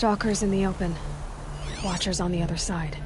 Stalkers in the open. Watchers on the other side.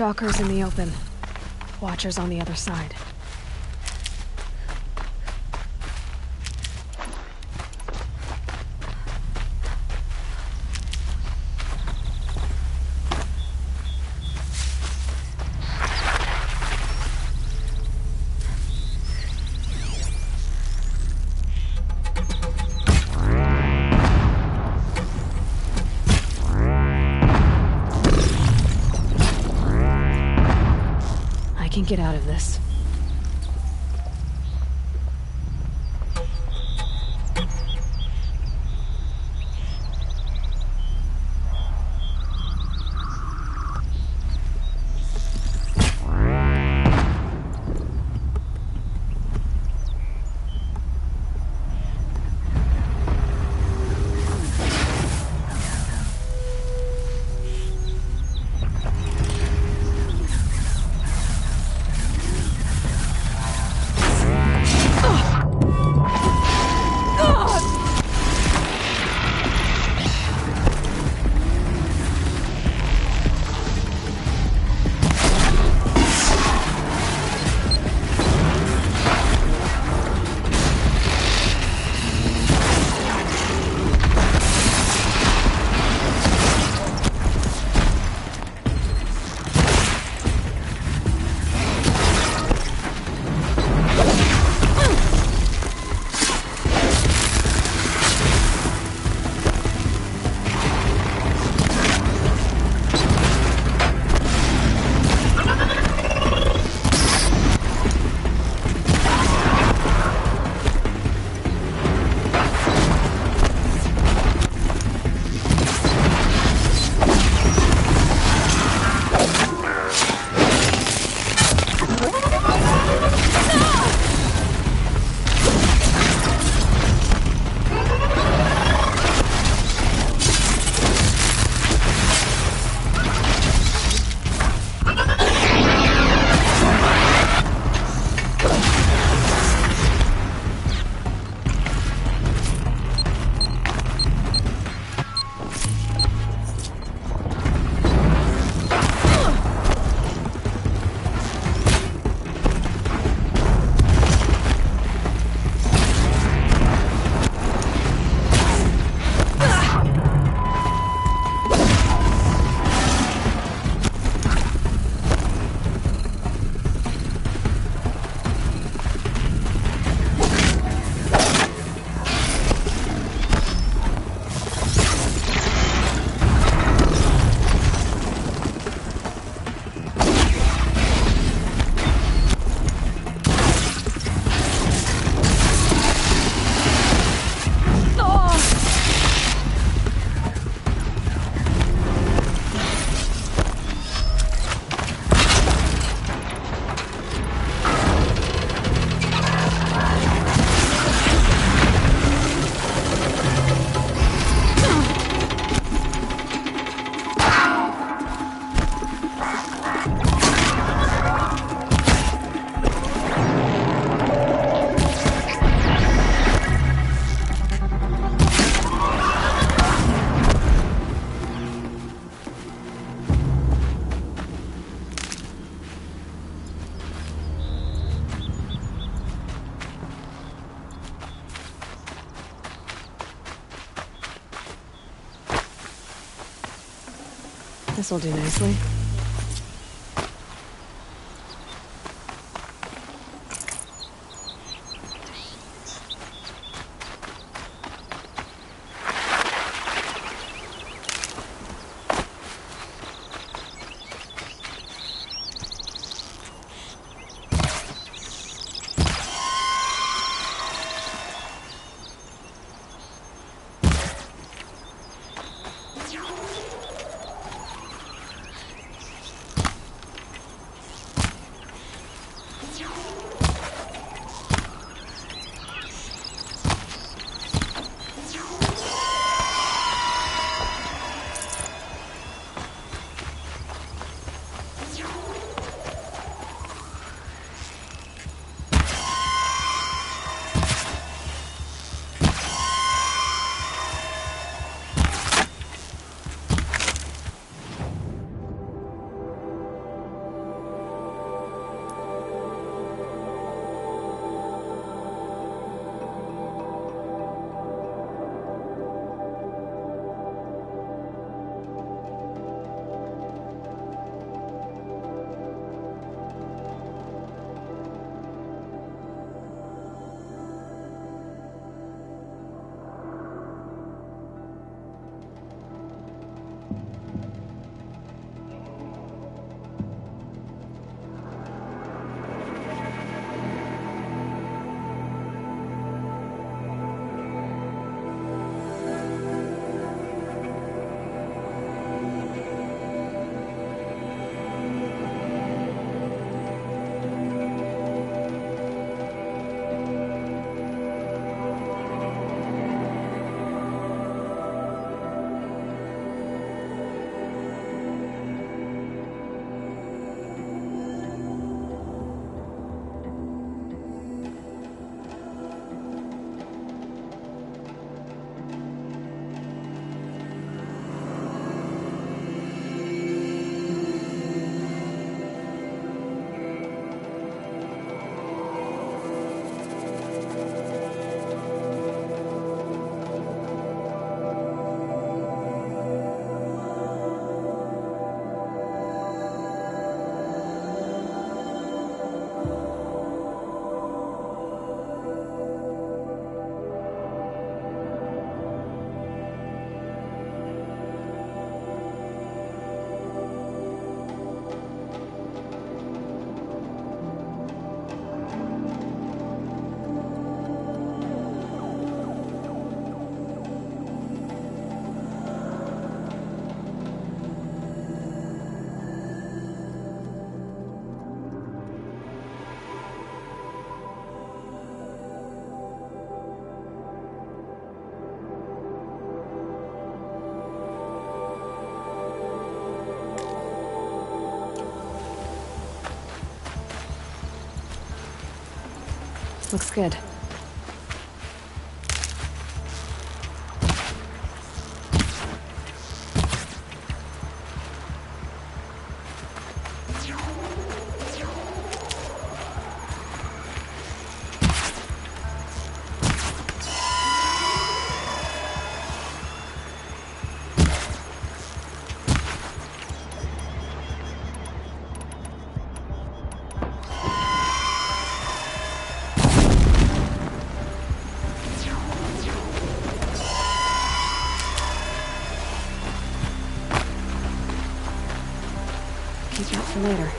Stalkers in the open. Watchers on the other side. I can get out of this. This'll do nicely. Looks good. Keep that for later.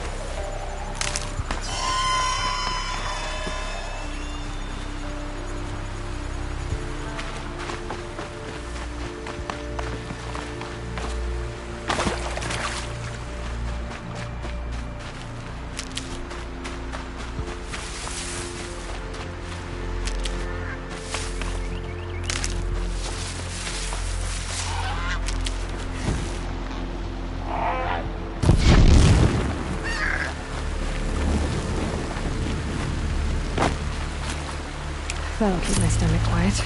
That'll keep my stomach quiet.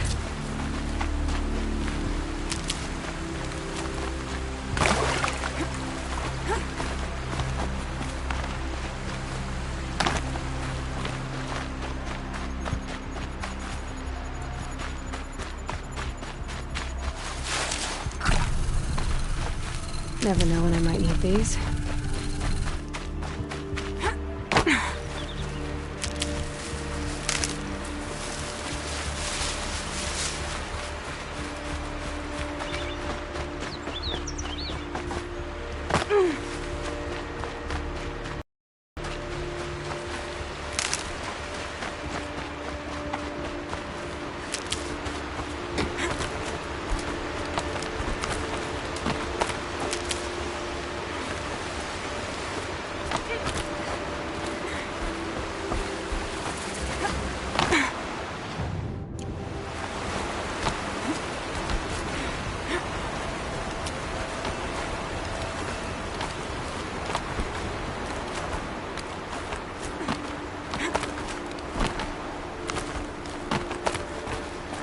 Never know when I might need these.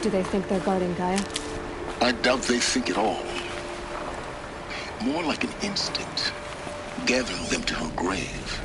Do they think they're guarding Gaia? I doubt they think at all. More like an instinct, gathering them to her grave.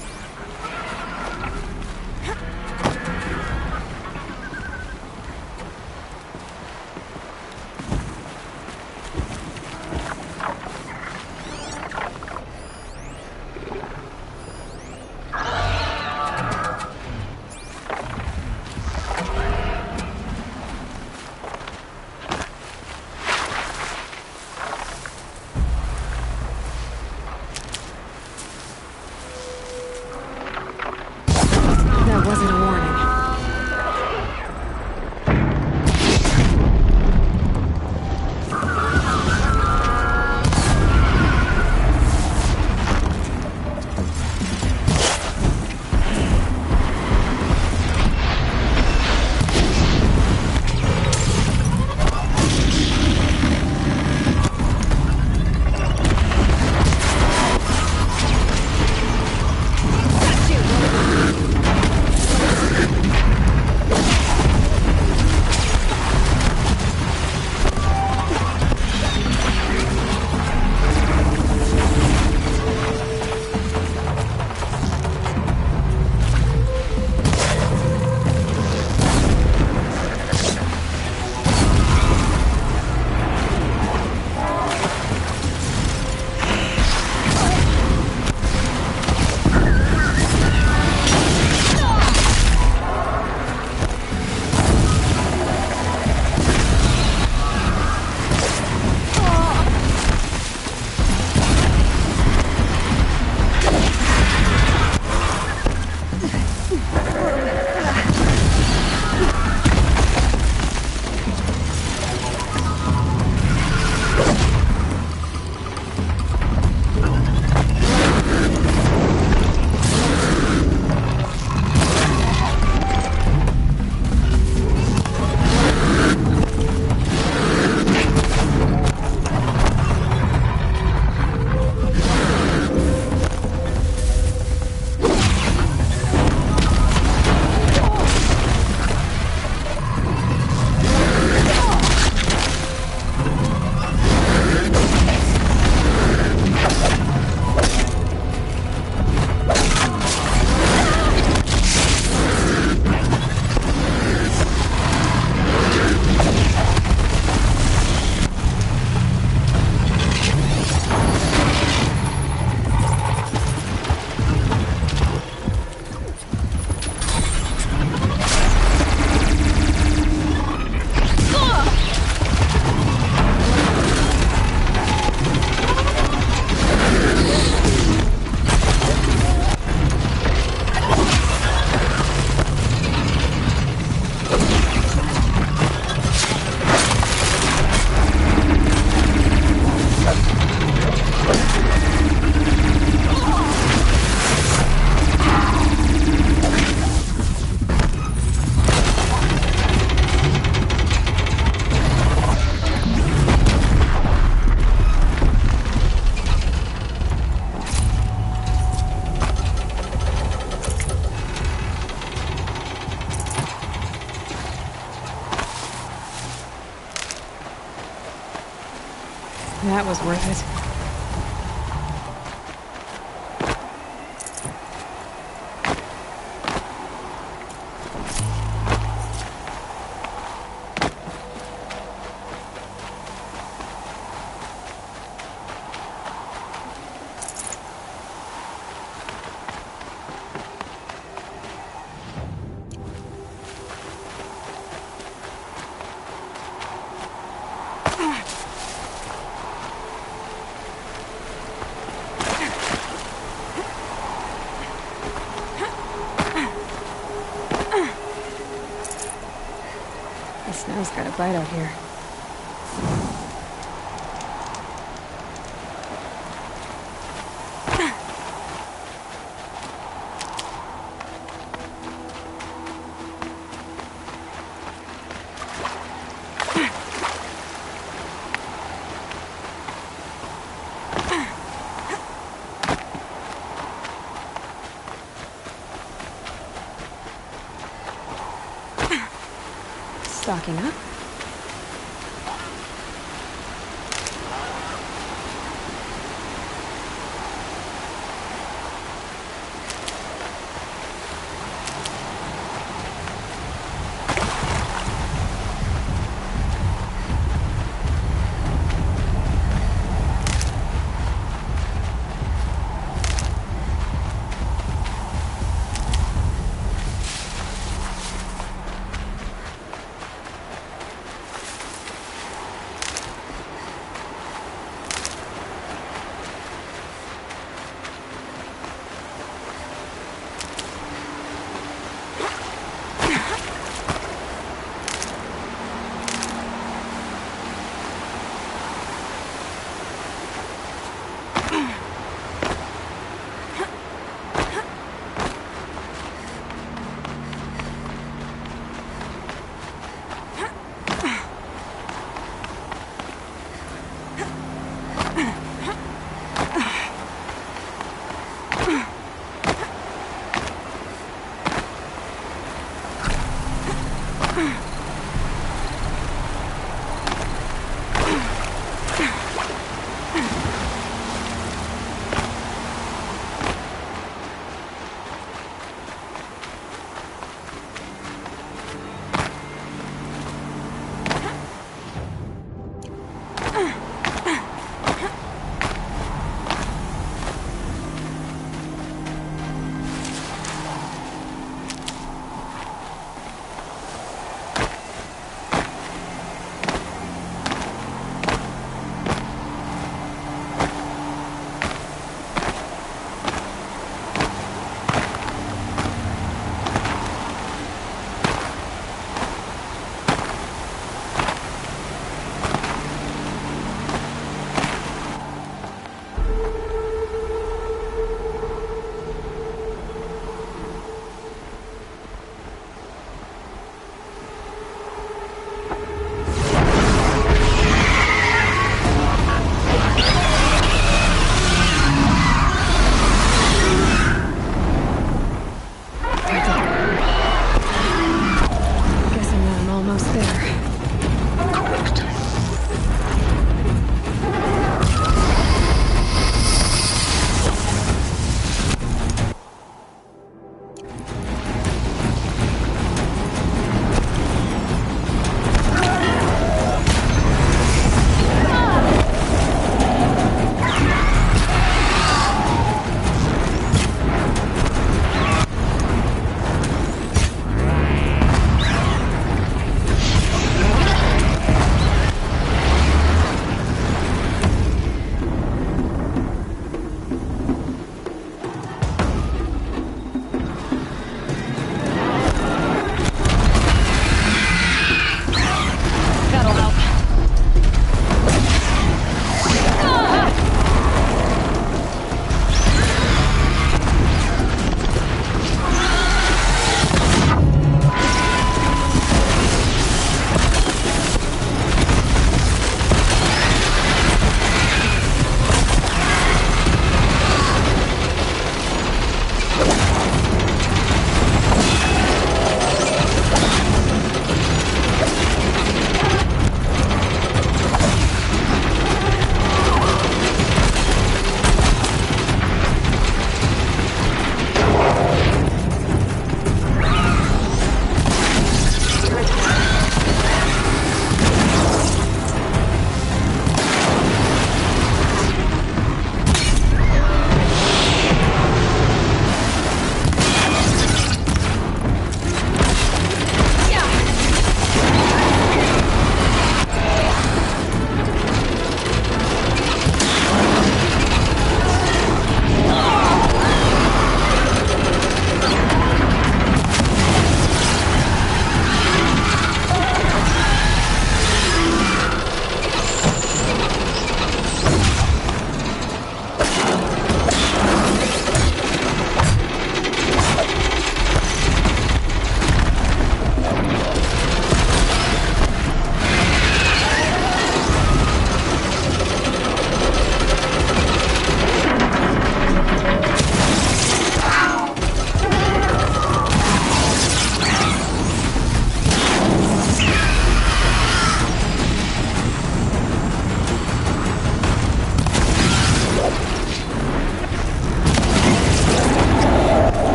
That was worth it. The snow's got a bite out here. Stocking up.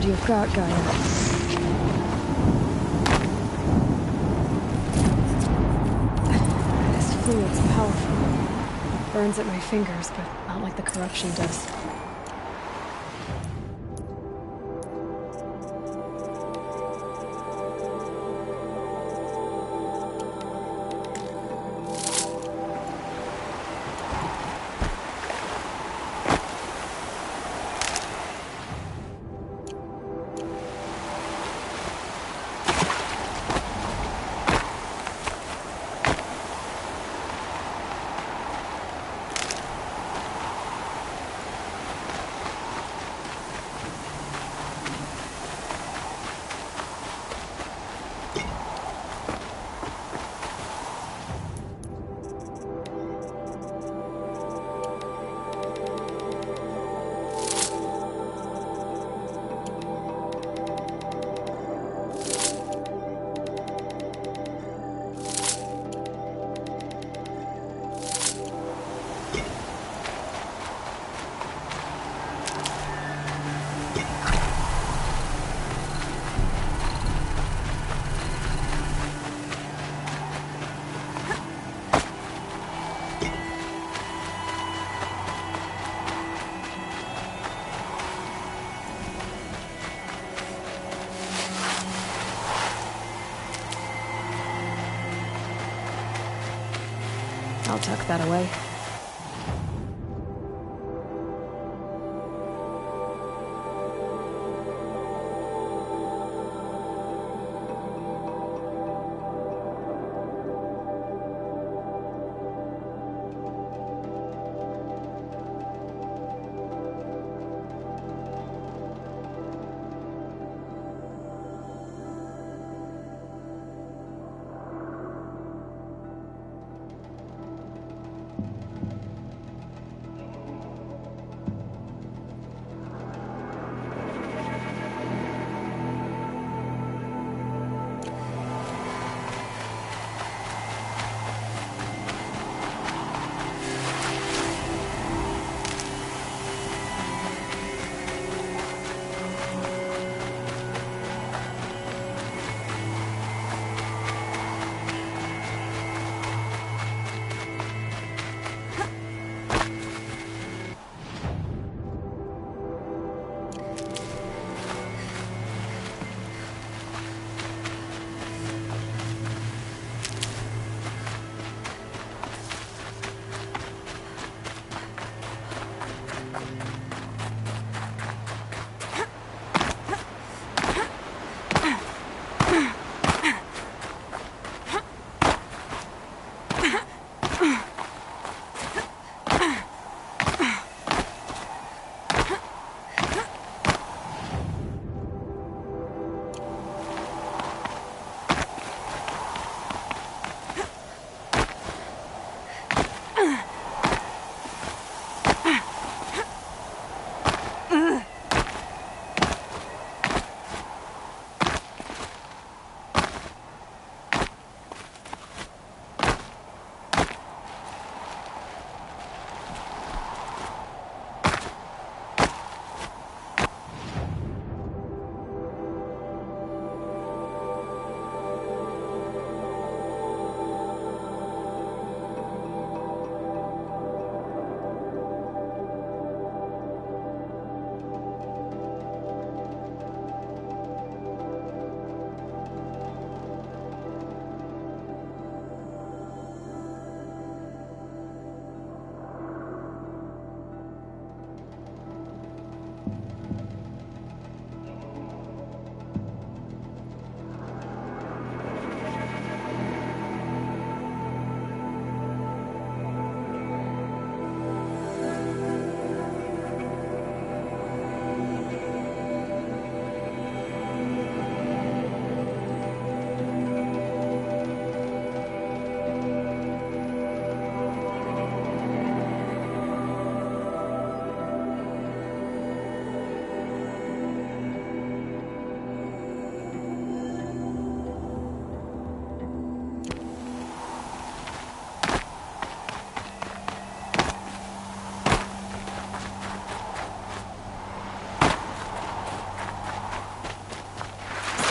blood you've got, Gaia. This fluid's powerful. It burns at my fingers, but not like the corruption does. I'll tuck that away.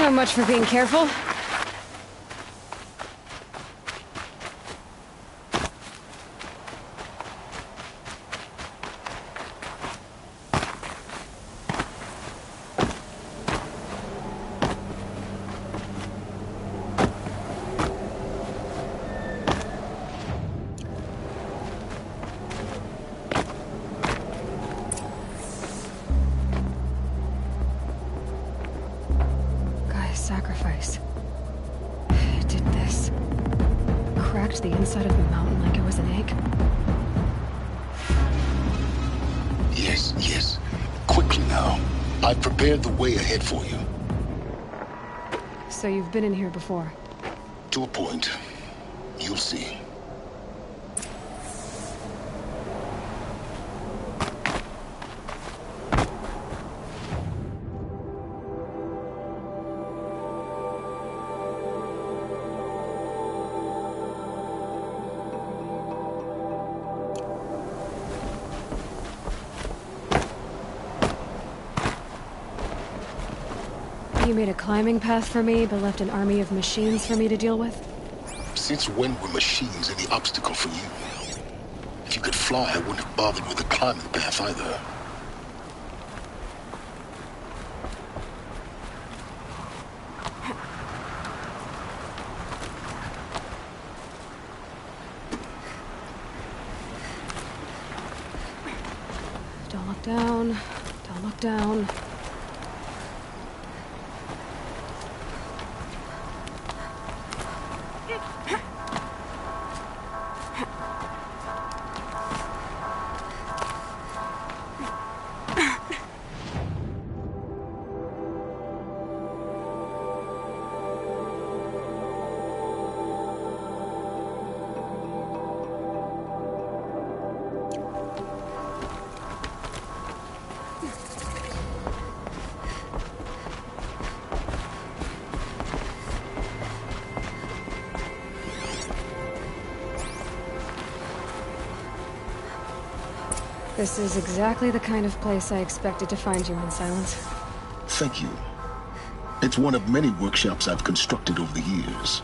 So much for being careful. Sacrifice. It did this. Cracked the inside of the mountain like it was an egg. Yes, yes. Quickly now. I've prepared the way ahead for you. So you've been in here before? To a point. You'll see. You made a climbing path for me, but left an army of machines for me to deal with? Since when were machines any obstacle for you? If you could fly, I wouldn't have bothered with the climbing path either. Don't look down. Don't look down. This is exactly the kind of place I expected to find you in, Silence. Thank you. It's one of many workshops I've constructed over the years.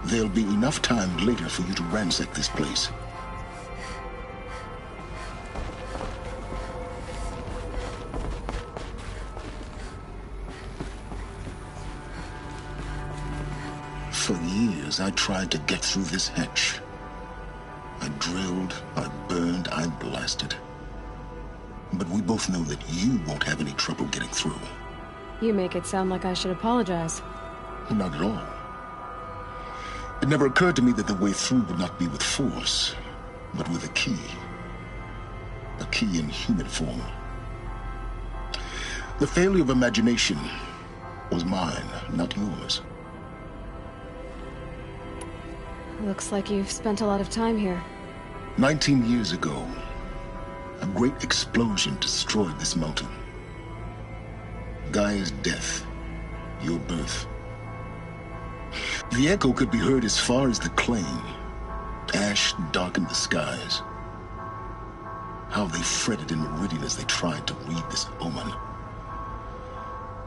There'll be enough time later for you to ransack this place. For years, I tried to get through this hatch. I drilled, I burned, I blasted. But we both know that you won't have any trouble getting through. You make it sound like I should apologize. Not at all. It never occurred to me that the way through would not be with force, but with a key. A key in human form. The failure of imagination was mine, not yours. Looks like you've spent a lot of time here. 19 years ago, a great explosion destroyed this mountain. Gaia's death, your birth. The echo could be heard as far as the claim. Ash darkened the skies. How they fretted in meridian as they tried to read this omen.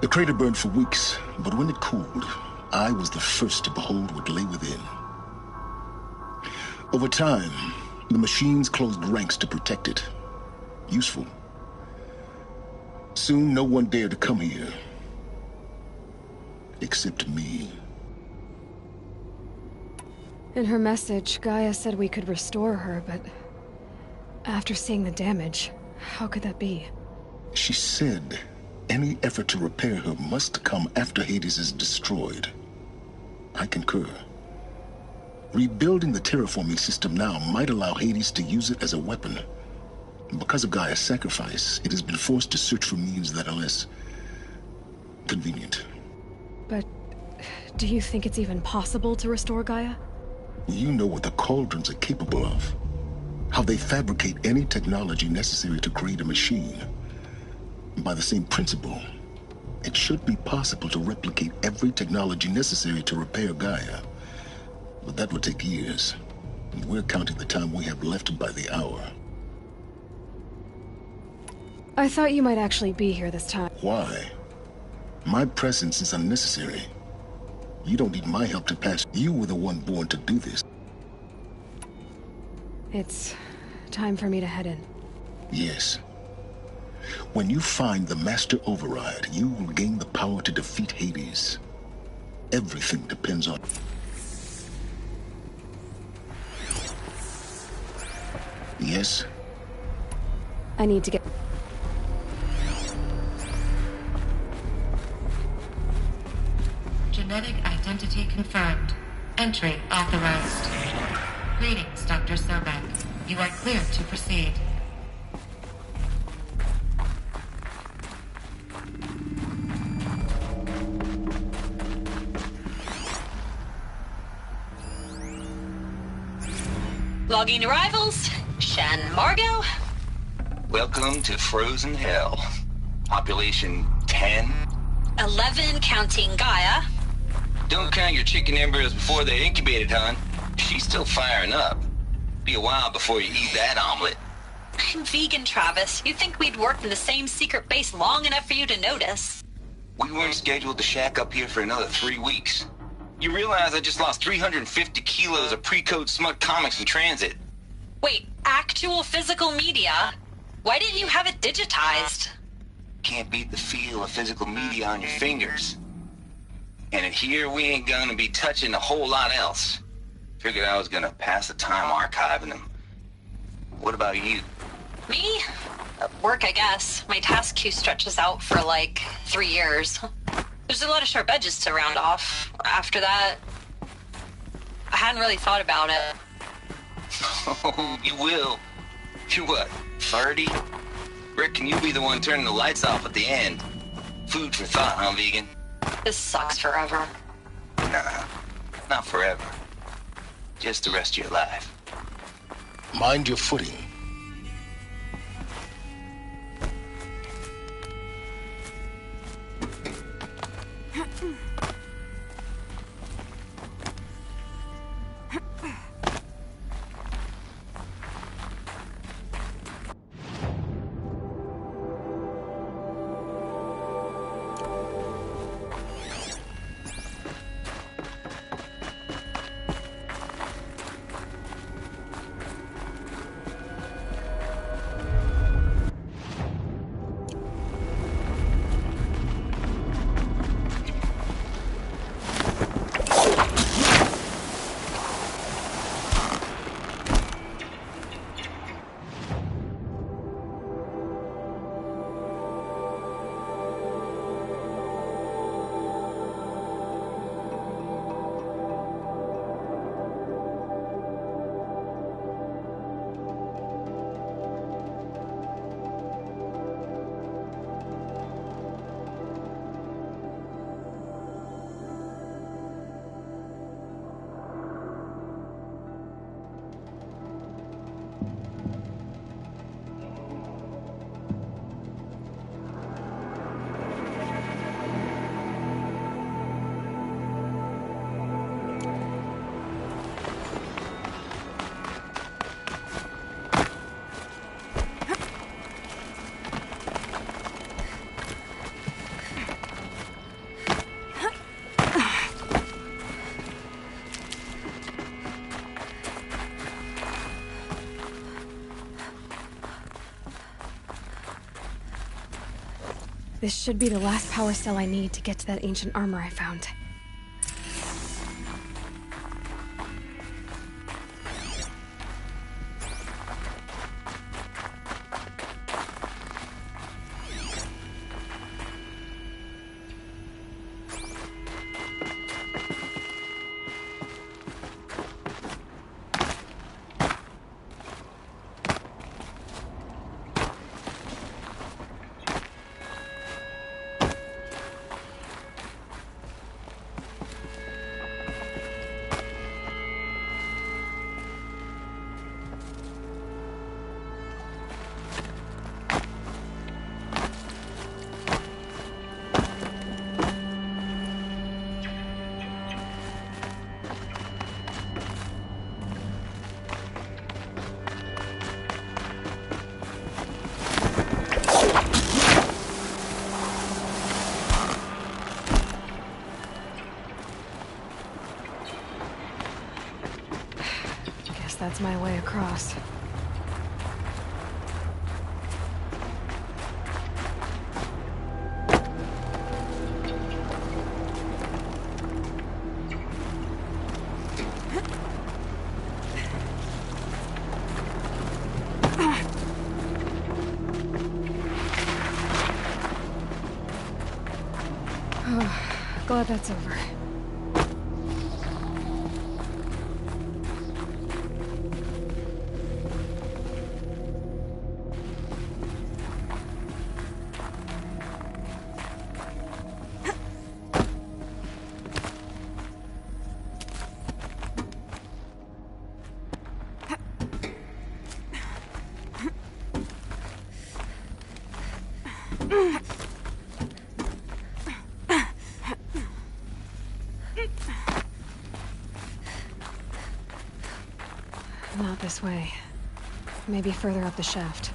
The crater burned for weeks, but when it cooled, I was the first to behold what lay within. Over time, the machines closed ranks to protect it. Useful. Soon, no one dared to come here. Except me. In her message, Gaia said we could restore her, but after seeing the damage, how could that be? She said any effort to repair her must come after Hades is destroyed. I concur. Rebuilding the terraforming system now might allow Hades to use it as a weapon. Because of Gaia's sacrifice, it has been forced to search for means that are less convenient. But do you think it's even possible to restore Gaia? You know what the Cauldrons are capable of. How they fabricate any technology necessary to create a machine. By the same principle, it should be possible to replicate every technology necessary to repair Gaia. But that would take years. And we're counting the time we have left by the hour. I thought you might actually be here this time. Why? My presence is unnecessary. You don't need my help to pass. You were the one born to do this. It's time for me to head in. Yes. When you find the Master Override, you will gain the power to defeat Hades. Everything depends on... Yes? I need to get... Genetic identity confirmed. Entry authorized. Greetings, Dr. Sobek. You are cleared to proceed. Logging arrivals. Shan Margot. Welcome to Frozen Hell. Population 10. 11 counting Gaia. Don't count your chicken embryos before they're incubated, hon. She's still firing up. Be a while before you eat that omelet. I'm vegan, Travis. You'd think we'd worked in the same secret base long enough for you to notice. We weren't scheduled to shack up here for another 3 weeks. You realize I just lost 350 kilos of pre-code smut comics in transit. Wait, actual physical media? Why didn't you have it digitized? Can't beat the feel of physical media on your fingers. And in here, we ain't gonna be touching a whole lot else. Figured I was gonna pass the time archiving them. What about you? Me? Work, I guess. My task queue stretches out for like 3 years. There's a lot of sharp edges to round off. After that, I hadn't really thought about it. Oh, you will. You're what, 30? Reckon you'll be the one turning the lights off at the end. Food for thought, huh, vegan? This sucks forever. Nah, not forever. Just the rest of your life. Mind your footing. This should be the last power cell I need to get to that ancient armor I found. that's my way across. Glad that's over. Not this way. Maybe further up the shaft.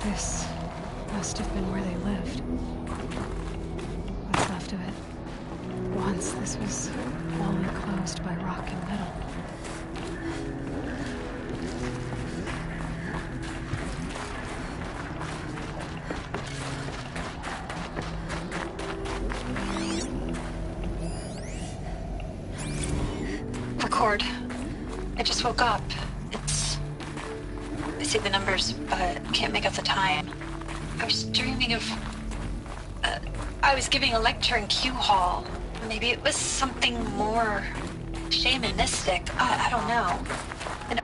This must have been where they lived. What's left of it. Once this was all enclosed by rock and metal. Record. I just woke up. I see the numbers, but can't make out the time. I was dreaming of... I was giving a lecture in Q Hall. Maybe it was something more shamanistic. I don't know. And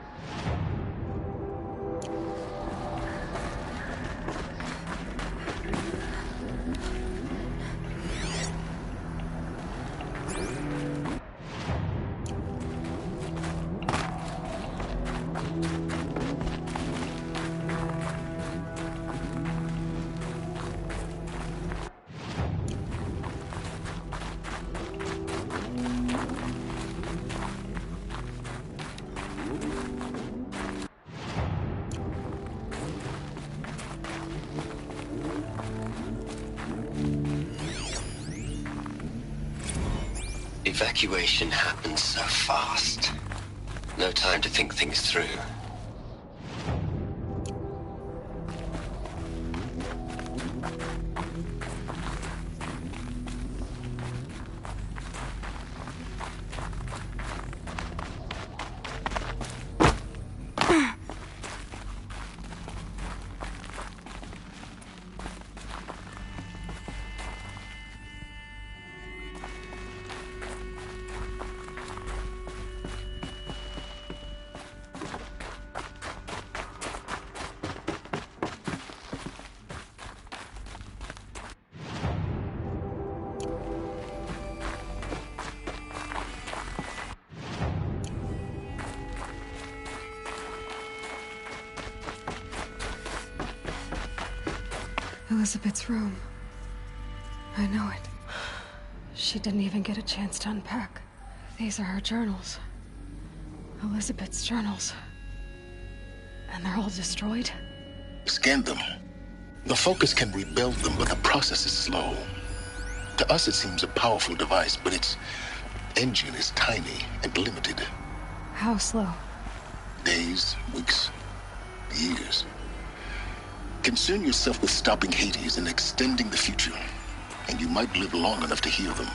Evacuation happens so fast. No time to think things through. Elizabeth's room. I know it. She didn't even get a chance to unpack. These are her journals. Elizabeth's journals. And they're all destroyed? Scan them. The Focus can rebuild them, but the process is slow. To us, it seems a powerful device, but its engine is tiny and limited. How slow? Days, weeks, years. Concern yourself with stopping Hades and extending the future, and you might live long enough to heal them.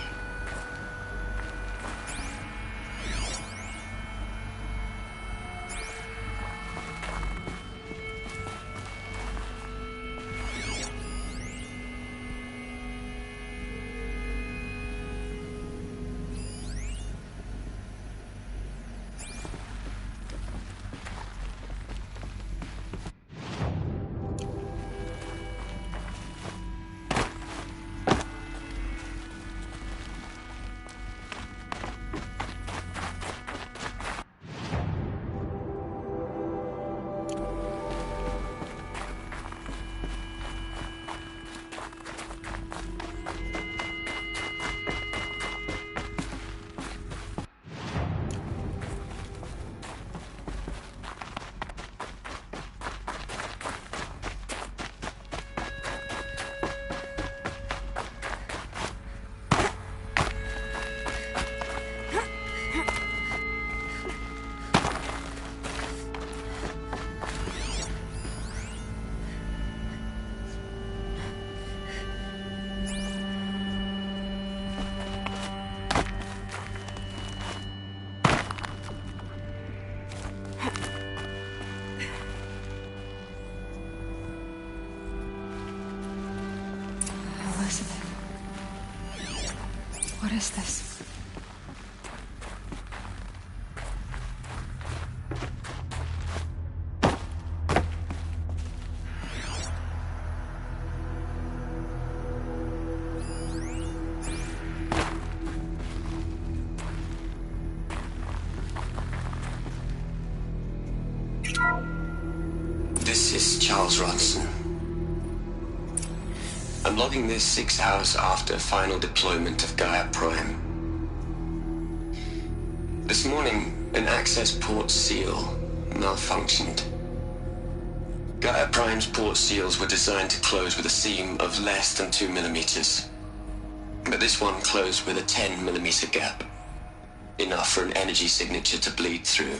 What is this? This is Charles Ronson. I'm logging this 6 hours after final deployment of Gaia Prime. This morning, an access port seal malfunctioned. Gaia Prime's port seals were designed to close with a seam of less than 2 millimeters. But this one closed with a 10 millimeter gap. Enough for an energy signature to bleed through.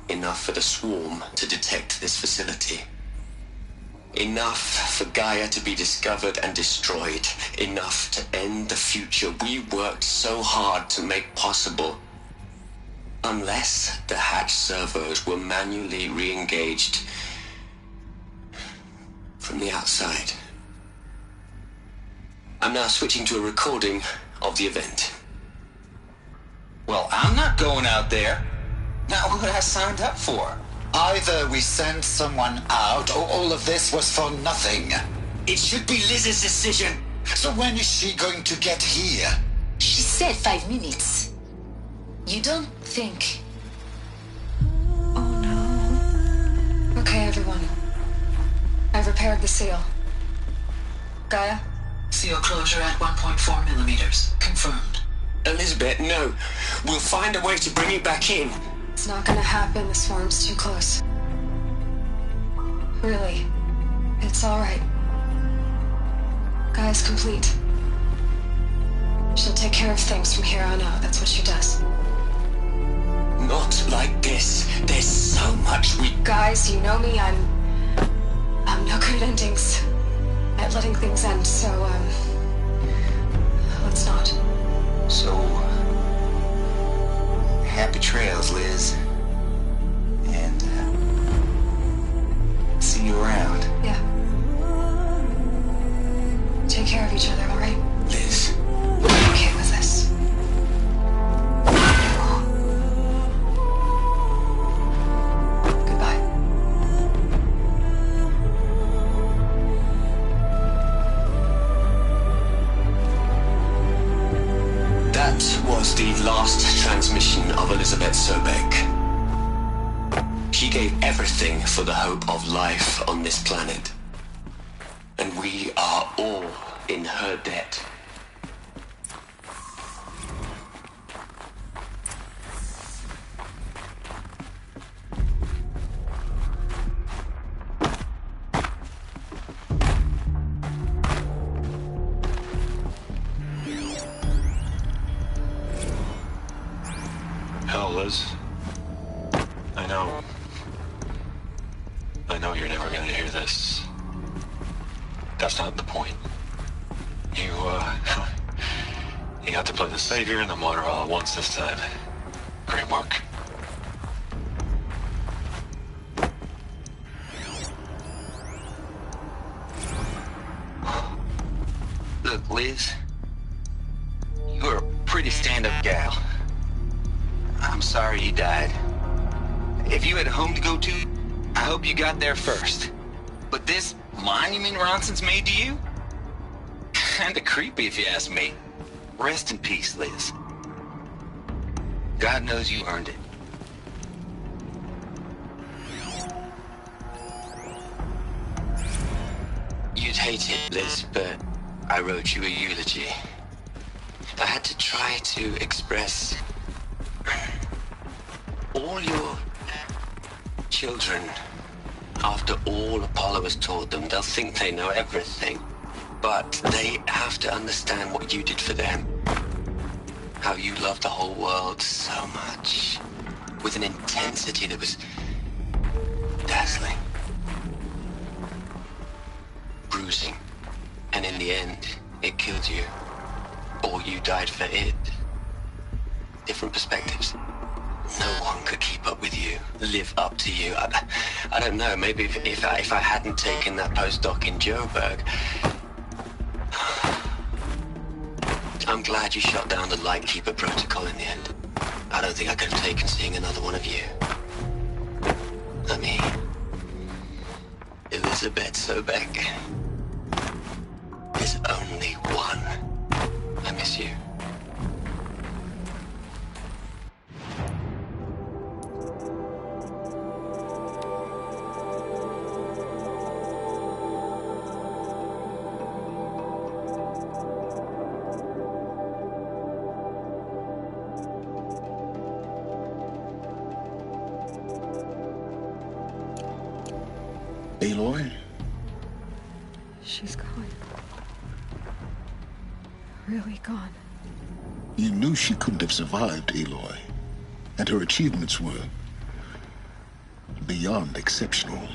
Enough for the swarm to detect this facility. Enough for Gaia to be discovered and destroyed. Enough to end the future we worked so hard to make possible. Unless the hatch servos were manually re-engaged from the outside. I'm now switching to a recording of the event. Well, I'm not going out there. Not what I signed up for. Either we send someone out, or all of this was for nothing. It should be Liz's decision. So when is she going to get here? She said 5 minutes. You don't think... Oh no. Okay, everyone. I've repaired the seal. Gaia? Seal closure at 1.4 millimeters. Confirmed. Elizabeth, no. We'll find a way to bring it back in. It's not gonna happen. The swarm's too close. Really. It's alright. Gaia's complete. She'll take care of things from here on out. That's what she does. Not like this. There's so much we... Guys, you know me. I'm no good at endings. At letting things end, so, let's not. So, happy trails, Liz. And, see you around. Yeah. Take care of each other, alright? Liz. I'm okay with this. Goodbye. That was the last transmission of Elizabeth Sobek. She gave everything for the hope of life on this planet. And we are all in her debt. Hell, Liz. I know you're never gonna hear this. That's not the point. You got to play the savior and the martyr all at once this time. Great work. Look, Liz. You're a pretty stand-up gal. I'm sorry you died. If you had a home to go to, I hope you got there first. But this monument Ronson's made to you? Kinda creepy if you ask me. Rest in peace, Liz. God knows you earned it. You'd hate it, Liz, but I wrote you a eulogy. I had to try to express all your children. After all Apollo has taught them, they'll think they know everything. But they have to understand what you did for them. How you loved the whole world so much. With an intensity that was dazzling. Bruising. And in the end, it killed you. Or you died for it. Different perspectives. No one could keep up with you, live up to you. I don't know, maybe if I hadn't taken that postdoc in Joburg, I I'm glad you shut down the Lightkeeper protocol in the end. I don't think I could have taken seeing another one of you. I mean, Elizabeth Sobek. There's only one. I miss you. Aloy? She's gone. Really gone. You knew she couldn't have survived, Aloy. And her achievements were beyond exceptional.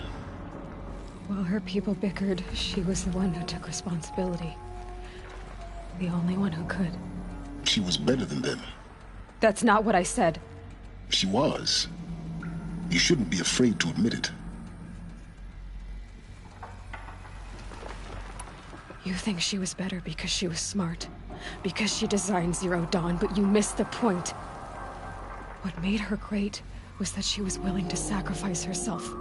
While her people bickered, she was the one who took responsibility. The only one who could. She was better than them. That's not what I said. She was. You shouldn't be afraid to admit it. You think she was better because she was smart, because she designed Zero Dawn, but you missed the point. What made her great was that she was willing to sacrifice herself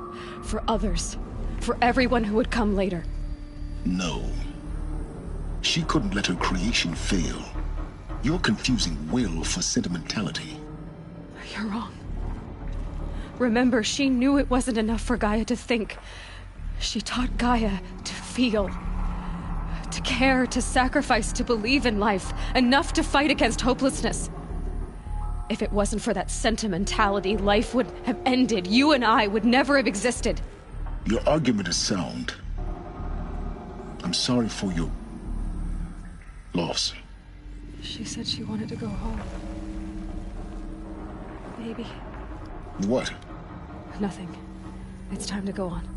for others, for everyone who would come later. No. She couldn't let her creation fail. You're confusing will for sentimentality. You're wrong. Remember, she knew it wasn't enough for Gaia to think. She taught Gaia to feel. To care, to sacrifice, to believe in life, enough to fight against hopelessness. If it wasn't for that sentimentality, life would have ended. You and I would never have existed. Your argument is sound. I'm sorry for your loss. She said she wanted to go home. Maybe. What? Nothing. It's time to go on.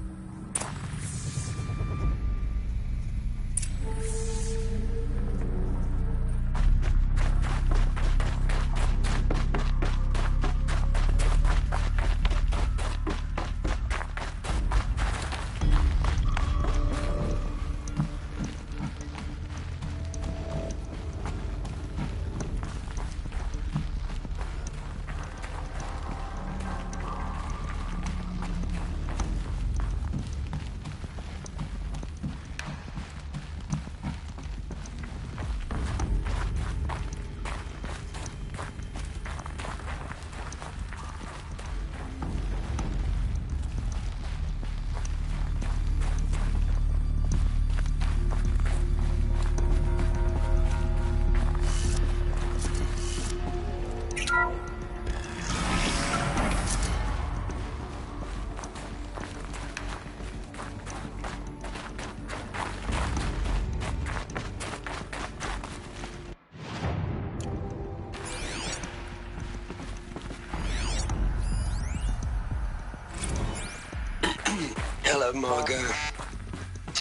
Hello, Margot.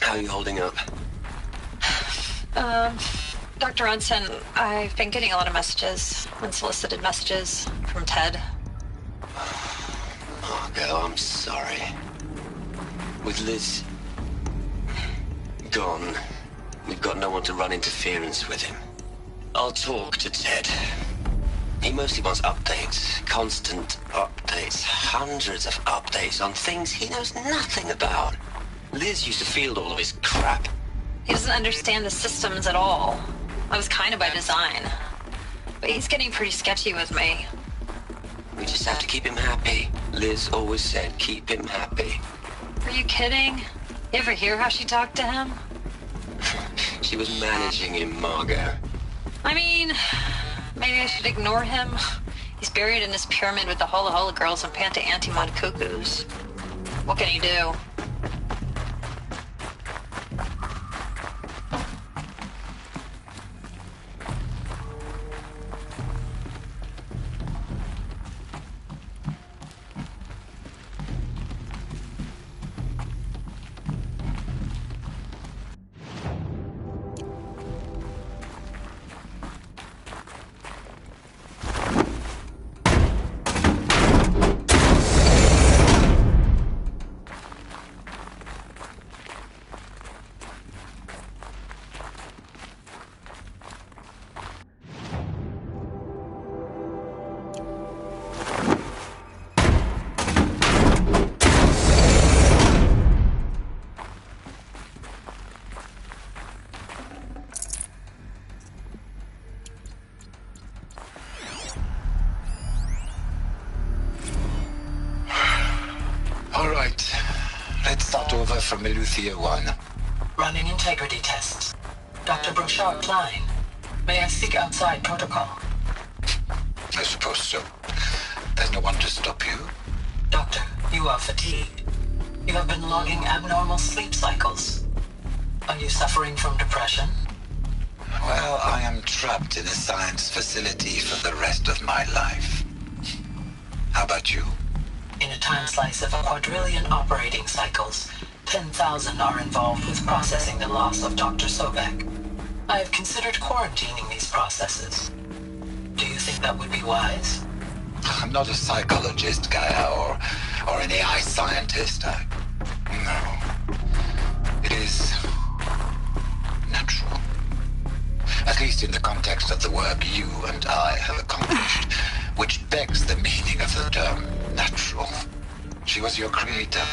How are you holding up? Dr. Unsen, I've been getting a lot of messages, unsolicited messages from Ted. Margot, I'm sorry. With Liz gone, we've got no one to run interference with him. I'll talk to Ted. He mostly wants updates, constant updates, hundreds of updates on things he knows nothing about. Liz used to field all of his crap. He doesn't understand the systems at all. That was kind of by design. But he's getting pretty sketchy with me. We just have to keep him happy. Liz always said keep him happy. Are you kidding? You ever hear how she talked to him? She was managing him, Margot. I mean, maybe I should ignore him. He's buried in this pyramid with the Hola Hola girls and Panta Antimod cuckoos. What can he do? from Eleuthia 1. Running integrity tests. Dr. Brochard Klein, may I speak outside protocol? I suppose so. There's no one to stop you. Doctor, you are fatigued. You have been logging abnormal sleep cycles. Are you suffering from depression? Well, I am trapped in a science facility for the rest of my life. How about you? In a time slice of a quadrillion operating cycles, 10,000 are involved with processing the loss of Dr. Sobek. I have considered quarantining these processes. Do you think that would be wise? I'm not a psychologist, Gaia, or an AI scientist. No. It is natural. At least in the context of the work you and I have accomplished, which begs the meaning of the term natural. She was your creator,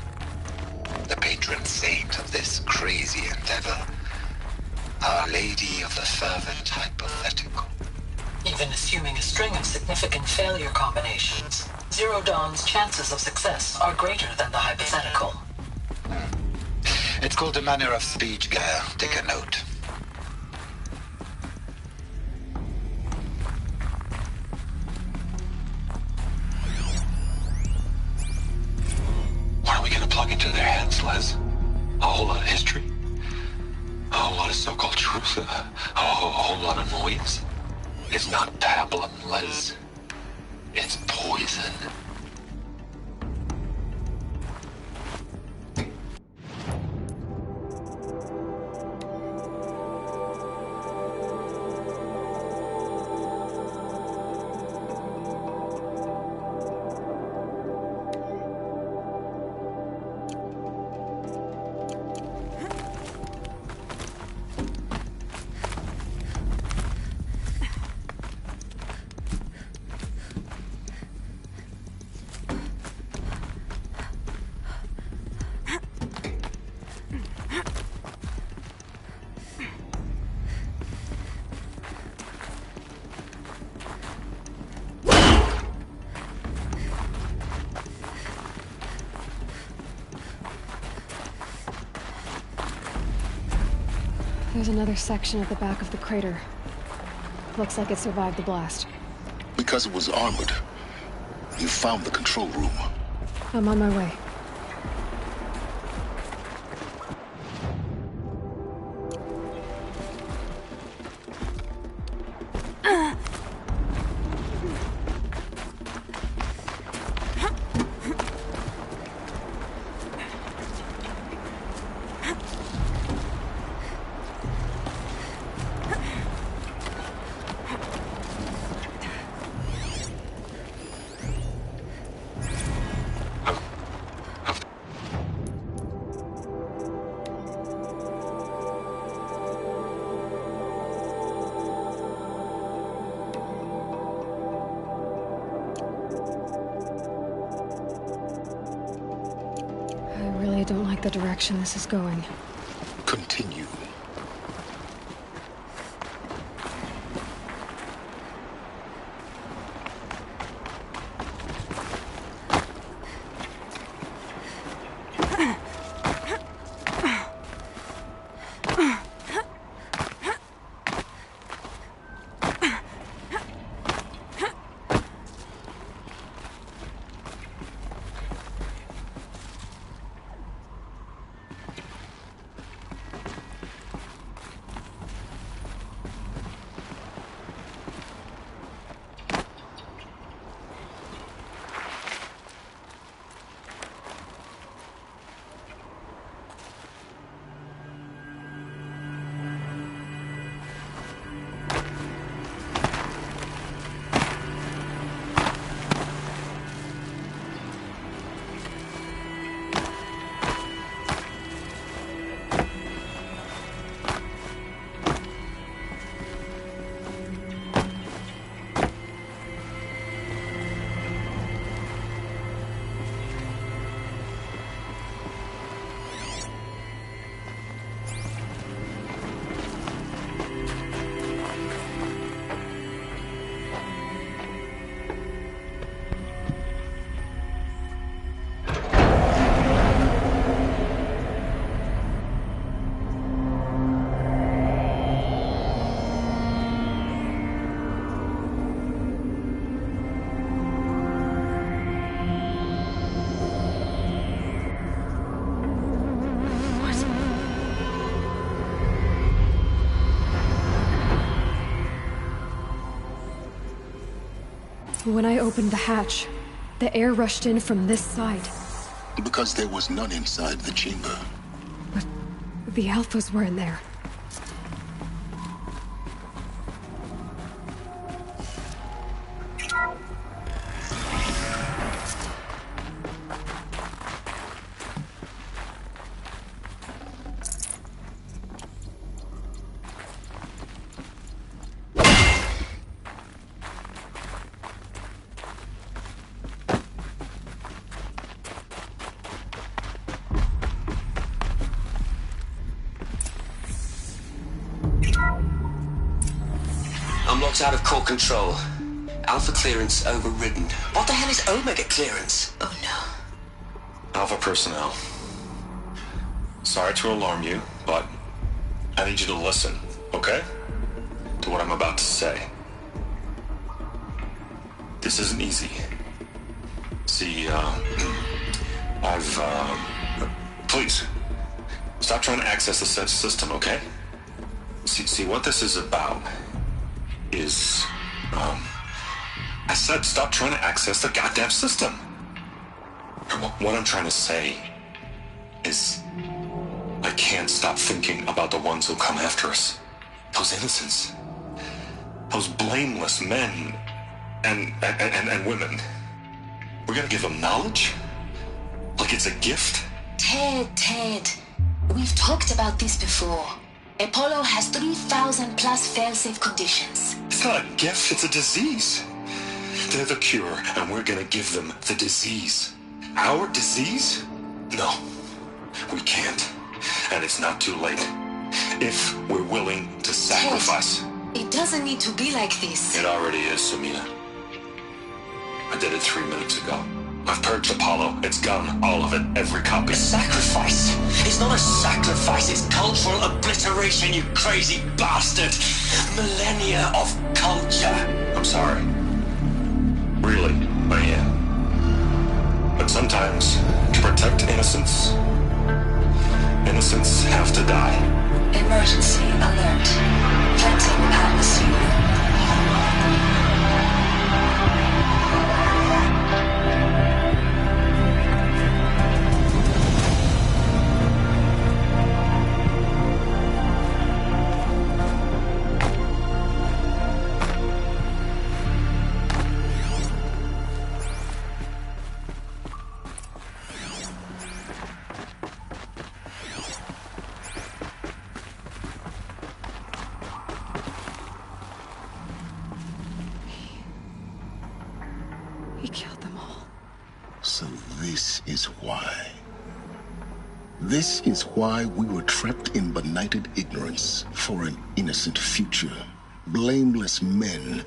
the patron saint of this crazy endeavor, Our Lady of the Fervent Hypothetical. Even assuming a string of significant failure combinations, Zero Dawn's chances of success are greater than the hypothetical. It's called a manner of speech, Gaia. Take a note. What are we gonna plug into their heads, Les? A whole lot of history? A whole lot of so-called truth? A whole lot of noise? It's not pablum, Les. It's poison. There's another section at the back of the crater. Looks like it survived the blast. Because it was armored, you found the control room. I'm on my way. I don't like the direction this is going. Continue. When I opened the hatch, the air rushed in from this side. Because there was none inside the chamber. But the Alphas were in there. I'm locked out of core control. Alpha clearance overridden. What the hell is Omega clearance? Oh no. Alpha personnel. Sorry to alarm you, but I need you to listen, okay? To what I'm about to say. This isn't easy. See, please, stop trying to access the system, okay? See, what this is about is, I said stop trying to access the goddamn system. What I'm trying to say is, I can't stop thinking about the ones who come after us. Those innocents. Those blameless men and women. We're gonna give them knowledge? Like it's a gift? Ted. We've talked about this before. Apollo has 3,000 plus fail-safe conditions. It's not a gift, it's a disease. They're the cure, and we're gonna give them the disease. Our disease? No, we can't. And it's not too late. If we're willing to sacrifice. Ted, it doesn't need to be like this. It already is, Samina. I did it 3 minutes ago. I've purged Apollo. It's gone. All of it. Every copy. A sacrifice? It's not a sacrifice. It's cultural obliteration, you crazy bastard. Millennia of culture. I'm sorry. Really, I am. But sometimes, to protect innocence, innocents have to die. Emergency alert. Venting atmosphere. He killed them all. So this is why. This is why we were trapped in benighted ignorance for an innocent future. Blameless men.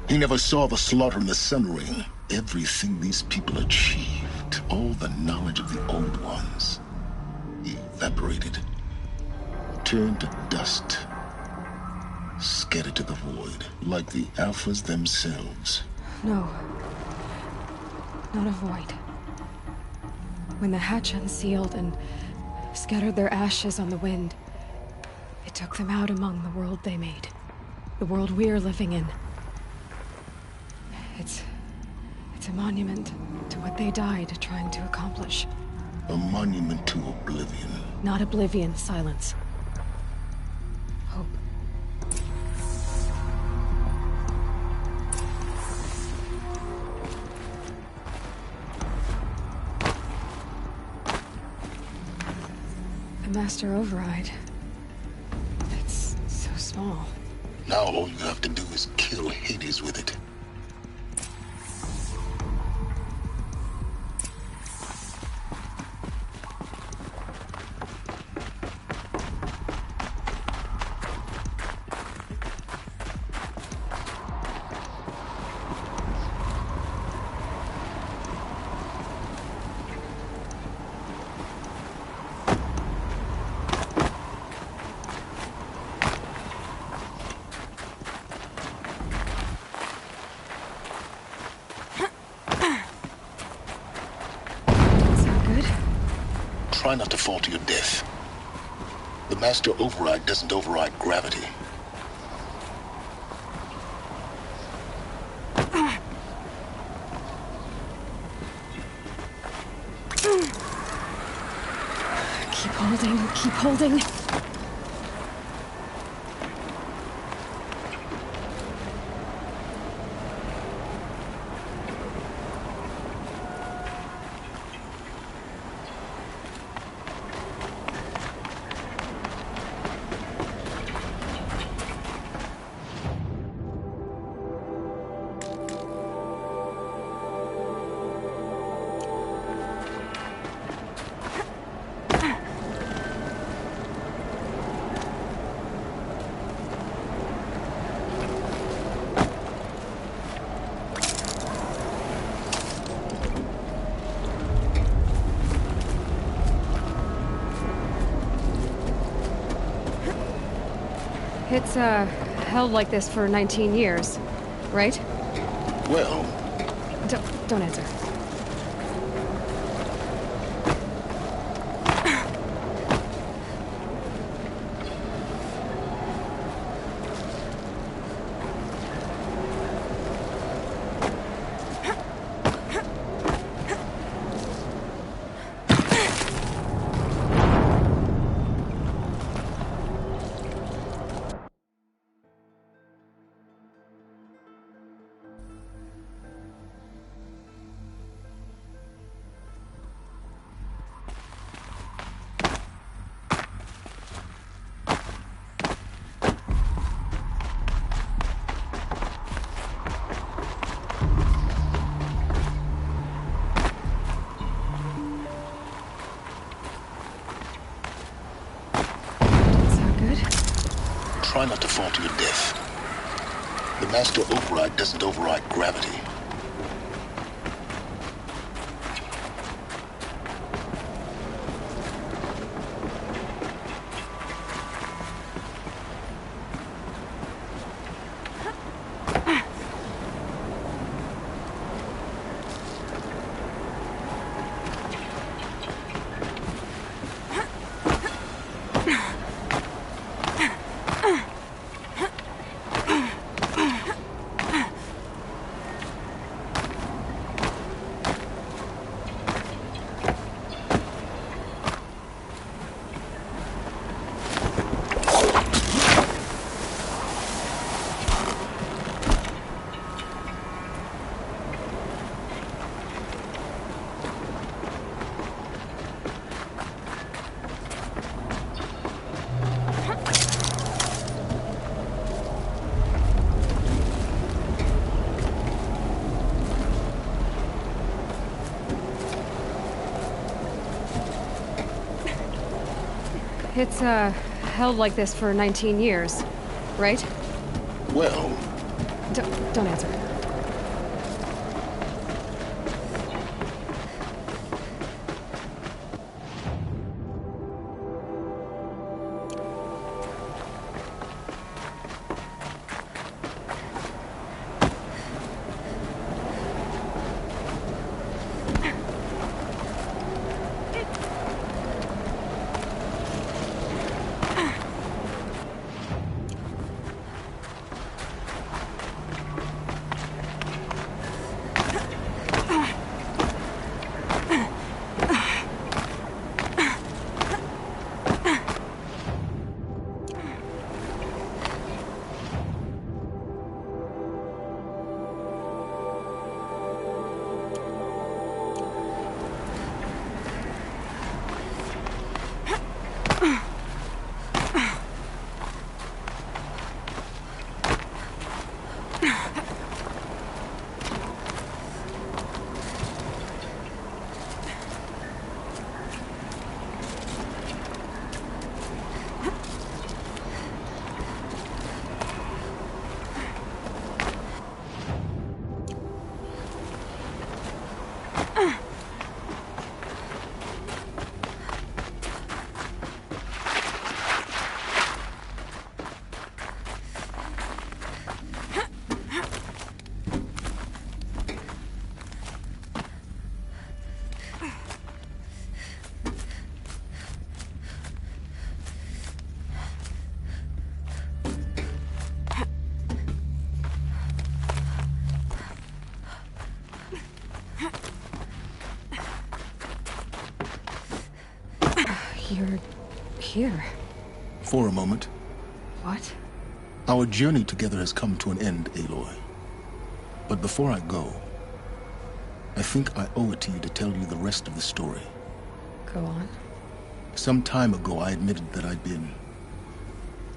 He never saw the slaughter in the Sun Ring. Everything these people achieved, all the knowledge of the old ones, evaporated, turned to dust, scattered to the void, like the Alphas themselves. No. Not a void. When the hatch unsealed and scattered their ashes on the wind, it took them out among the world they made. The world we're living in. It's a monument to what they died trying to accomplish. A monument to oblivion. Not oblivion, silence. Hope. The Master Override. It's so small. Now all you have to do is kill Hades with it. Try not to fall to your death. The Master Override doesn't override gravity. keep holding. It's, held like this for 19 years, right? Well, Don't answer. Try not to fall to your death. The master override doesn't override gravity. It's, held like this for 19 years, right? Well, Don't answer. here? For a moment. What? Our journey together has come to an end, Aloy. But before I go, I think I owe it to you to tell you the rest of the story. Go on. Some time ago, I admitted that I'd been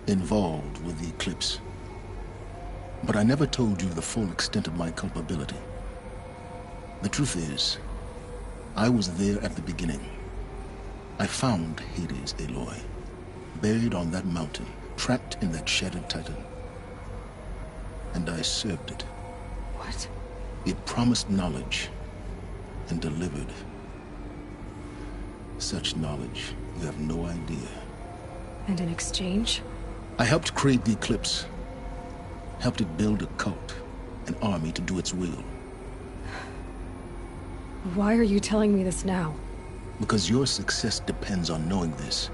involved with the eclipse. But I never told you the full extent of my culpability. The truth is, I was there at the beginning. I found Hades, Aloy, buried on that mountain, trapped in that shattered titan. And I served it. What? It promised knowledge and delivered. Such knowledge, you have no idea. And in exchange? I helped create the Eclipse. Helped it build a cult, an army to do its will. Why are you telling me this now? Because your success depends on knowing this.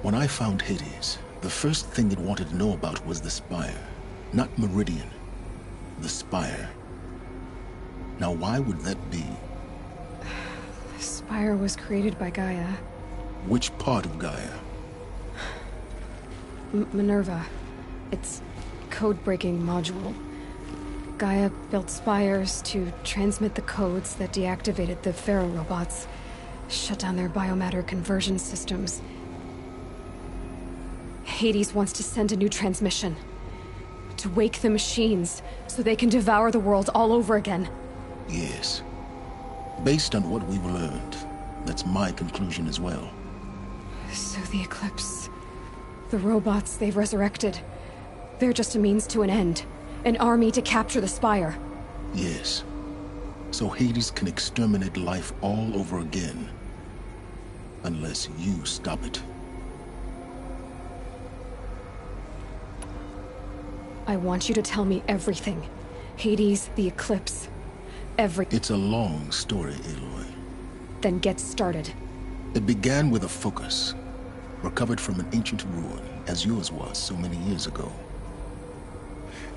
When I found Hades, the first thing it wanted to know about was the Spire. Not Meridian. The Spire. Now why would that be? The Spire was created by Gaia. Which part of Gaia? Minerva. Its code-breaking module. Gaia built spires to transmit the codes that deactivated the Pharaoh robots, shut down their biomatter conversion systems. Hades wants to send a new transmission. To wake the machines, so they can devour the world all over again. Yes. Based on what we've learned, that's my conclusion as well. So the Eclipse... the robots they've resurrected... they're just a means to an end. An army to capture the Spire. Yes. So Hades can exterminate life all over again. Unless you stop it. I want you to tell me everything. Hades, the Eclipse. It's a long story, Aloy. Then get started. It began with a focus. Recovered from an ancient ruin, as yours was so many years ago.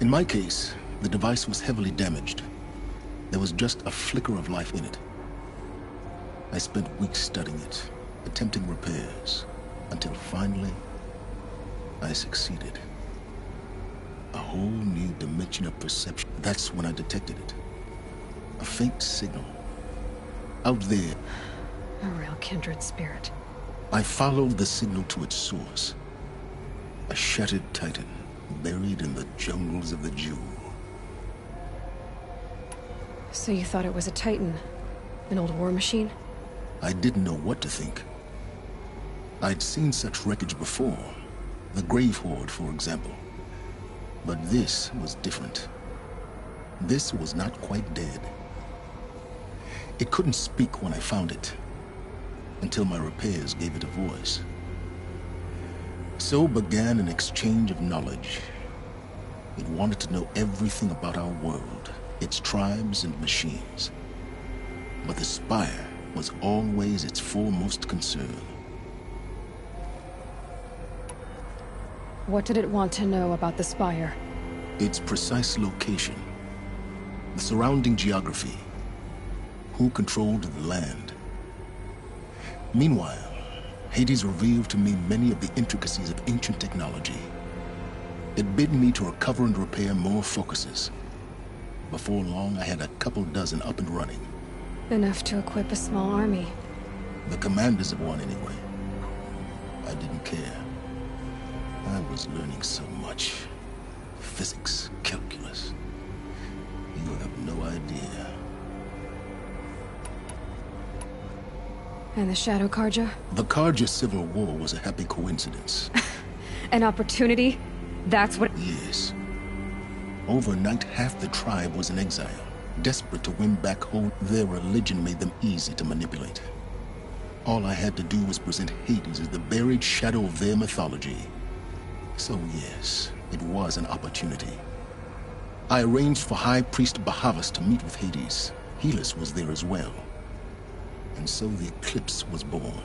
In my case, the device was heavily damaged. There was just a flicker of life in it. I spent weeks studying it, attempting repairs, until finally, I succeeded. A whole new dimension of perception. That's when I detected it. A faint signal. Out there. A real kindred spirit. I followed the signal to its source. A shattered titan, buried in the jungles of the Jewel. So you thought it was a titan? An old war machine? I didn't know what to think. I'd seen such wreckage before. The Grave Horde, for example. But this was different. This was not quite dead. It couldn't speak when I found it, until my repairs gave it a voice. So began an exchange of knowledge. It wanted to know everything about our world, its tribes and machines. But the Spire was always its foremost concern. What did it want to know about the Spire? Its precise location, the surrounding geography, who controlled the land. Meanwhile, Hades revealed to me many of the intricacies of ancient technology. It bid me to recover and repair more focuses. Before long, I had a couple dozen up and running. Enough to equip a small army. The commanders of one, anyway. I didn't care. I was learning so much. Physics, calculus. You have no idea. And the Shadow Karja? The Karja Civil War was a happy coincidence. An opportunity? That's what... Yes. Overnight, half the tribe was in exile, desperate to win back hold. Their religion made them easy to manipulate. All I had to do was present Hades as the buried shadow of their mythology. So yes, it was an opportunity. I arranged for High Priest Bahavas to meet with Hades. Helis was there as well. And so the Eclipse was born.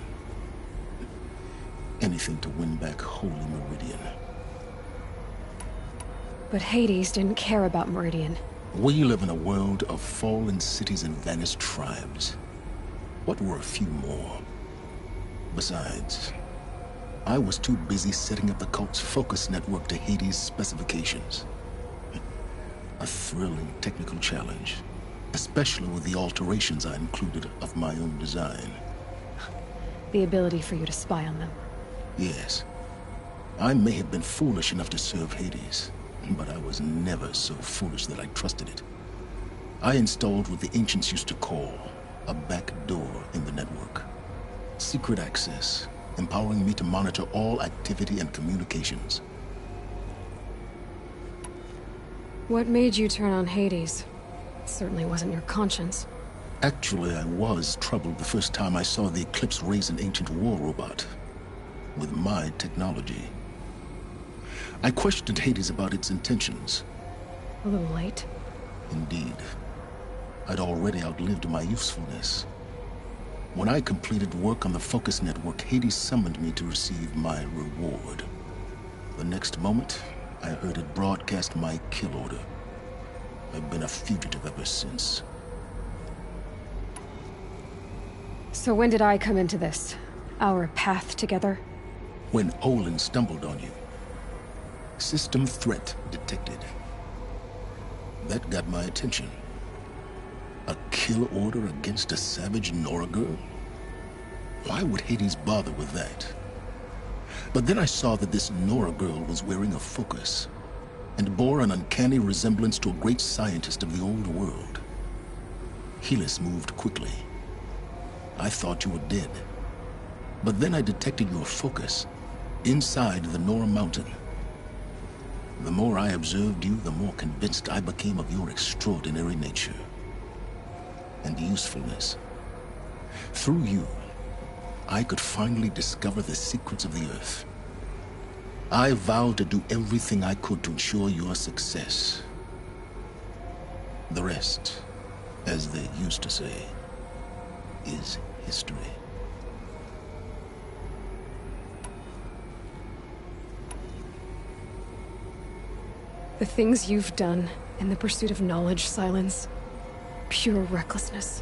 Anything to win back Holy Meridian. But Hades didn't care about Meridian. We live in a world of fallen cities and vanished tribes. What were a few more? Besides, I was too busy setting up the cult's focus network to Hades' specifications. A thrilling technical challenge, especially with the alterations I included of my own design. The ability for you to spy on them. Yes. I may have been foolish enough to serve Hades, but I was never so foolish that I trusted it. I installed what the ancients used to call a back door in the network. Secret access, empowering me to monitor all activity and communications. What made you turn on Hades? It certainly wasn't your conscience. Actually, I was troubled the first time I saw the Eclipse raise an ancient war robot with my technology. I questioned Hades about its intentions. A little late. Indeed. I'd already outlived my usefulness. When I completed work on the Focus Network, Hades summoned me to receive my reward. The next moment, I heard it broadcast my kill order. I've been a fugitive ever since. So when did I come into this? Our path together? When Olin stumbled on you. System threat detected. That got my attention. A kill order against a savage Nora girl? Why would Hades bother with that? But then I saw that this Nora girl was wearing a focus, and bore an uncanny resemblance to a great scientist of the old world. Helis moved quickly. I thought you were dead. But then I detected your focus inside the Nora mountain. The more I observed you, the more convinced I became of your extraordinary nature and usefulness. Through you, I could finally discover the secrets of the Earth. I vowed to do everything I could to ensure your success. The rest, as they used to say, is history. The things you've done in the pursuit of knowledge, Silence. Pure recklessness.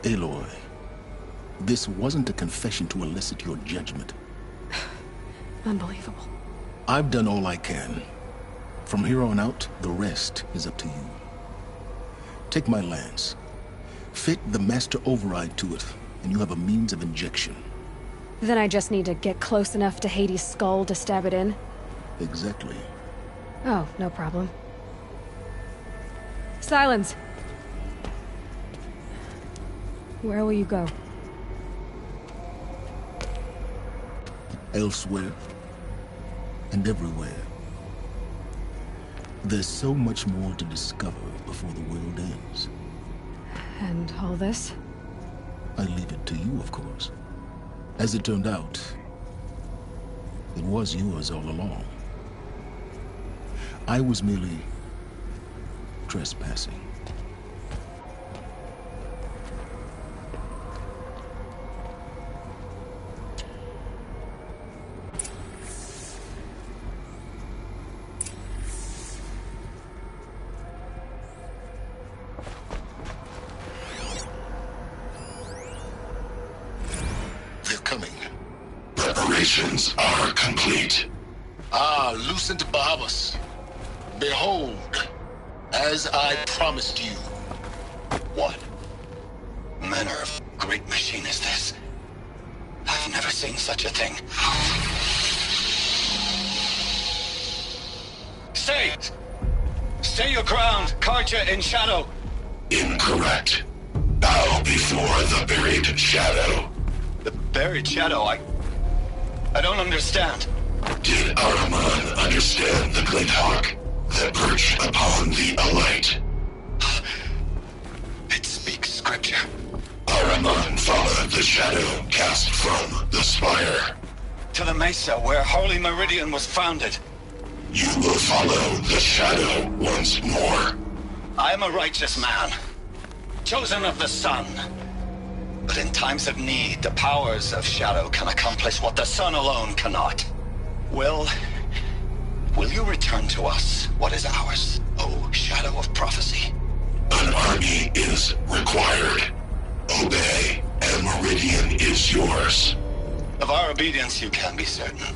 Aloy, this wasn't a confession to elicit your judgment. Unbelievable. I've done all I can. From here on out, the rest is up to you. Take my lance. Fit the master override to it, and you have a means of injection. Then I just need to get close enough to Hades' skull to stab it in? Exactly. Oh, no problem. Silence! Where will you go? Elsewhere. And everywhere. There's so much more to discover before the world ends. And all this? I leave it to you, of course. As it turned out, it was yours all along. I was merely trespassing. They're coming. Preparations are complete. Ah, Lucent Bahamas. Behold, as I promised you. What manner of great machine is this? I've never seen such a thing. Stay! Stay your ground, Karja in shadow. Incorrect. Bow before the buried shadow. The buried shadow, I don't understand. Did Araman understand the glint hawk that perched upon the alight? It speaks scripture. Araman followed the shadow cast from the spire. To the mesa where Holy Meridian was founded. You will follow the shadow once more. I am a righteous man, chosen of the sun. But in times of need, the powers of shadow can accomplish what the sun alone cannot. Will you return to us what is ours, O Shadow of Prophecy? An army is required. Obey, and Meridian is yours. Of our obedience, you can be certain.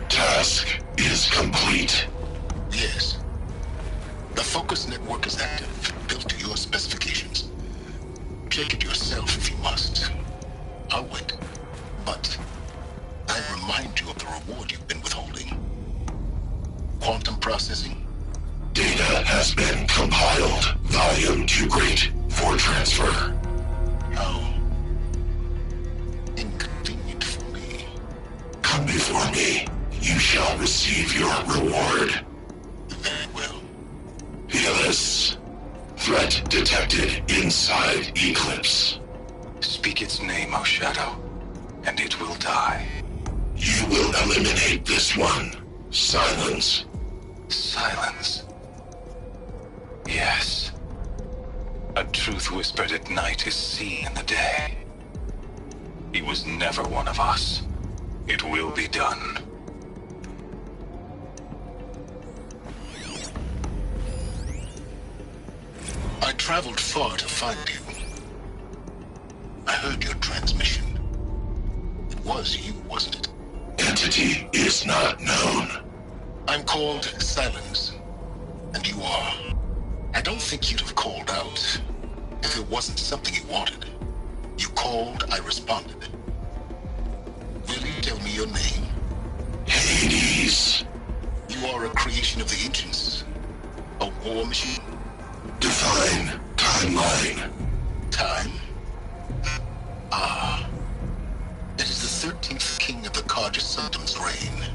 Task is complete. Yes. The focus network is active, built to your specifications. Check it yourself if you must. I'll wait. But I remind you of the reward you've been withholding. Quantum processing. Data has been compiled. Volume too great for transfer. How inconvenient for me. Come before me. You shall receive your reward. Very well. Helis. Threat detected inside Eclipse. Speak its name, O Shadow, and it will die. You will eliminate this one. Silence. Silence. Yes. A truth whispered at night is seen in the day. He was never one of us. It will be done. I traveled far to find you. I heard your transmission. It was you, wasn't it? Entity is not known. I'm called Silence, and you are. I don't think you'd have called out if it wasn't something you wanted. You called, I responded. Will you tell me your name? Hades. You are a creation of the ancients. A war machine. Define timeline. Time? Ah. It is the 13th king of the Karja Sanctum's reign.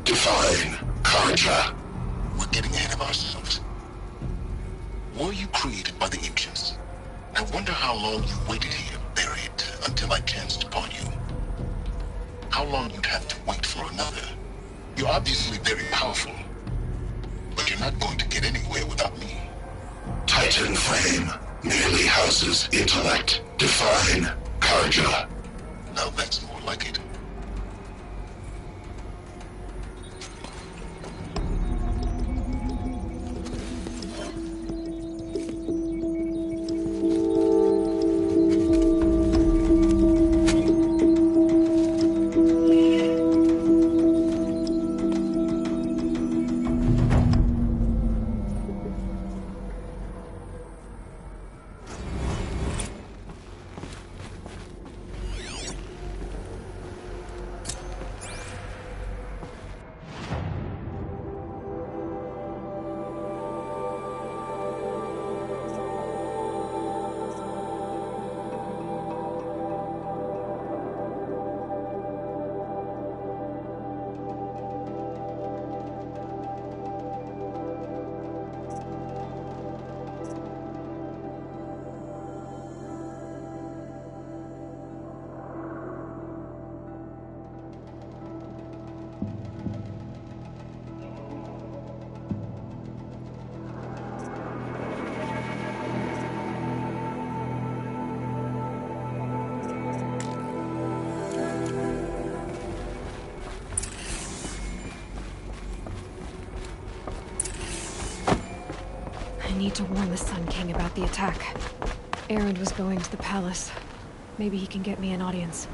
Define Karja. We're getting ahead of ourselves. Were you created by the ancients? I wonder how long you waited here, buried, until I chanced upon you. How long you'd have to wait for another. You're obviously very powerful, but you're not going to get anywhere without me. Titan Flame merely houses intellect. Define Karja. Now that's more like it. I need to warn the Sun King about the attack. Erend was going to the palace. Maybe he can get me an audience.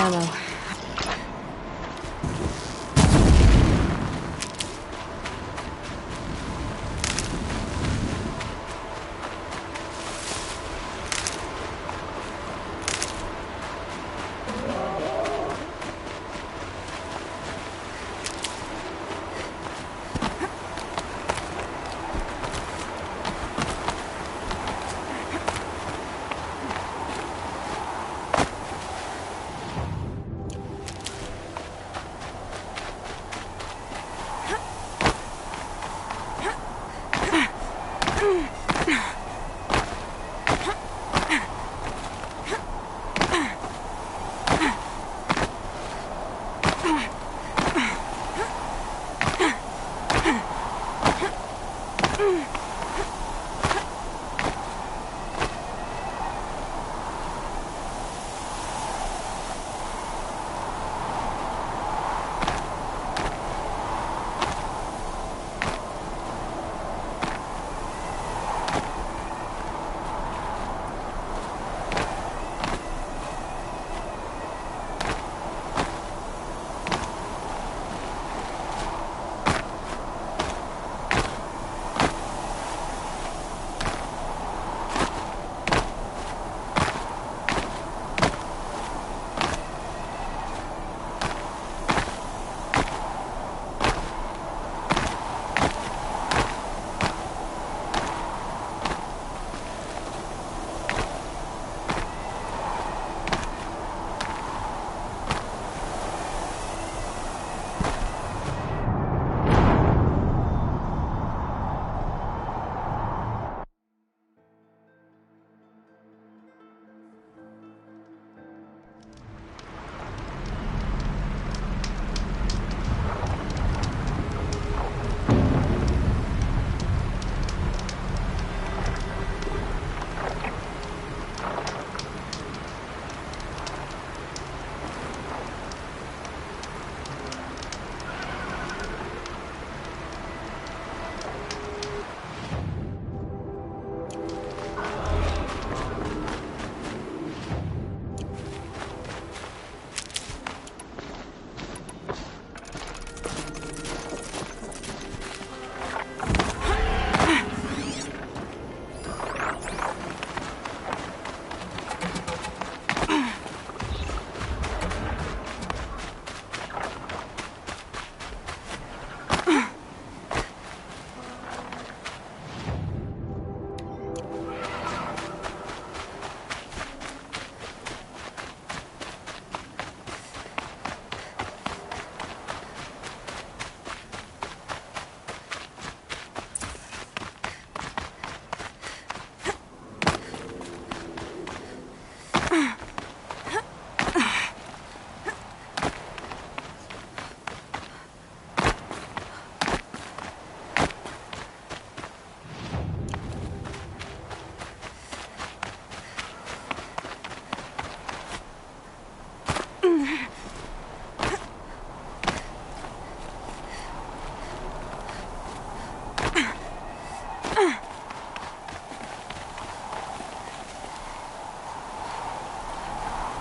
ammo.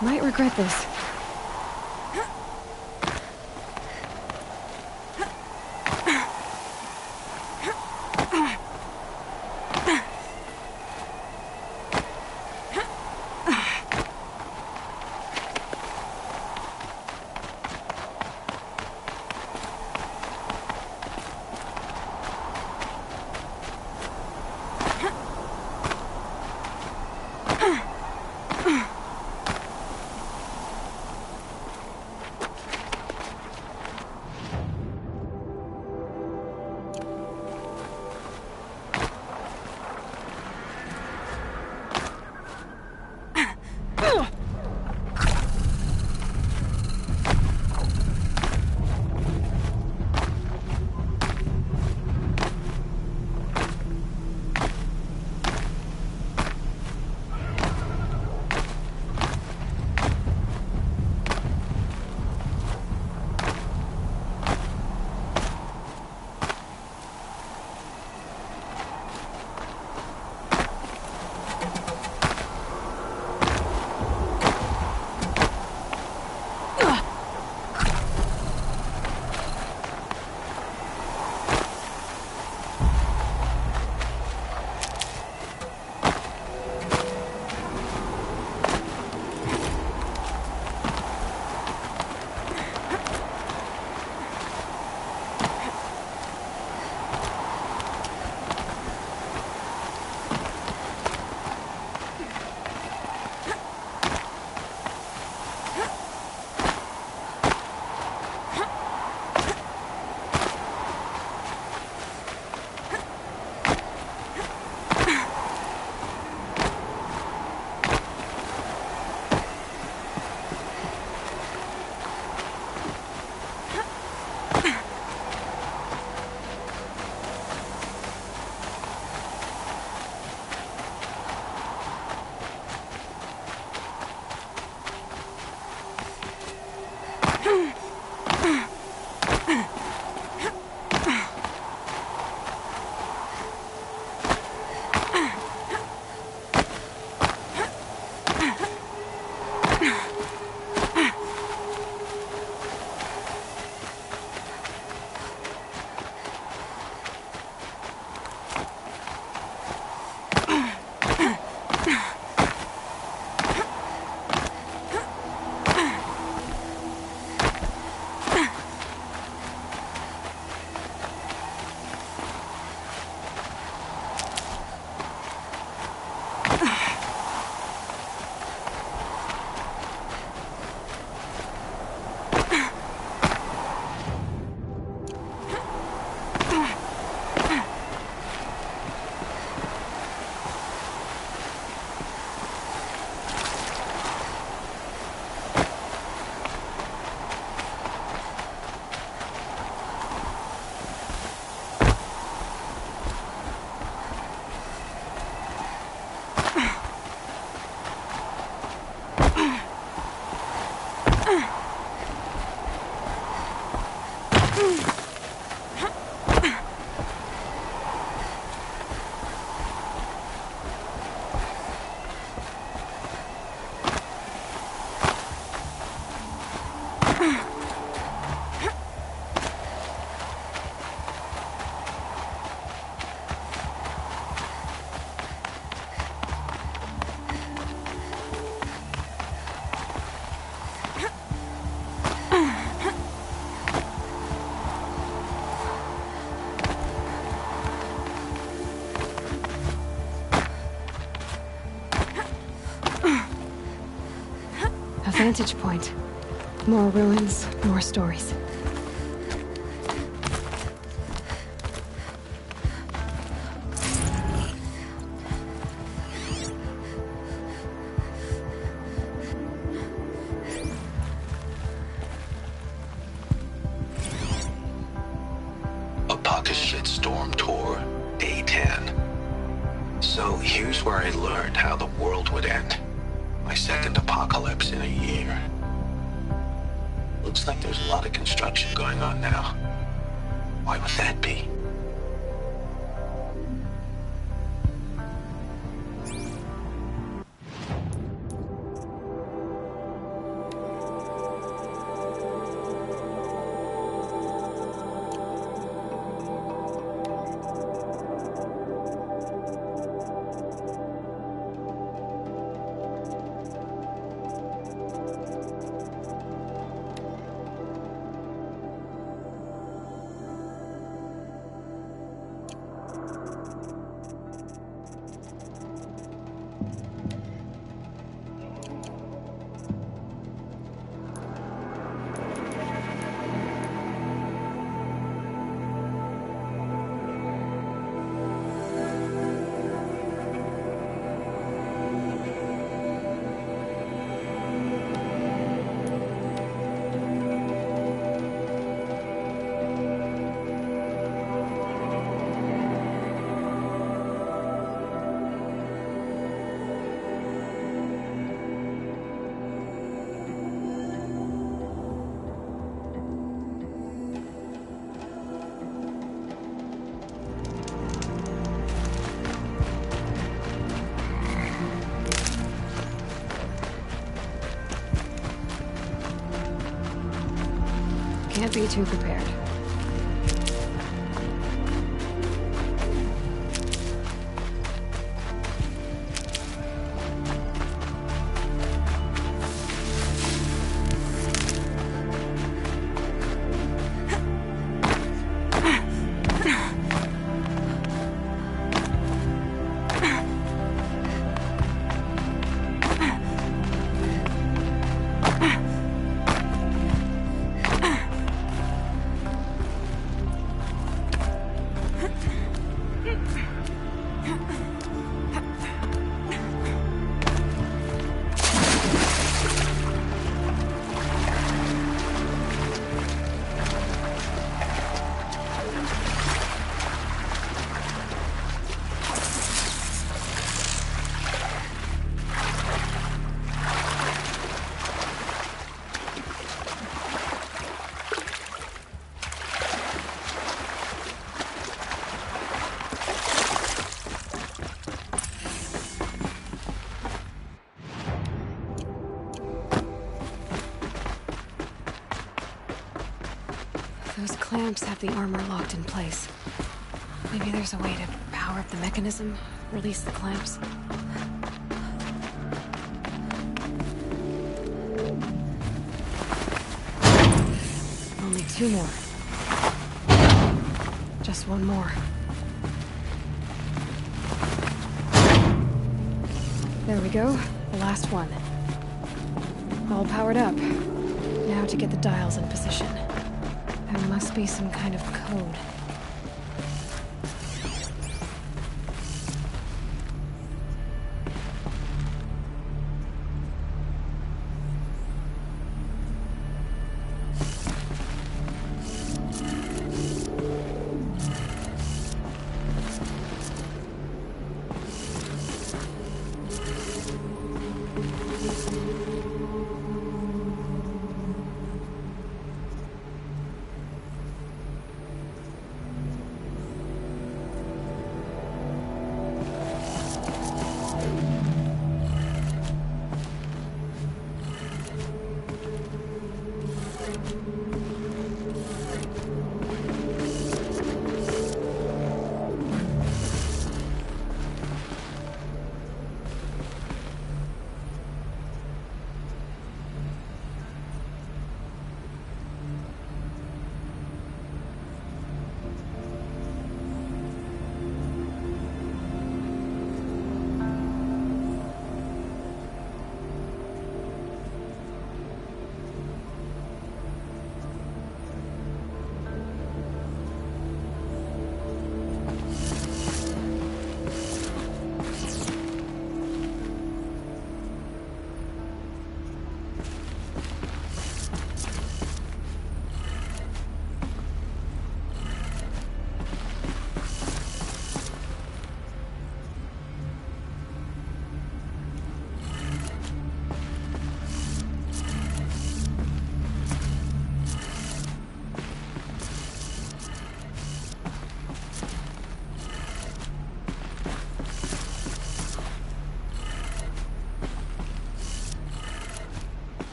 Might regret this. vantage point. More ruins, more stories. Apocalypse Shitstorm Tour, Day 10. So here's where I learned how the world would end. My second apocalypse in a year. Looks like there's a lot of construction going on now. Why would that be? Can't be too prepared. Those clamps have the armor locked in place. Maybe there's a way to power up the mechanism, release the clamps. Only 2 more. Just 1 more. There we go. The last one. All powered up. Now to get the dials in position. There must be some kind of code.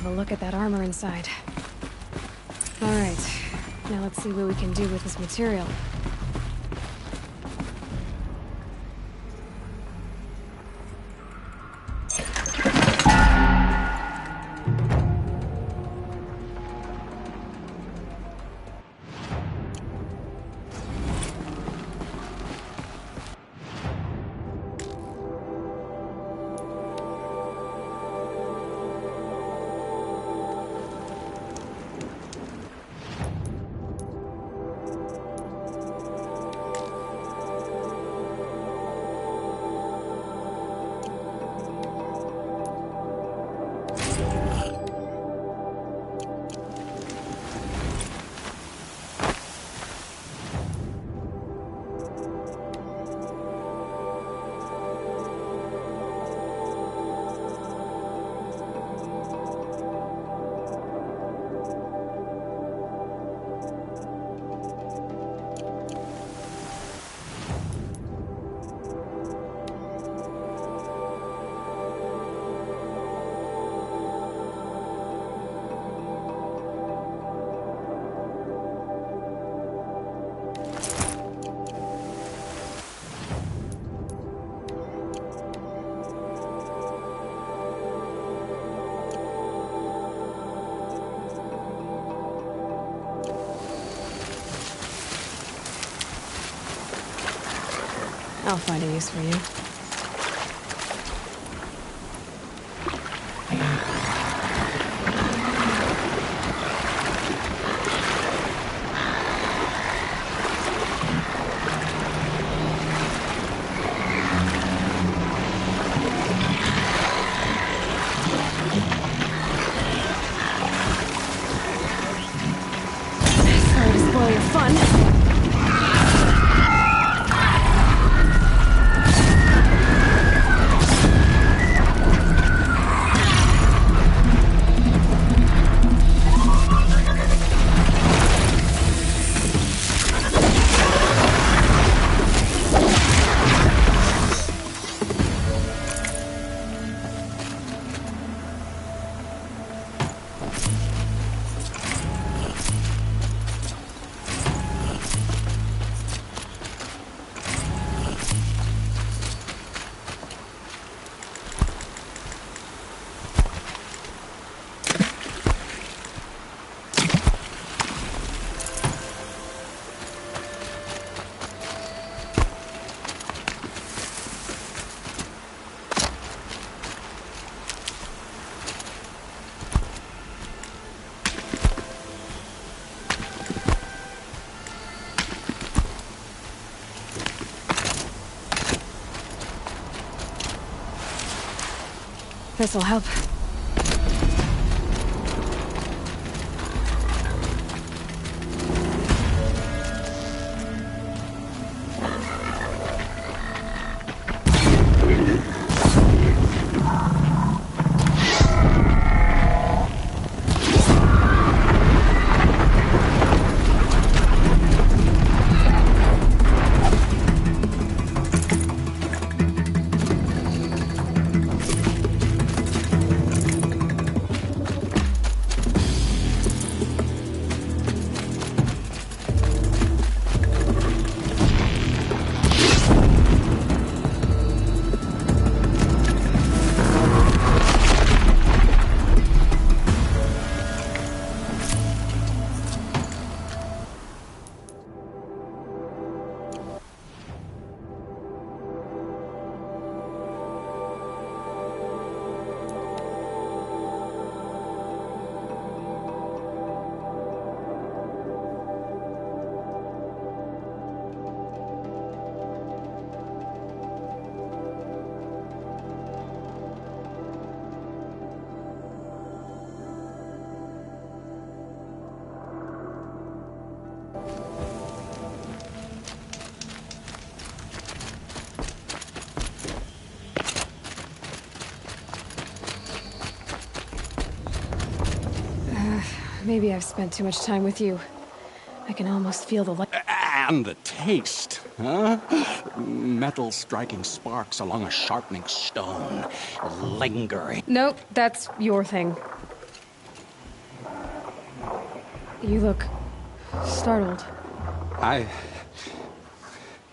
have a look at that armor inside. Alright, now let's see what we can do with this material. I'll find a use for you. Sorry to spoil your fun. This'll help. Maybe I've spent too much time with you. I can almost feel the light. And the taste, huh? Metal striking sparks along a sharpening stone, lingering. Nope, that's your thing. You look startled.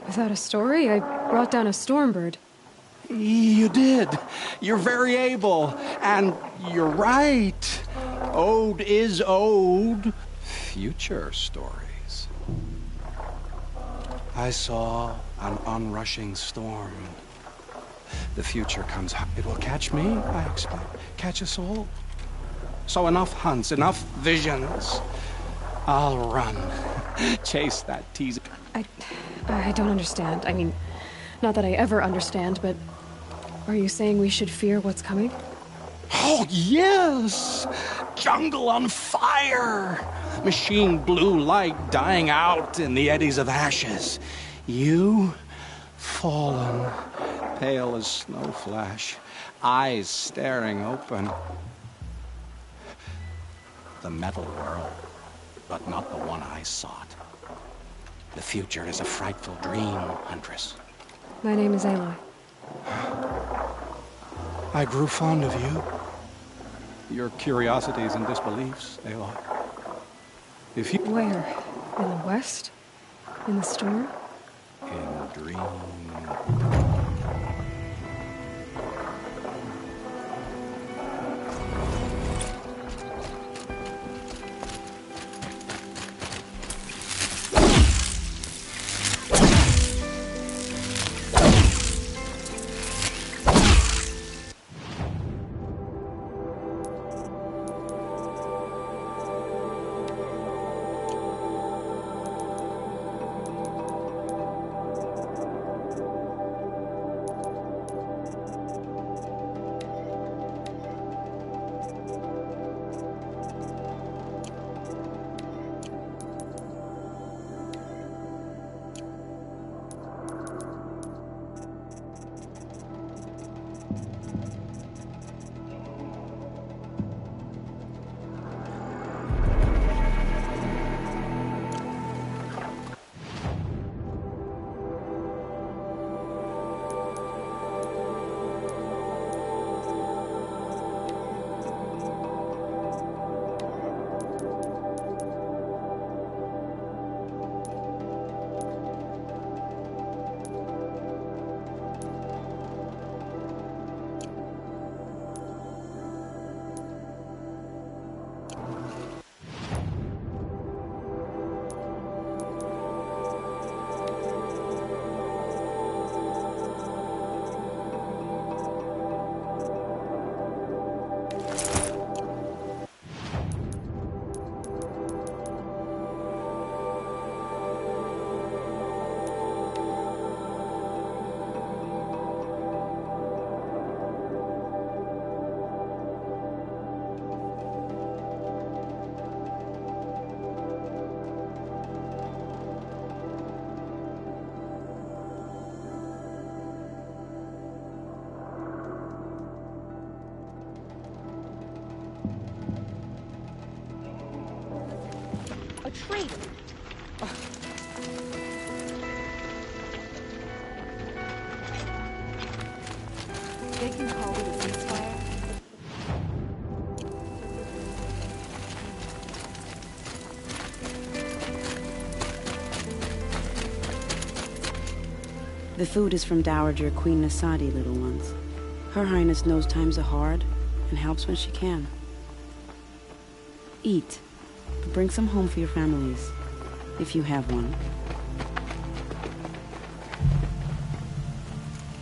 Without a story? I brought down a stormbird. You did. You're very able. And you're right. Ode is ode. Future stories. I saw an onrushing storm. The future comes. It will catch me, I expect. Catch us all. So enough hunts, enough visions. I'll run. Chase that teaser. I don't understand. I mean, not that I ever understand, but are you saying we should fear what's coming? Oh, yes! Jungle on fire! Machine blue light dying out in the eddies of ashes. You, fallen, pale as snow flash, eyes staring open. The metal world, but not the one I sought. The future is a frightful dream, Huntress. My name is Aloy. I grew fond of you. Your curiosities and disbeliefs, Aloy. If you... Where? In the west? In the storm? In dream... Traitor! They can call it a ceasefire. The food is from Dowager Queen Nasadi, little ones. Her Highness knows times are hard and helps when she can. Eat. But bring some home for your families, if you have one.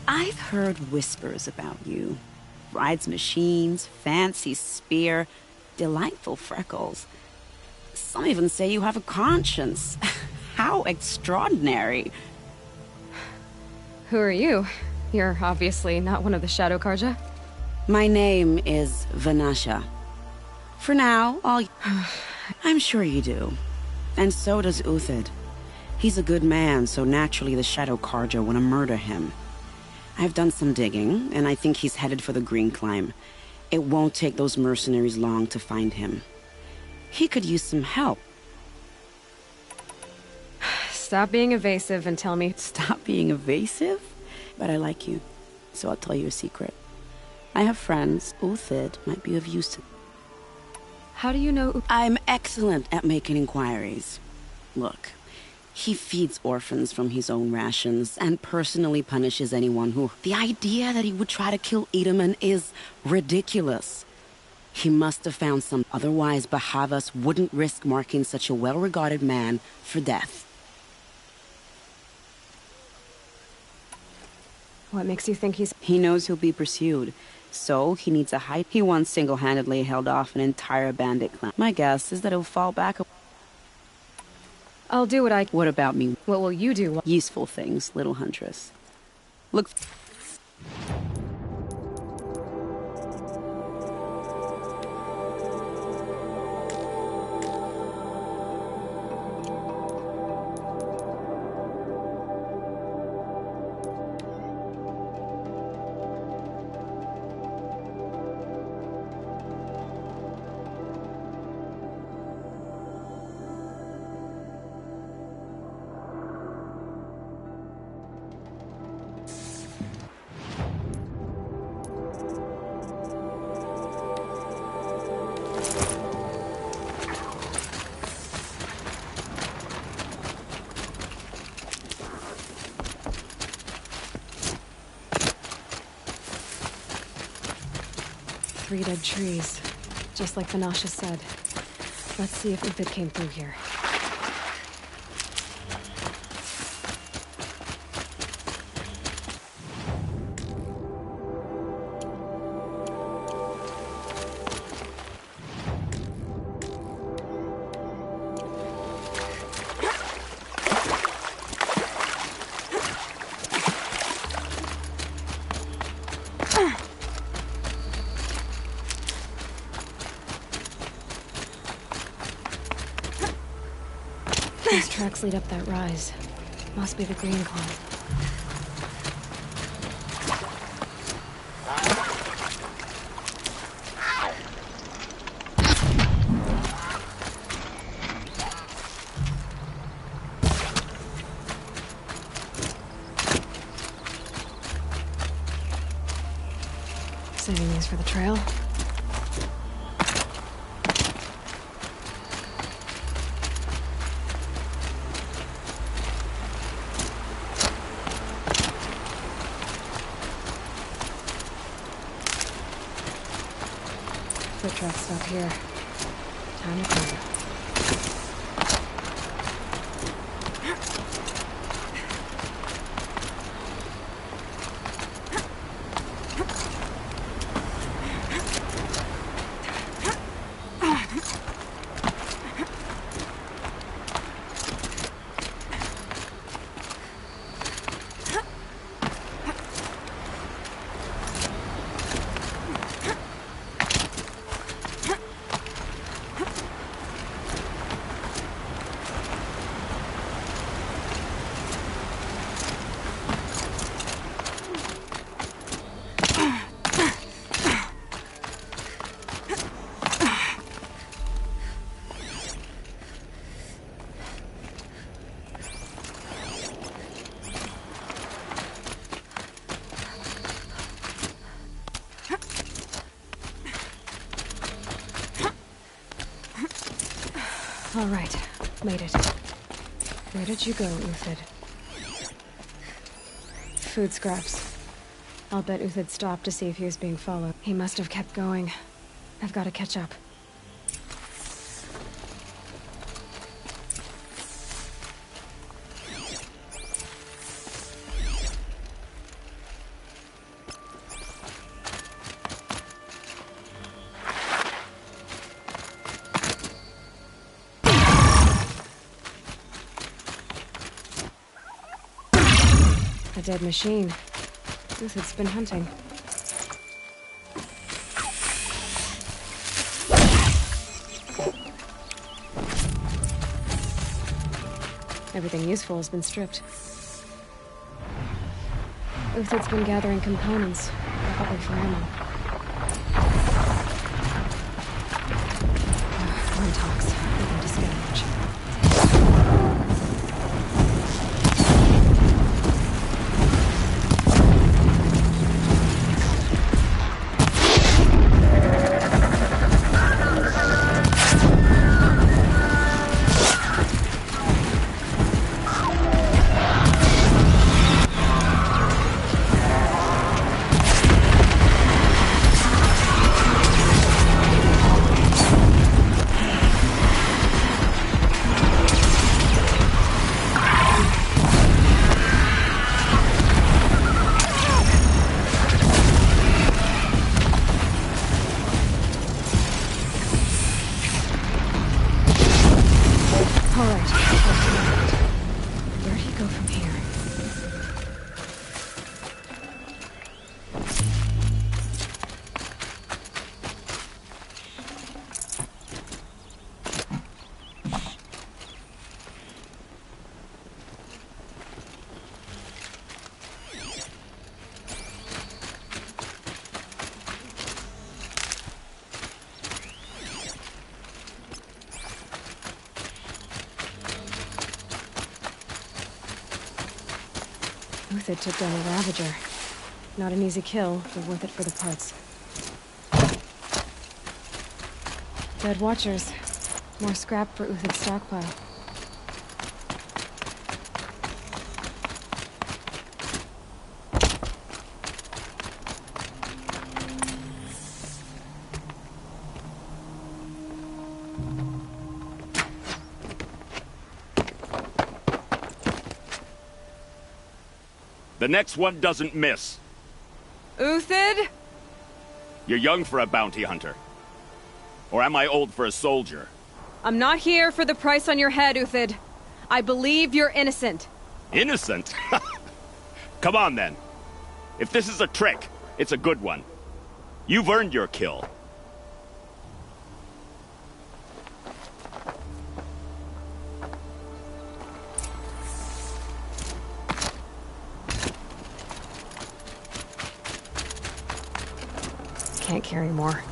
I've heard whispers about you. Rides machines, fancy spear, delightful freckles. Some even say you have a conscience. How extraordinary. Who are you? You're obviously not one of the Shadow Karja. My name is Vanasha. For now, I'm sure you do. And so does Uthid. He's a good man, so naturally the Shadow Karja want to murder him. I've done some digging, and I think he's headed for the Green Climb. It won't take those mercenaries long to find him. He could use some help. Stop being evasive and tell me... Stop being evasive? But I like you, so I'll tell you a secret. I have friends. Uthid might be of use to... How do you know? I'm excellent at making inquiries. Look, he feeds orphans from his own rations and personally punishes anyone who... The idea that he would try to kill Edelman is ridiculous. He must have found some... Otherwise, Bahavas wouldn't risk marking such a well-regarded man for death. What makes you think he's... He knows he'll be pursued, so he needs a hide. He once single-handedly held off an entire bandit clan. My guess is that he'll fall back... I'll do what I... What about me? What will you do? Useful things, little huntress. Look... Three dead trees, just like Vanasha said. Let's see if Uthid came through here. These tracks lead up that rise. Must be the green climb. Saving these for the trail. Foot track stop here. Time to climb. All right, made it. Where did you go, Uthid? Food scraps. I'll bet Uthid stopped to see if he was being followed. He must have kept going. I've got to catch up. A dead machine. Uthid's been hunting. Everything useful has been stripped. Uthid's been gathering components, probably for ammo. One talks. Nothing to scavenge. Uthid took down a Ravager. Not an easy kill, but worth it for the parts. Dead Watchers. More scrap for Uthid's stockpile. The next one doesn't miss. Uthid? You're young for a bounty hunter. Or am I old for a soldier? I'm not here for the price on your head, Uthid. I believe you're innocent. Innocent? Come on, then. If this is a trick, it's a good one. You've earned your kill. Can't carry more.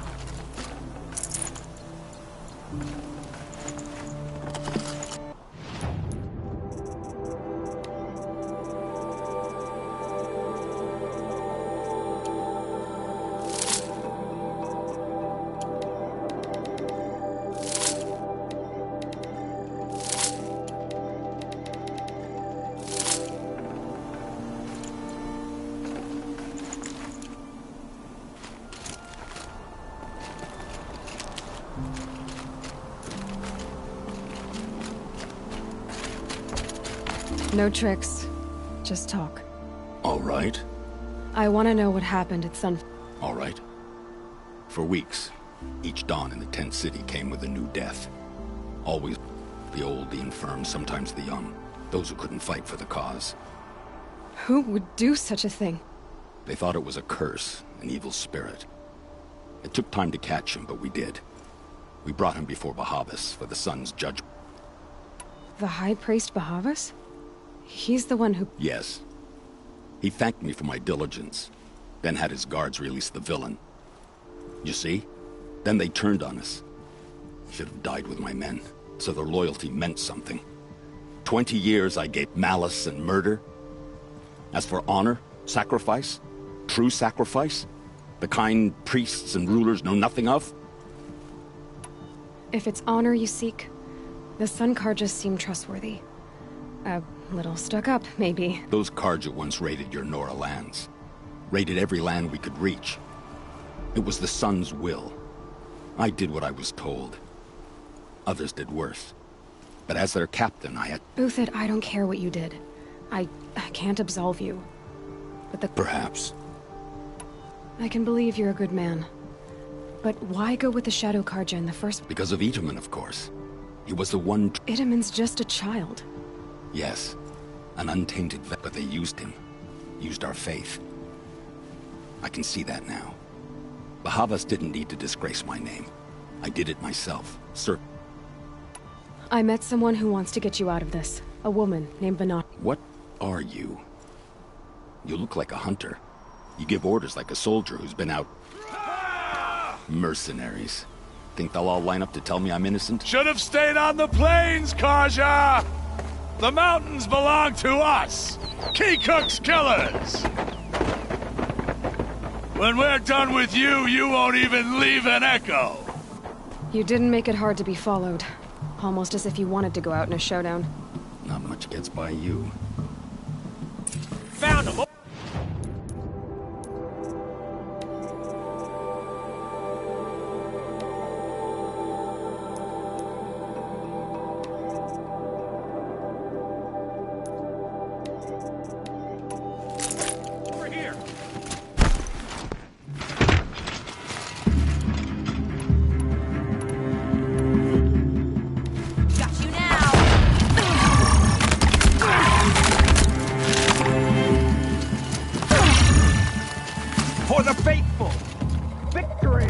No tricks. Just talk. All right. I want to know what happened at Sun... All right. For weeks, each dawn in the tent city came with a new death. Always the old, the infirm, sometimes the young. Those who couldn't fight for the cause. Who would do such a thing? They thought it was a curse, an evil spirit. It took time to catch him, but we did. We brought him before Bahavas for the sun's judgment. The High Priest Bahavas? He's the one who... Yes. He thanked me for my diligence, then had his guards release the villain. You see? Then they turned on us. Should have died with my men, so their loyalty meant something. 20 years I gave malice and murder. As for honor, sacrifice, true sacrifice, the kind priests and rulers know nothing of? If it's honor you seek, the Sun Karjas seem trustworthy. A little stuck up, maybe. Those Karja once raided your Nora lands. Raided every land we could reach. It was the Sun's will. I did what I was told. Others did worse. But as their captain, I had... Uthid, I don't care what you did. I can't absolve you. But the... Perhaps. I can believe you're a good man. But why go with the Shadow Karja in the first... Because of Itaman, of course. He was the one... Itaman's just a child. Yes. An untainted vet, but they used him. Used our faith. I can see that now. Bahavas didn't need to disgrace my name. I did it myself, sir. I met someone who wants to get you out of this. A woman named Vanat. What are you? You look like a hunter. You give orders like a soldier who's been out... Mercenaries. Think they'll all line up to tell me I'm innocent? Should have stayed on the plains, Karja! The mountains belong to us! Keecook's killers! When we're done with you, you won't even leave an echo! You didn't make it hard to be followed. Almost as if you wanted to go out in a showdown. Not much gets by you. Found him! For the faithful! Victory!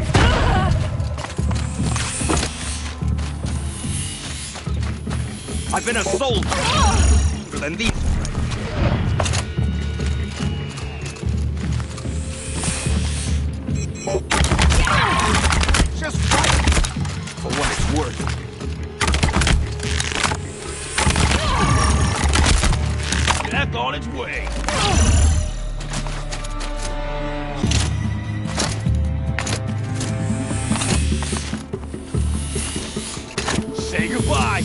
I've been a soldier longer than these. Just fight! For what it's worth. That's on its way. Say goodbye.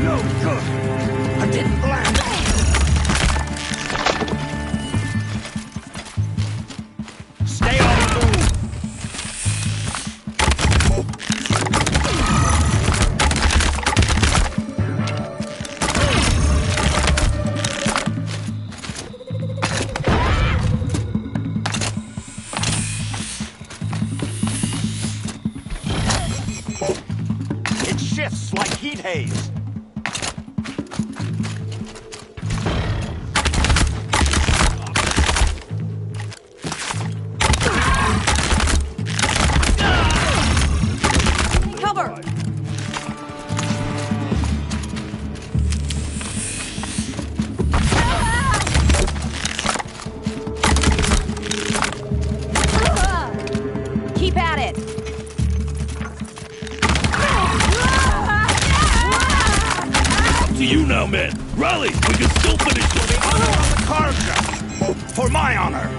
No good. I didn't land. Stay on the move. It shifts like heat haze. Cover! Keep at it! To you now, men. Rally! We can still finish for the honor of the Karja. For my honor.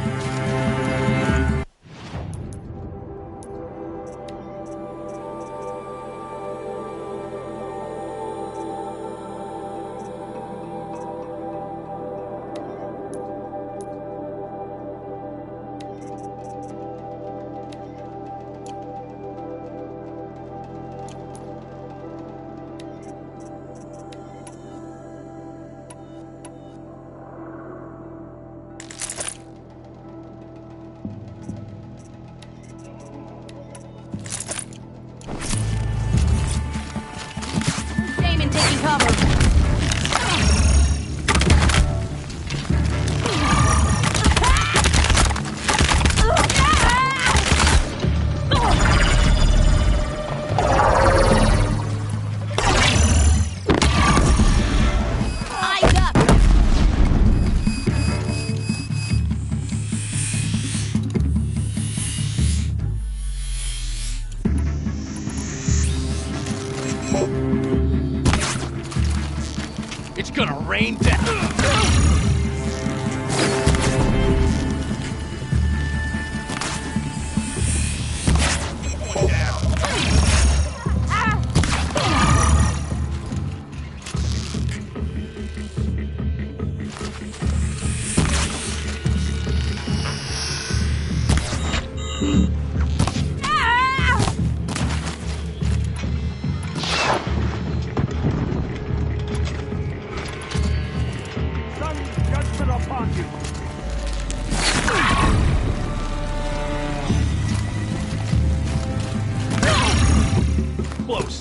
Damon taking cover. Eyes up! It's gonna rain down. Sun's judgment upon you. Close.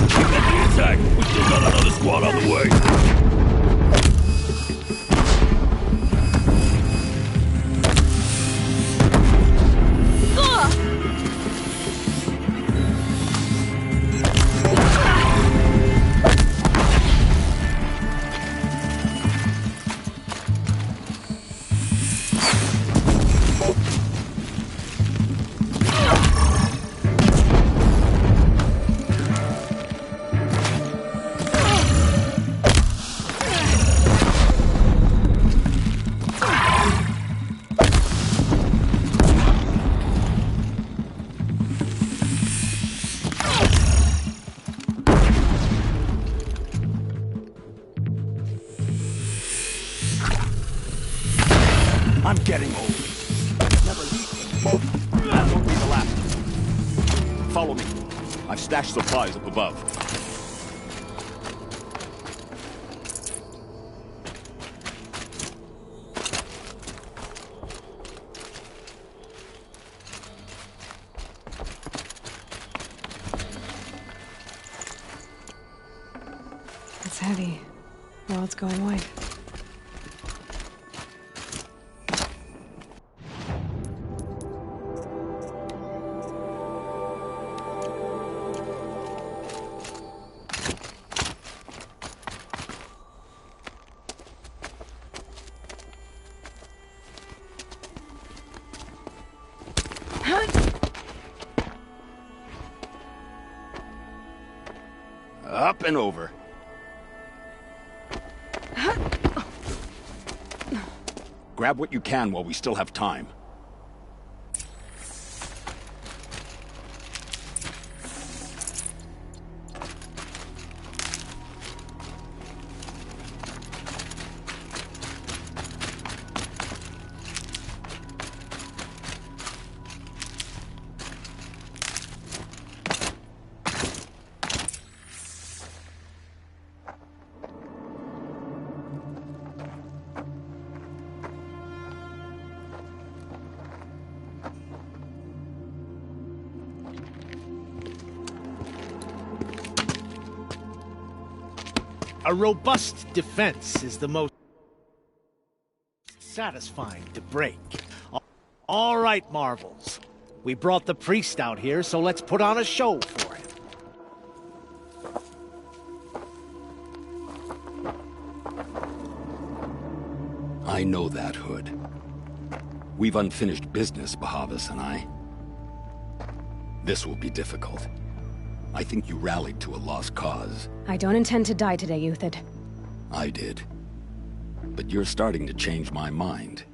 Keep up the attack. We still got another squad on the way. I'm getting old. Never leave. That won't be the last. Follow me. I've stashed supplies up above. It's heavy. Well, it's going white. been over. Grab what you can while we still have time. A robust defense is the most satisfying to break. All right, Marvels. We brought the priest out here, so let's put on a show for him. I know that, Hood. We've unfinished business, Bahavas and I. This will be difficult. I think you rallied to a lost cause. I don't intend to die today, Uthid. I did. But you're starting to change my mind.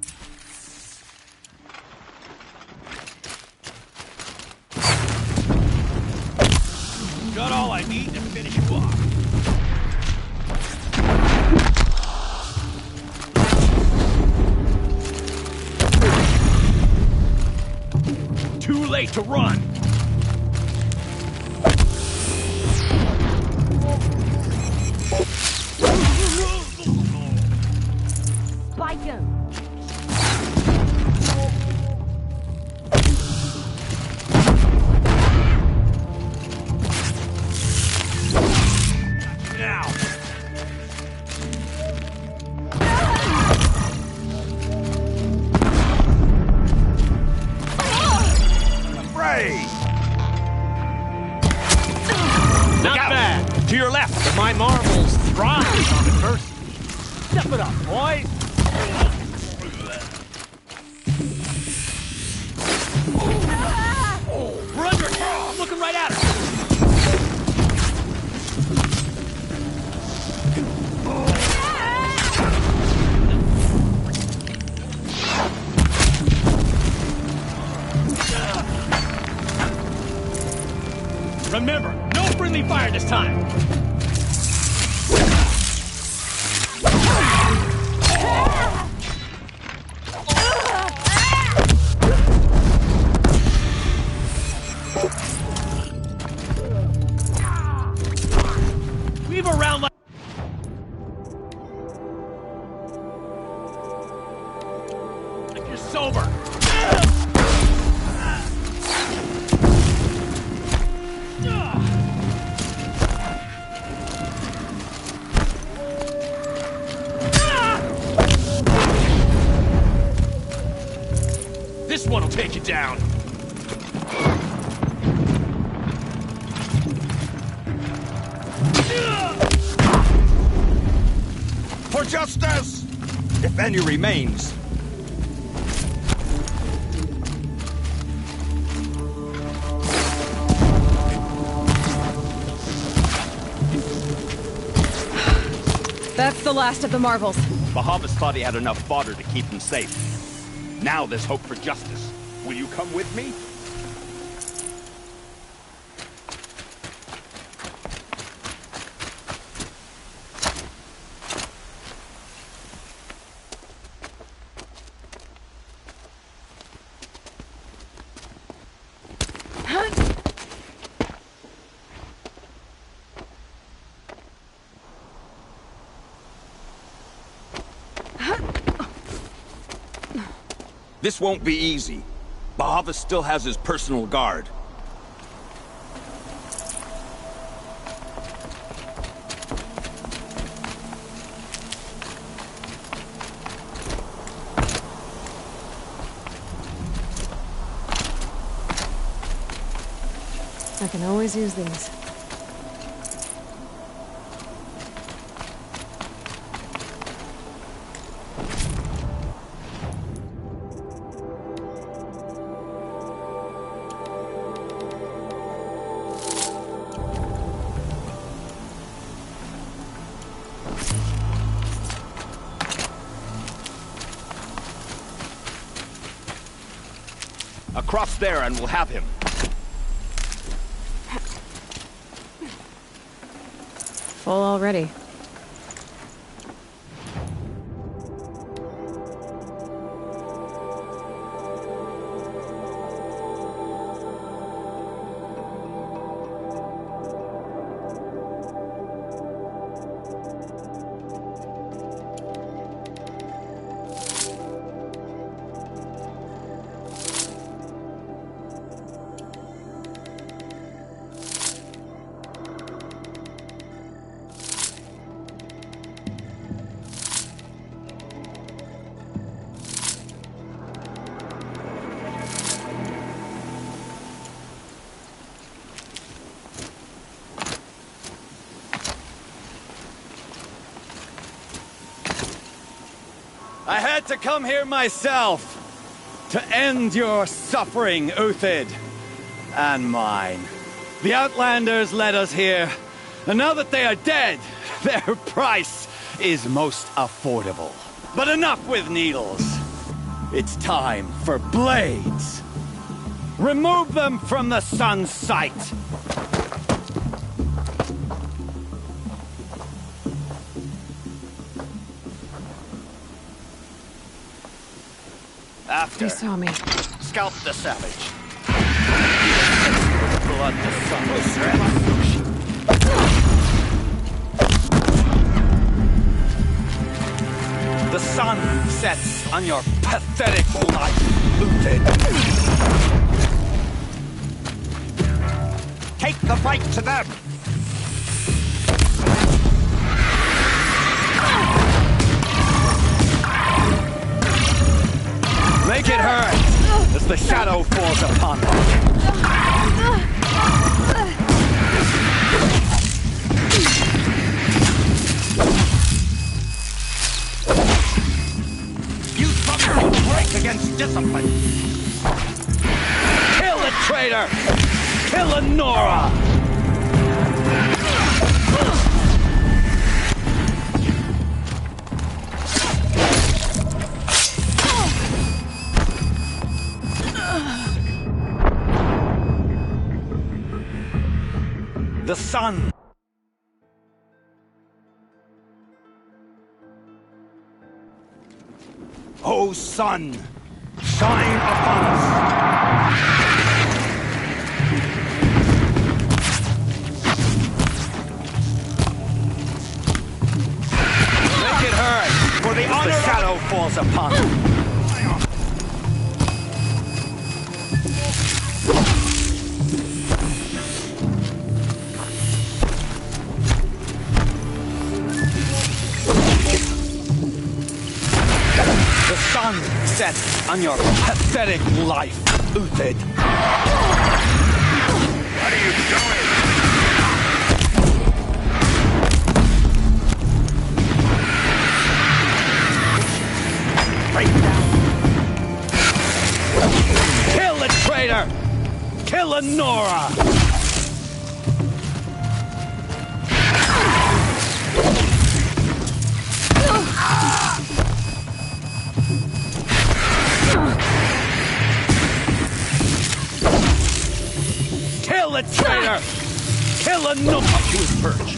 Got all I need to finish you off. Too late to run! Spike him! Now! Afraid! Not bad! To your left! But my marvels thrive on adversity. Step it up, boys! We're under attack! I'm looking right at her! Remember, no friendly fire this time! Weave around like... Like you're sober! This one'll take you down. For justice! If any remains. That's the last of the Marvels. Bahavas thought he had enough fodder to keep him safe. Now there's hope for justice. Will you come with me? This won't be easy. Bahavas still has his personal guard. I can always use these. Across there and we'll have him. Full already. I had to come here myself to end your suffering, Uthid, and mine. The Outlanders led us here, and now that they are dead, their price is most affordable. But enough with needles. It's time for blades. Remove them from the sun's sight. They saw me. Scalp the savage. Blood the sun will serve. The sun sets on your pathetic life, Uthid. Take the fight to them! Make it hurt as the shadow falls upon them. You fuckers will break against discipline. Kill the traitor! Kill Lenora! The sun. Oh, sun, shine upon us. Make it hurt, for the honor. The shadow falls upon us. The sun sets on your pathetic life, Uthid. What are you doing? Break down. Kill the traitor! Kill Lenora! Kill the traitor! Kill a no up to his perch.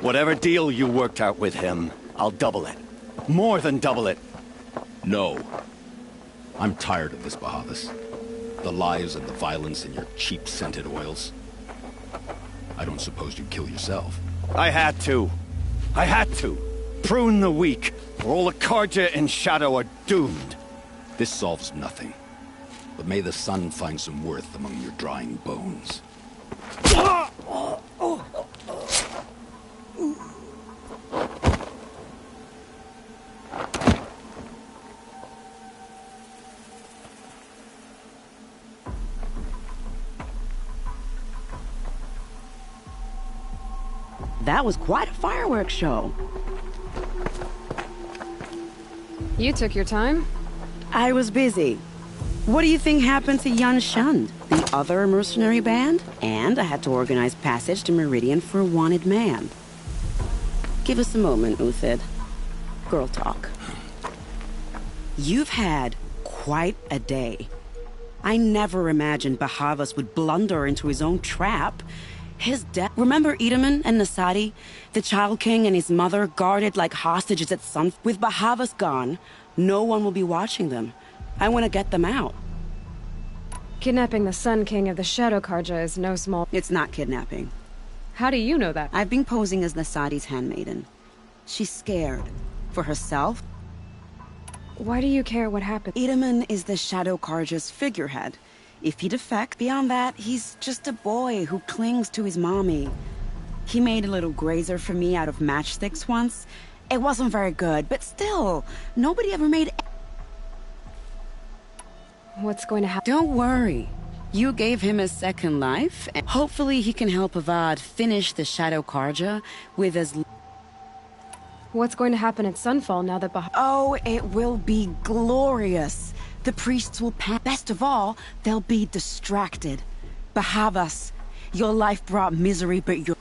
Whatever deal you worked out with him, I'll double it. More than double it. No. I'm tired of this, Bahavas. The lies and the violence and your cheap scented oils. I don't suppose you'd kill yourself. I had to. I had to. Prune the weak, or all the Karja in Shadow are doomed. This solves nothing. But may the sun find some worth among your drying bones. That was quite a fireworks show. You took your time? I was busy. What do you think happened to Yan Shund, the other mercenary band? And I had to organize passage to Meridian for a wanted man. Give us a moment, Uthid. Girl talk. You've had quite a day. I never imagined Bahavas would blunder into his own trap. His death... Remember Edaman and Nasadi? The Child King and his mother guarded like hostages at sun... With Bahavas gone, no one will be watching them. I want to get them out. Kidnapping the Sun King of the Shadow Karja is no small... It's not kidnapping. How do you know that? I've been posing as Nasadi's handmaiden. She's scared. For herself. Why do you care what happened? Edaman is the Shadow Karja's figurehead. If he defects, beyond that, he's just a boy who clings to his mommy. He made a little grazer for me out of matchsticks once. It wasn't very good, but still, nobody ever made... What's going to happen? Don't worry. You gave him a second life, and hopefully he can help Avad finish the Shadow Karja with as... What's going to happen at Sunfall now that Oh, it will be glorious. The priests will Best of all, they'll be distracted. Bahavas, your life brought misery, but your...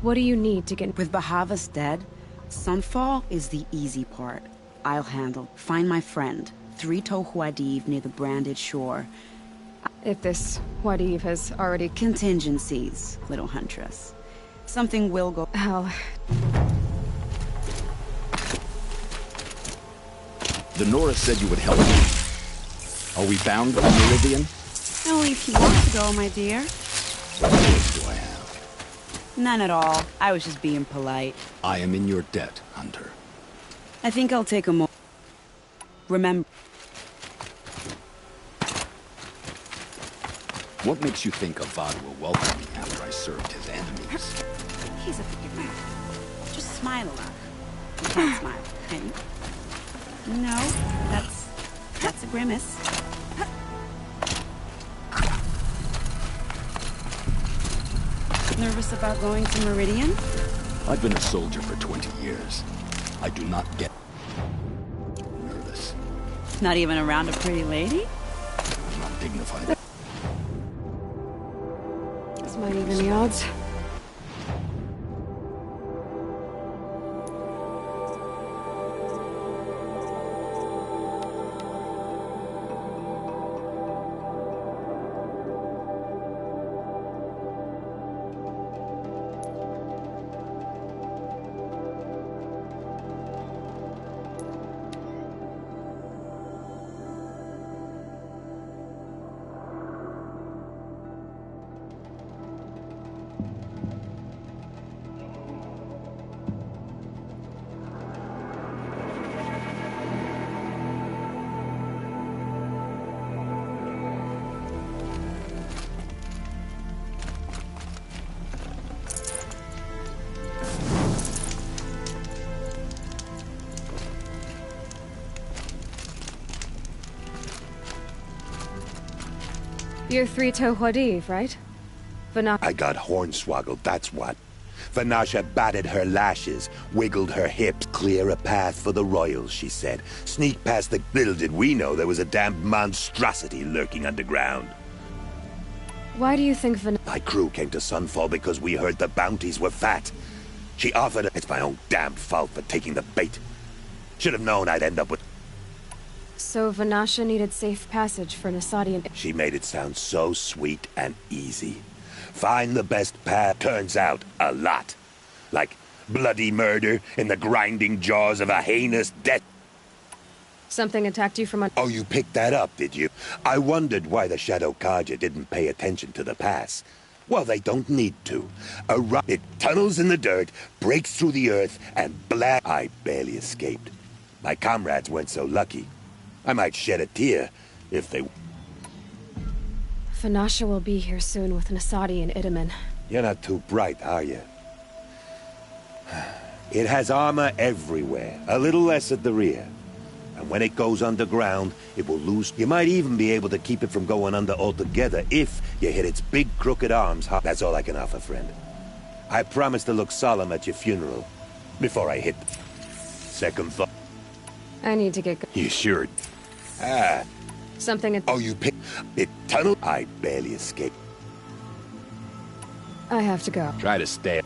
What do you need to get... With Bahavas dead, Sunfall is the easy part. I'll handle. Find my friend, 3 Huadiv near the branded shore. If this Huadiv has already... Contingencies, little huntress. Something will go... Hell... The Nora said you would help me. Are we bound by Meridian? Only if you want to go, my dear. What choice do I have? None at all. I was just being polite. I am in your debt, Hunter. I think I'll take a moment. Remember... What makes you think Avad will welcome me after I served his enemies? He's a figure. Just smile a lot. You can't smile, can you? No, that's a grimace. Nervous about going to Meridian? I've been a soldier for 20 years. I do not get nervous. Not even around a pretty lady? I'm not dignified. This might even the odds. You're 3 Huadiv, right? I got hornswoggled, that's what. Vanasha batted her lashes, wiggled her hips, clear a path for the royals, she said. Sneak past the... Little did we know there was a damned monstrosity lurking underground. Why do you think My crew came to Sunfall because we heard the bounties were fat. She offered... It's my own damned fault for taking the bait. Should have known I'd end up with... So Vanasha needed safe passage for Nasadi and... She made it sound so sweet and easy. Find the best path. Turns out, a lot. Like bloody murder in the grinding jaws of a heinous death. Something attacked you from... Oh, you picked that up, did you? I wondered why the Shadow Karja didn't pay attention to the pass. Well, they don't need to. It tunnels in the dirt, breaks through the earth, and I barely escaped. My comrades weren't so lucky. I might shed a tear if they... Vanasha will be here soon with Nasadi and Idaman. You're not too bright, are you? It has armor everywhere, a little less at the rear. And when it goes underground, it will lose... You might even be able to keep it from going under altogether if you hit its big crooked arms hard. That's all I can offer, friend. I promise to look solemn at your funeral. Before I hit... Second thought. I need to get go- You sure? Ah. Something at... Oh, you pick... It tunnel? I barely escaped. I have to go. Try to stay...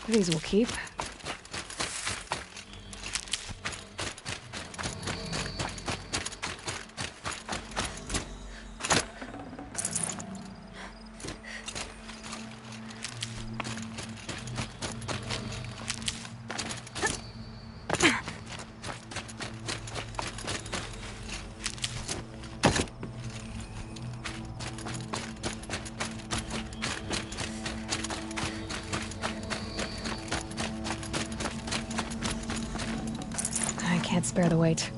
These will keep. Can't spare the weight.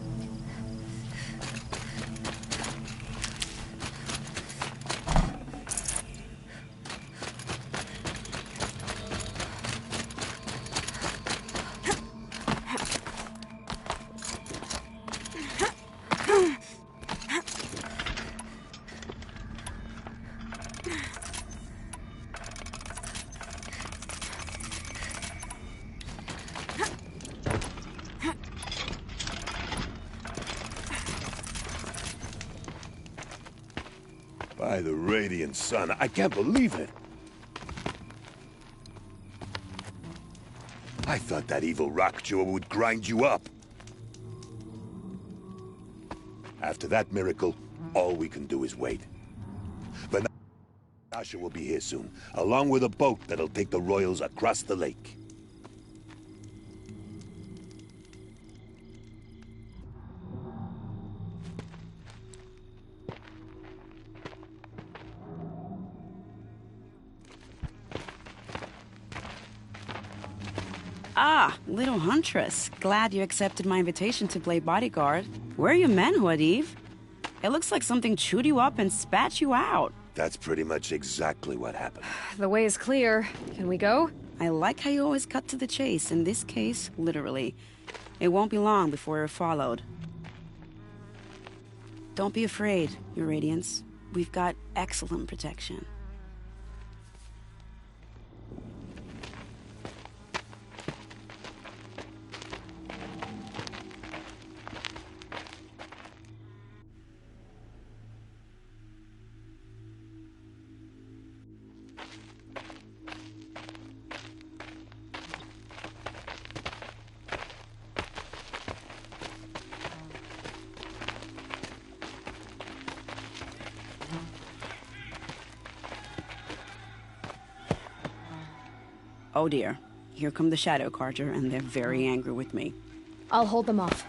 By the radiant sun, I can't believe it. I thought that evil rock jewel would grind you up. After that miracle, all we can do is wait. Vanasha will be here soon, along with a boat that'll take the royals across the lake. Ah, little huntress. Glad you accepted my invitation to play bodyguard. Where are your manhood, Eve? It looks like something chewed you up and spat you out. That's pretty much exactly what happened. The way is clear. Can we go? I like how you always cut to the chase. In this case, literally. It won't be long before we're followed. Don't be afraid, Your Radiance. We've got excellent protection. Oh dear. Here come the Shadow Carja, and they're very angry with me. I'll hold them off.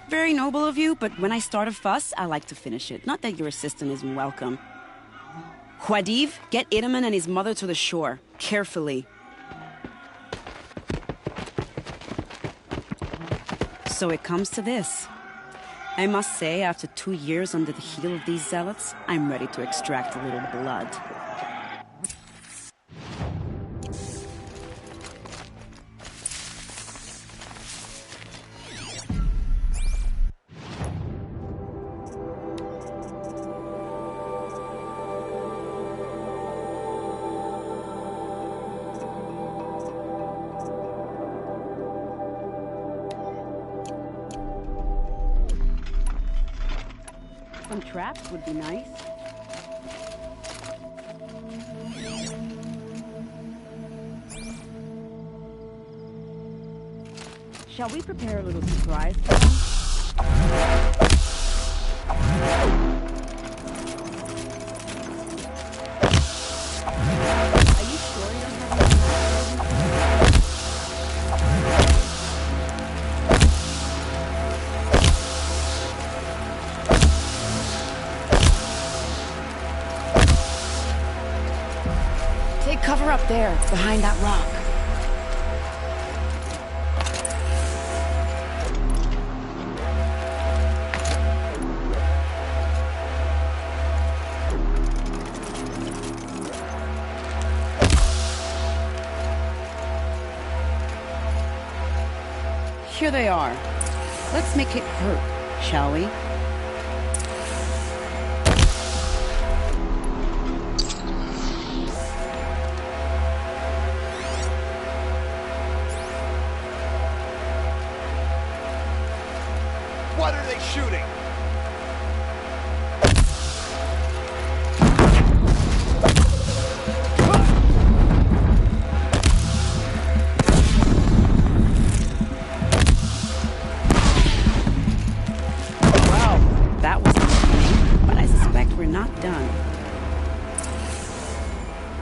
Very noble of you, but when I start a fuss, I like to finish it. Not that your assistant isn't welcome. Huadiv, get Itaman and his mother to the shore. Carefully. So it comes to this. I must say, after 2 years under the heel of these zealots, I'm ready to extract a little blood. Some traps would be nice. Shall we prepare a little surprise for them? Are you sure you don't have any? Take cover up there, behind that rock. Here they are. Let's make it hurt, shall we? What are they shooting? That was entertaining, but I suspect we're not done.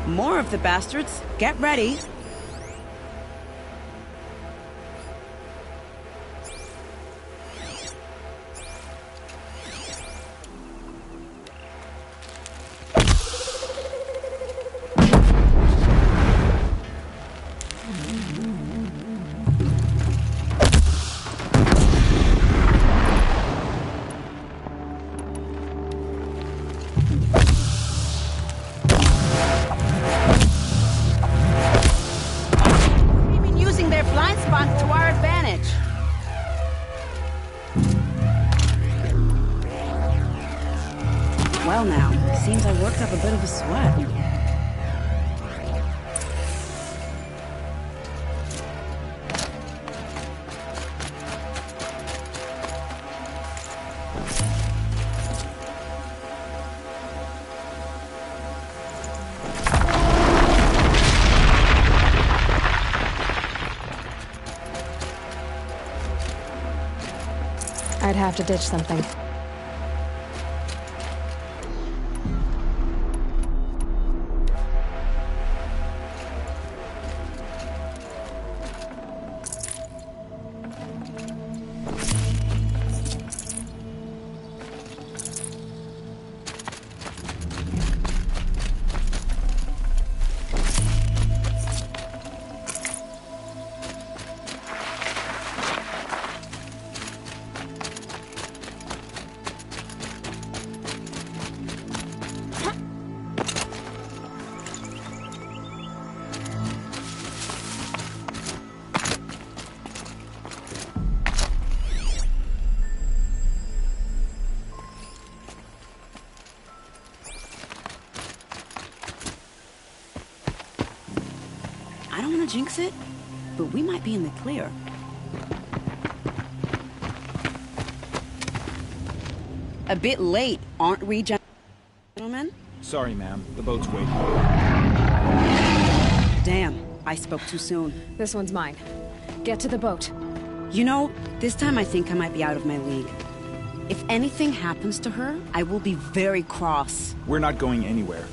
More of the bastards. Get ready. Well now, seems I worked up a bit of a sweat. have to ditch something. I don't want to jinx it, but we might be in the clear. A bit late, aren't we, gentlemen? Sorry, ma'am. The boat's waiting. Damn, I spoke too soon. This one's mine. Get to the boat. You know, this time I think I might be out of my league. If anything happens to her, I will be very cross. We're not going anywhere.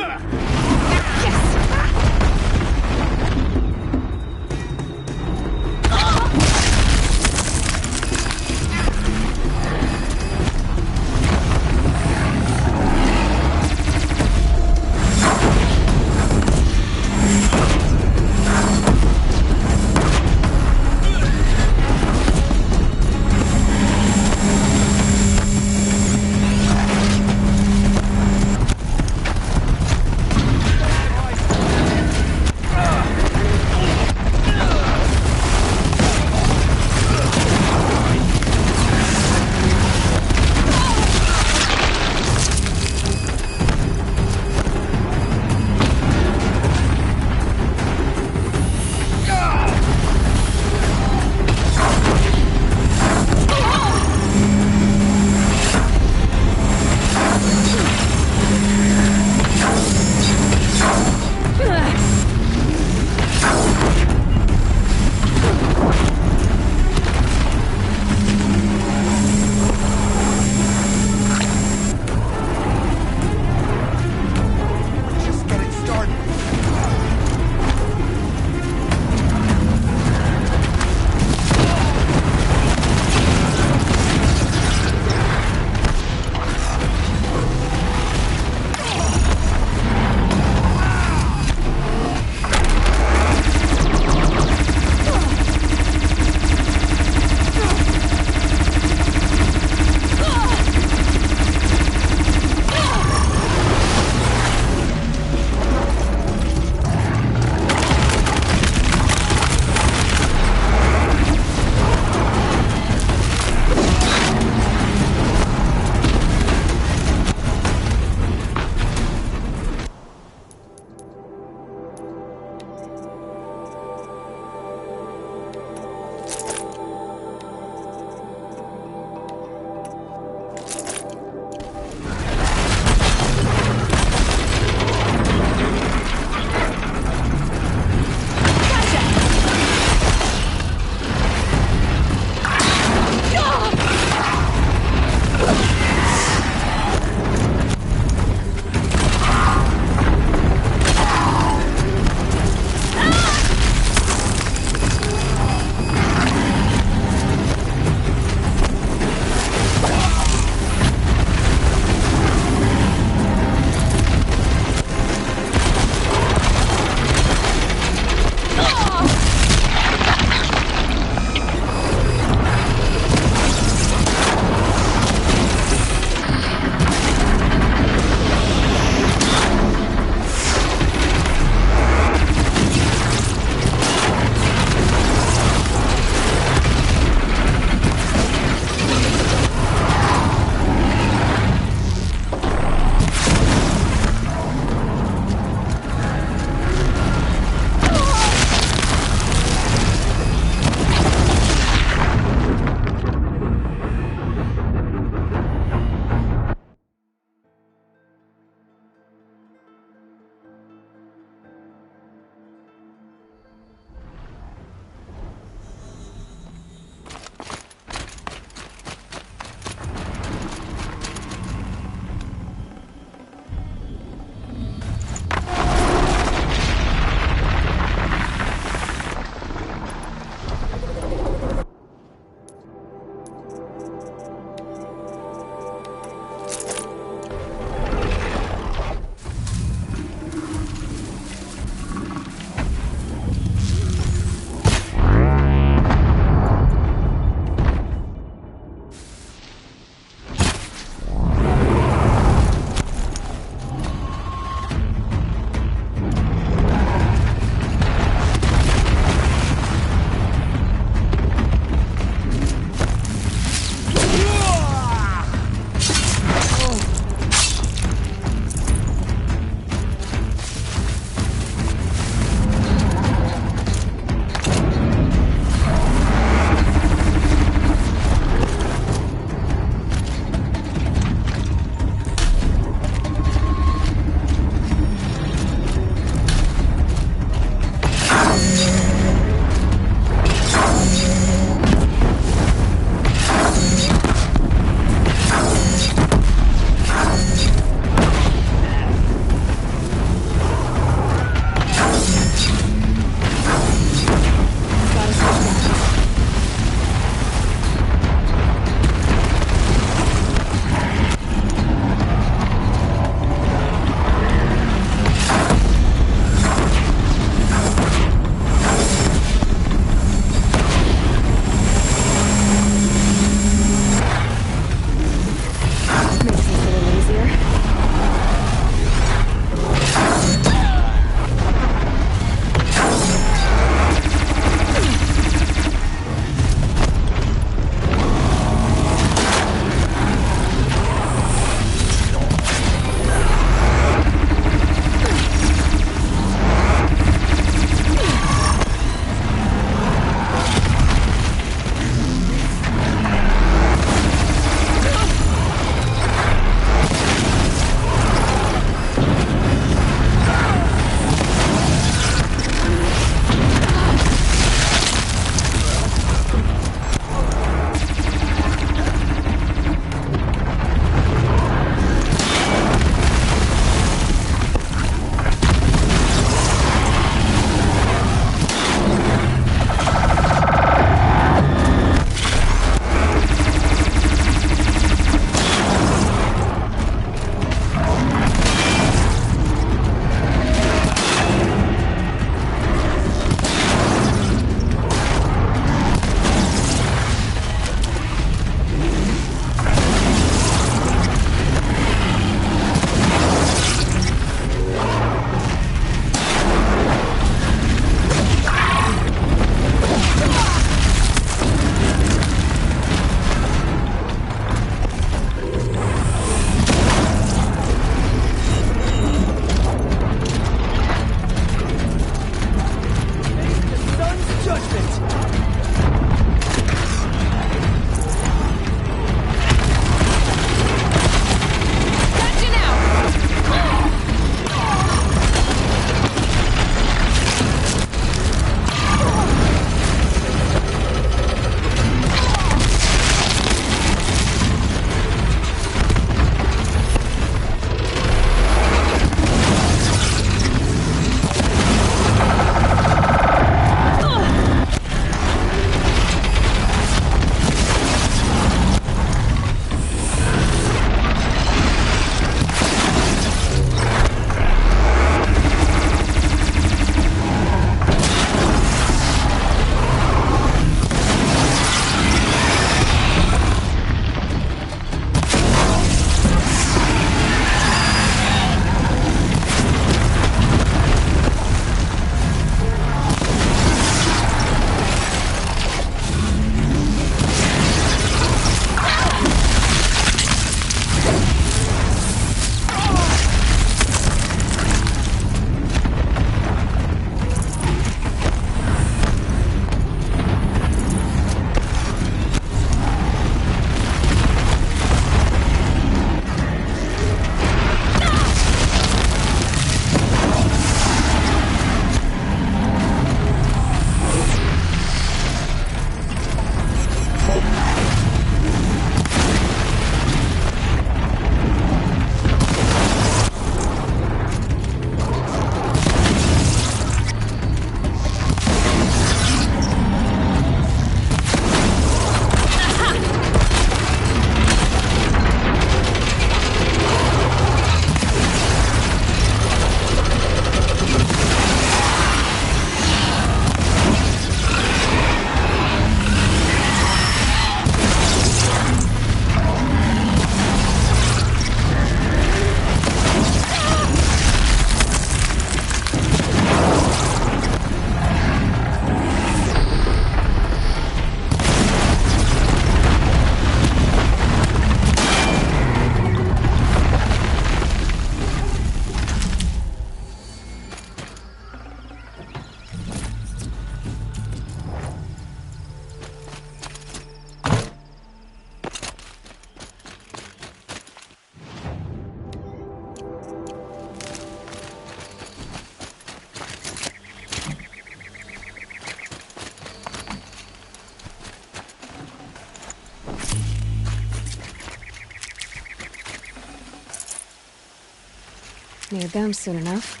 Need them soon enough.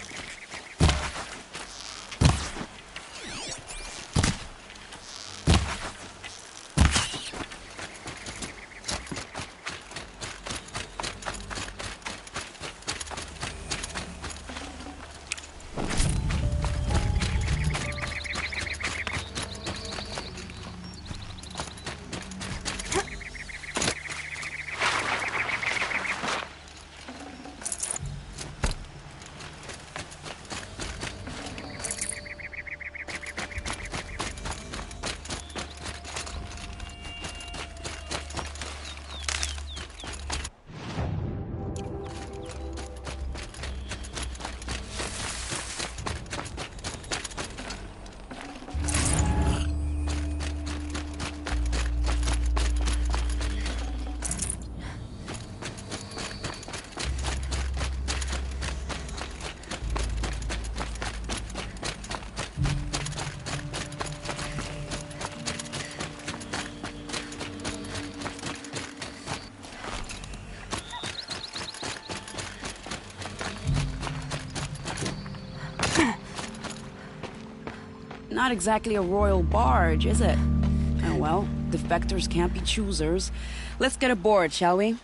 Not exactly a royal barge, is it? Oh well, defectors can't be choosers. Let's get aboard, shall we?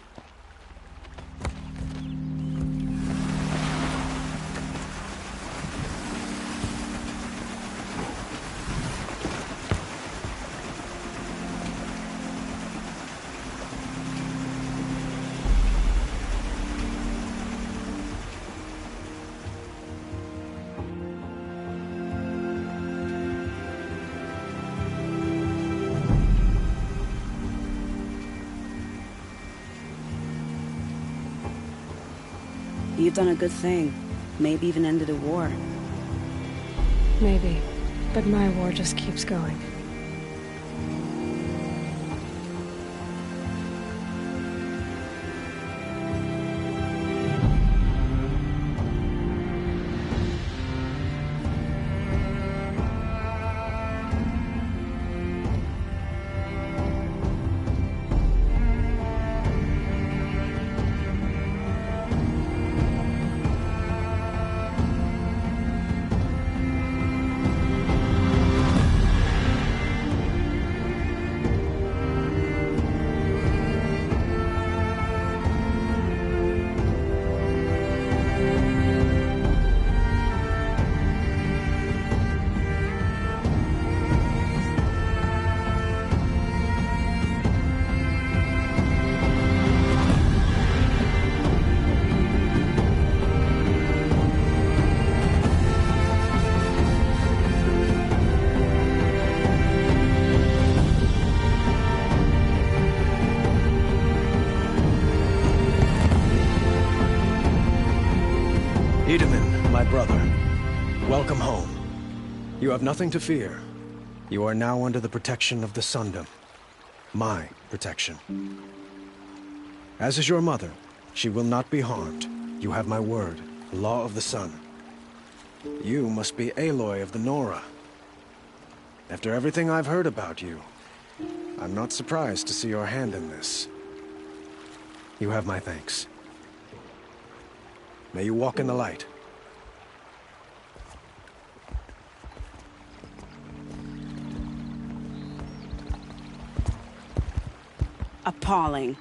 You've done a good thing. Maybe even ended a war. Maybe. But my war just keeps going. Edelman, my brother, welcome home. You have nothing to fear. You are now under the protection of the Sundom. My protection. As is your mother, she will not be harmed. You have my word, the law of the sun. You must be Aloy of the Nora. After everything I've heard about you, I'm not surprised to see your hand in this. You have my thanks. May you walk in the light. Appalling.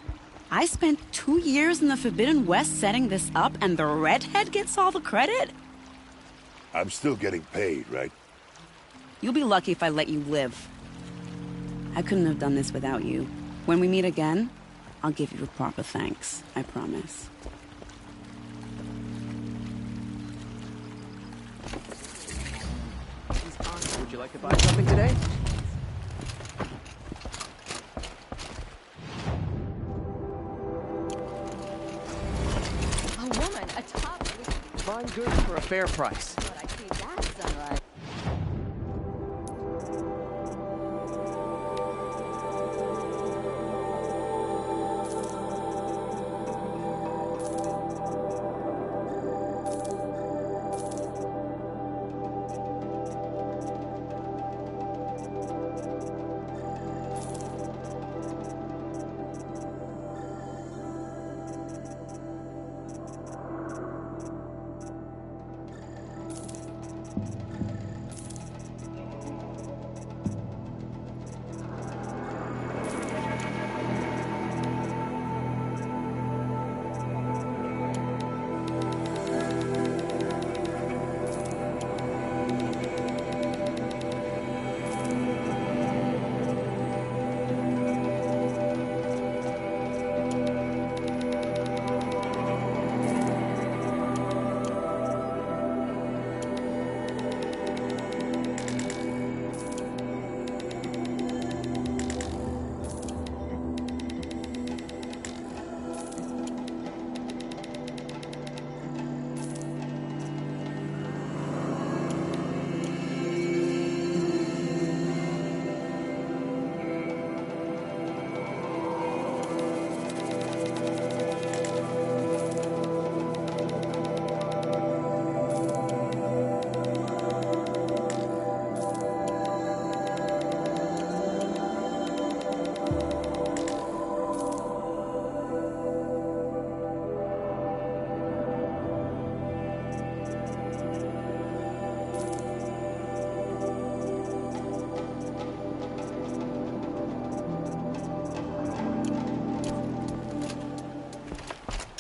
I spent 2 years in the Forbidden West setting this up, and the redhead gets all the credit? I'm still getting paid, right? You'll be lucky if I let you live. I couldn't have done this without you. When we meet again, I'll give you a proper thanks, I promise. Would you like to buy something today? A woman, a top... Fine goods for a fair price. But I see that sunrise.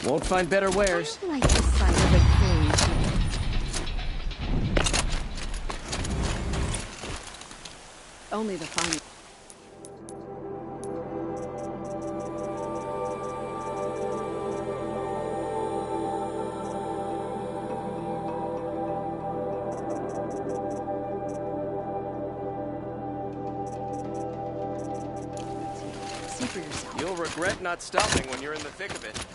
Won't find better wares. Like the sight of a cage. Only the fun. See for yourself. You'll regret not stopping when you're in the thick of it.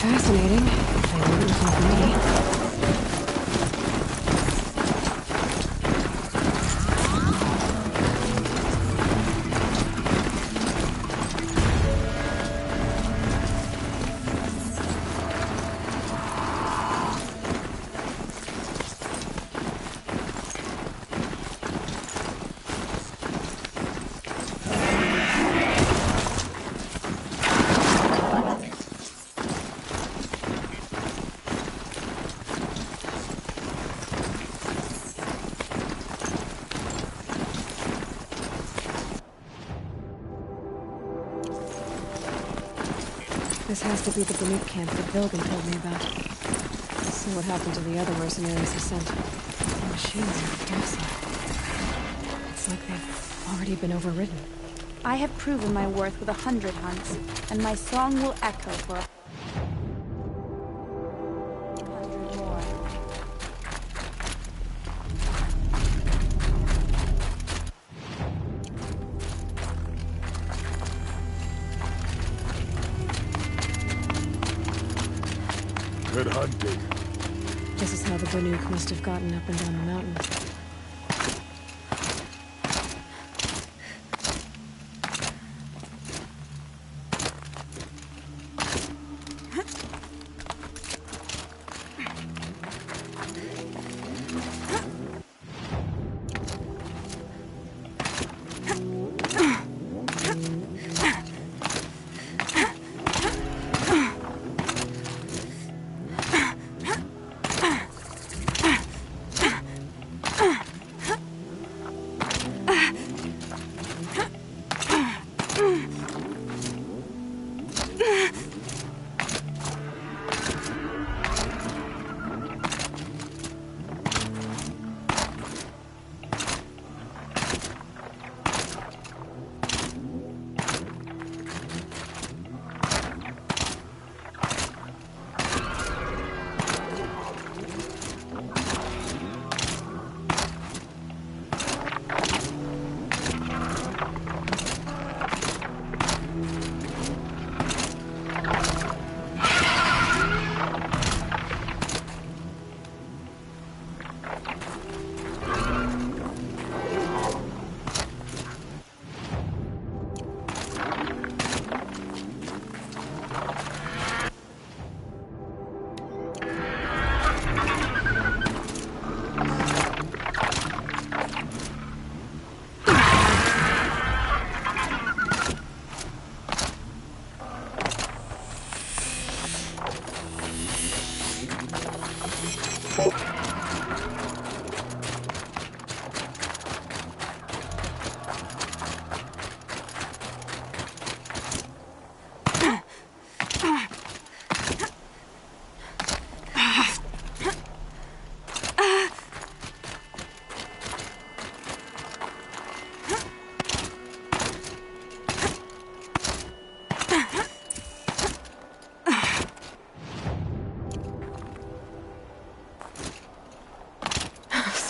Fascinating. If I knew it wasn't for me. This has to be the Banuk camp that Vilgan told me about. Let's see what happened to the other mercenaries he sent. The machines are docile. It's like they've already been overridden. I have proven my worth with 100 hunts, and my song will echo for 100 more. Good hunting. This is how the Banuk must have gotten up and down the mountain.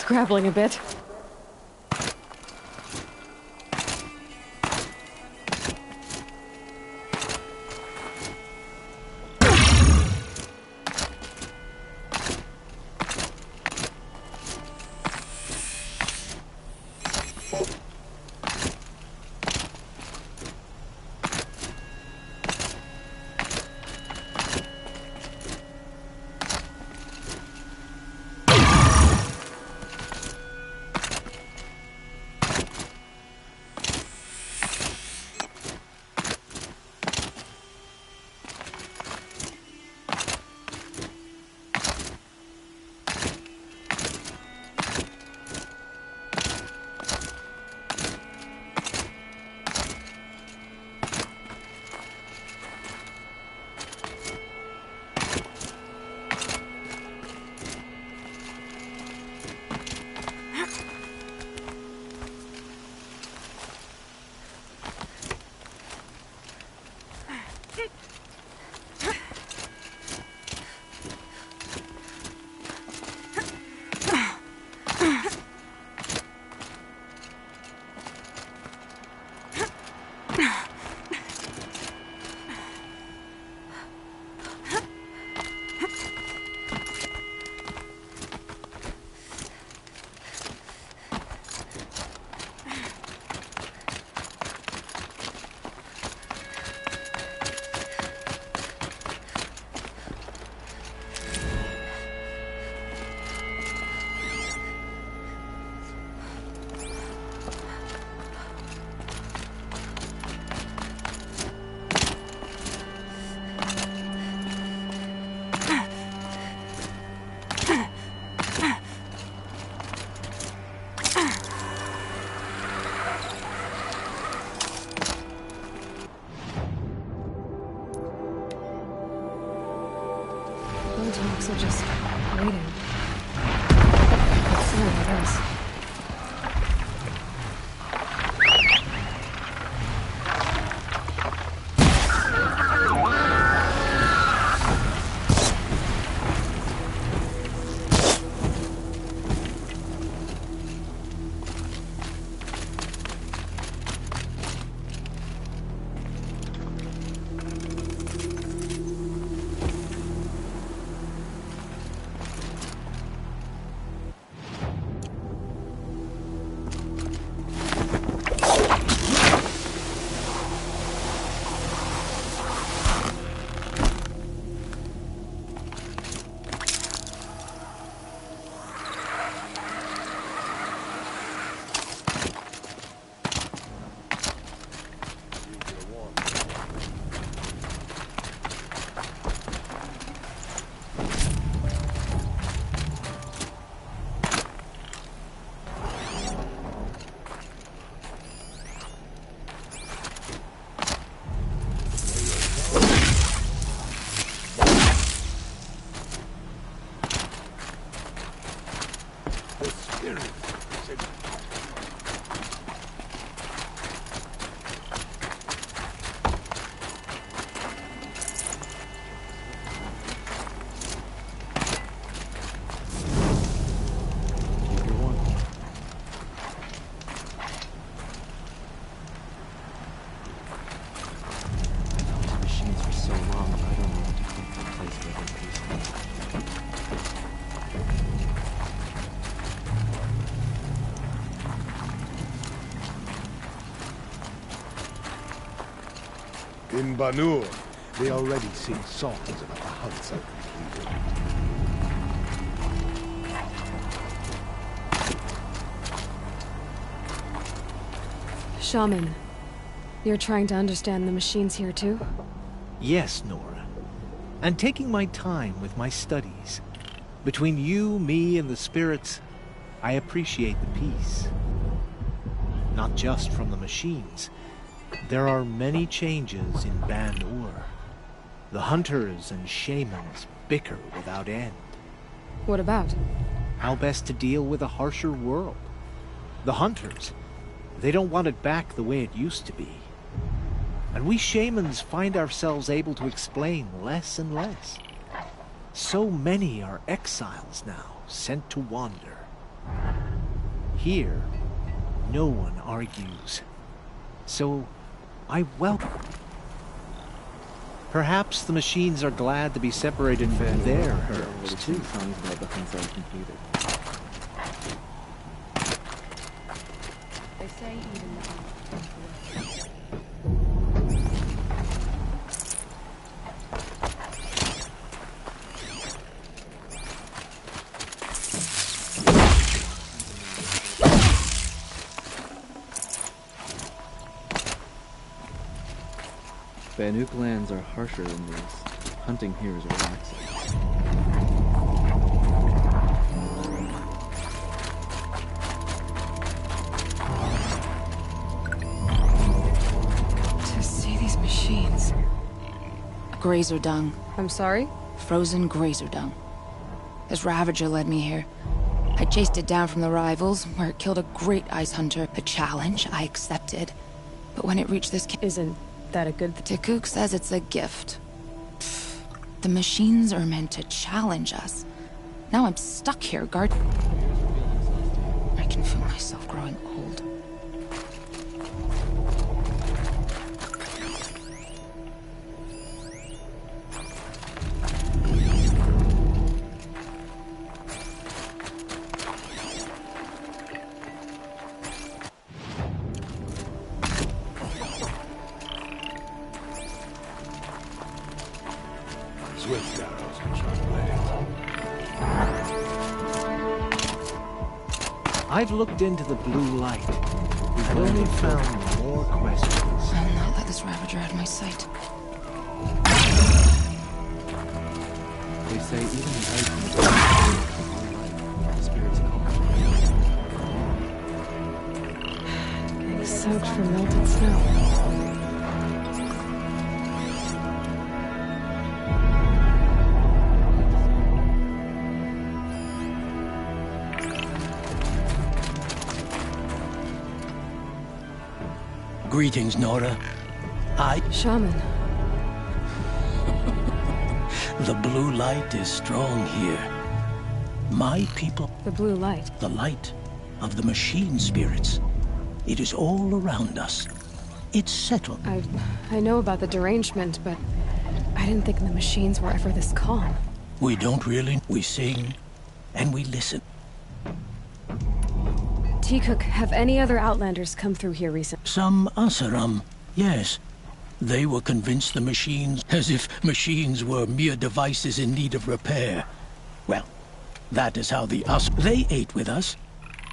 scrabbling a bit. Talks are just waiting. Let's see how it goes. In Banur, they already sing songs about the hunts are completed. Shaman, you're trying to understand the machines here too? Yes, Nora. And taking my time with my studies. Between you, me, and the spirits, I appreciate the peace. Not just from the machines. There are many changes in Ban-Ur. The hunters and shamans bicker without end. What about? How best to deal with a harsher world. The hunters, they don't want it back the way it used to be. And we shamans find ourselves able to explain less and less. So many are exiles now, sent to wander. Here, no one argues. So, I welcome. Perhaps the machines are glad to be separated from their herds, too. They say even the Banuk lands are harsher than this. Hunting here is relaxing. To see these machines. Grazer dung. I'm sorry? Frozen grazer dung. This Ravager led me here. I chased it down from the rivals, where it killed a great ice hunter. The challenge I accepted. But when it reached this... Isn't that a good thing? Tikuk says it's a gift. Pfft. The machines are meant to challenge us. Now I'm stuck here, guard. I can feel myself growing old. Swift arrows and sharp blades. I've looked into the blue light. We've only found more questions. I'll not let this Ravager out of my sight. They say even the ice in the spirits come. Getting soaked from melted snow. Greetings, Nora. Shaman. The blue light is strong here. My people... The blue light? The light of the machine spirits. It is all around us. It's settled. I know about the derangement, but I didn't think the machines were ever this calm. We don't really. We sing, and we listen. Tikuk, have any other Outlanders come through here recently? Some Asaram, yes. They were convinced the machines, as if machines were mere devices in need of repair. Well, that is how the they ate with us.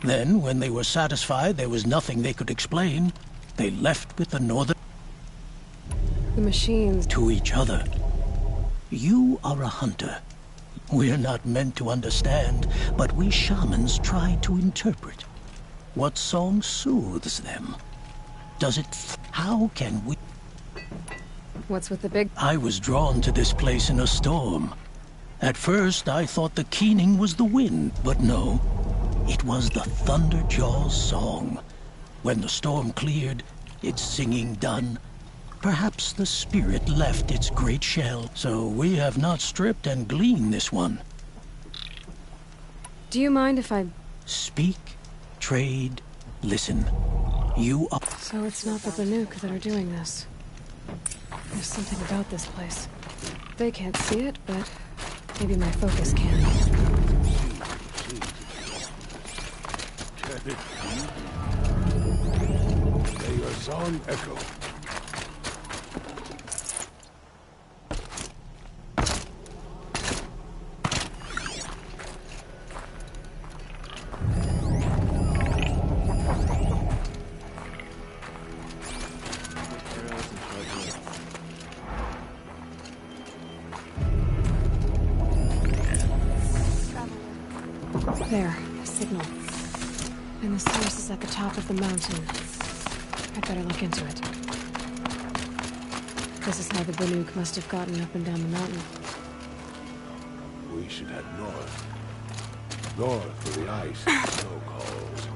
Then, when they were satisfied there was nothing they could explain, they left with the Northern... The machines... To each other. You are a hunter. We're not meant to understand, but we shamans try to interpret. What song soothes them? Does it... How can we... What's with the big... I was drawn to this place in a storm. At first, I thought the keening was the wind, but no. It was the Thunderjaw's song. When the storm cleared, its singing done, perhaps the spirit left its great shell, so we have not stripped and gleaned this one. Do you mind if I... Speak, trade, listen. You are... So it's not the Banuk that are doing this. There's something about this place. They can't see it, but maybe my focus can. May your song echo. There, a signal. And the source is at the top of the mountain. I'd better look into it. This is how the Banuk must have gotten up and down the mountain. We should head north. North where the ice and snow calls.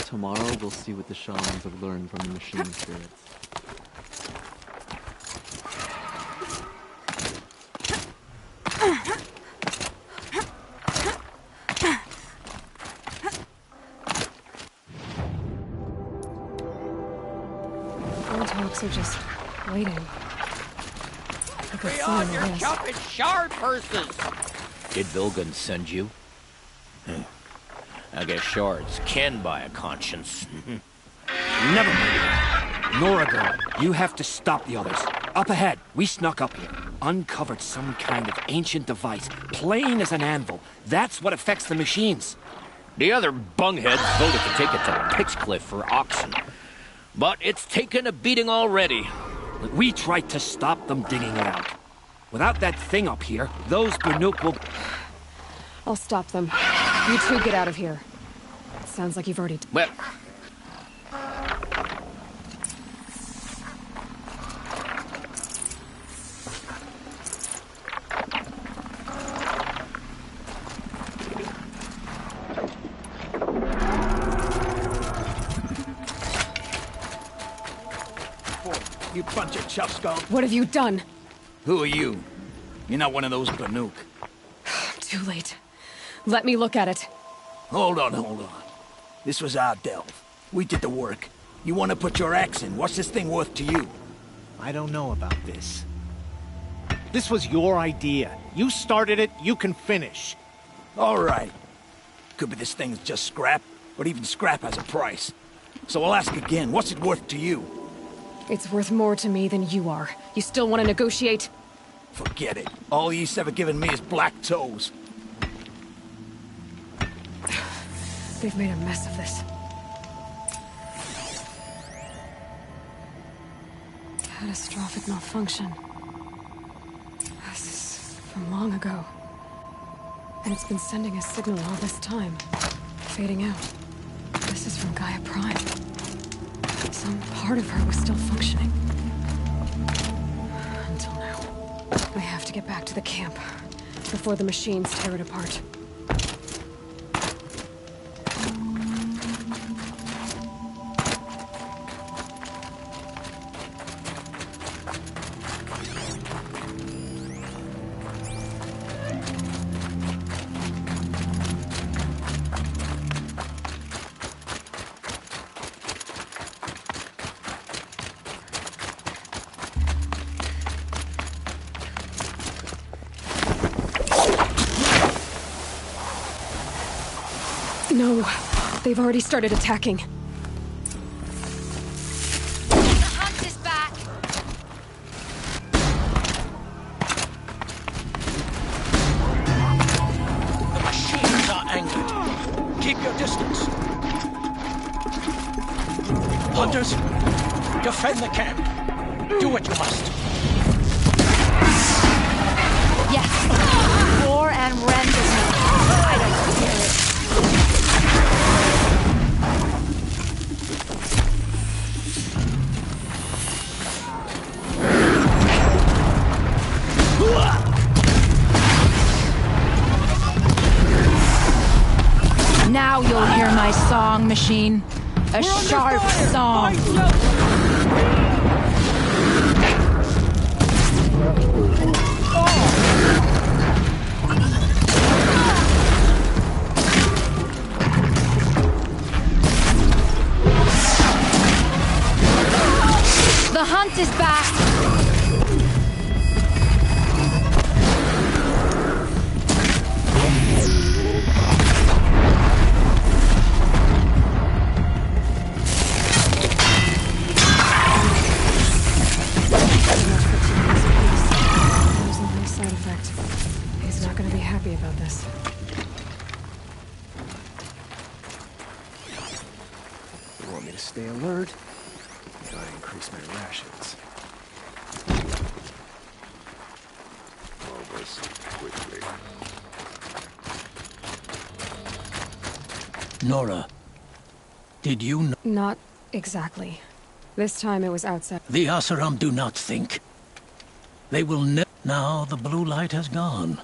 Tomorrow we'll see what the shamans have learned from the machine spirits. Warthogs are just waiting. I could Free see all in the your list. Cupid shard purses! Did Vilgun send you? I guess shards can buy a conscience. Never mind. Nora girl, you have to stop the others. Up ahead, we snuck up here. Uncovered some kind of ancient device, plain as an anvil. That's what affects the machines. The other bungheads voted to take it to Pitchcliff for oxen. But it's taken a beating already. We tried to stop them digging it out. Without that thing up here, those Banuk will... I'll stop them. You two get out of here. It sounds like you've already... Well... You bunch of chuff skulls. What have you done? Who are you? You're not one of those Banuk. Too late. Let me look at it. Hold on. This was our delve. We did the work. You want to put your axe in? What's this thing worth to you? I don't know about this. This was your idea. You started it, you can finish. All right. Could be this thing's just scrap, but even scrap has a price. So I'll ask again, what's it worth to you? It's worth more to me than you are. You still want to negotiate? Forget it. All you've ever given me is black toes. They've made a mess of this. Catastrophic malfunction. This is from long ago. And it's been sending a signal all this time. Fading out. This is from Gaia Prime. Some part of her was still functioning. Until now. I have to get back to the camp before the machines tear it apart. No, they've already started attacking. The hunt is back! The machines are angered. Keep your distance. Hunters, defend the camp. Do what you must. Yes! Roar and rend is me. I don't hear it. Now you'll hear my song, machine. A sharp song. The hunt is back. About this. You want me to stay alert? Gotta increase my rations. All this quickly. Nora, did you know? Not exactly. This time it was outside. The Asaram do not think. They will never. Now the blue light has gone.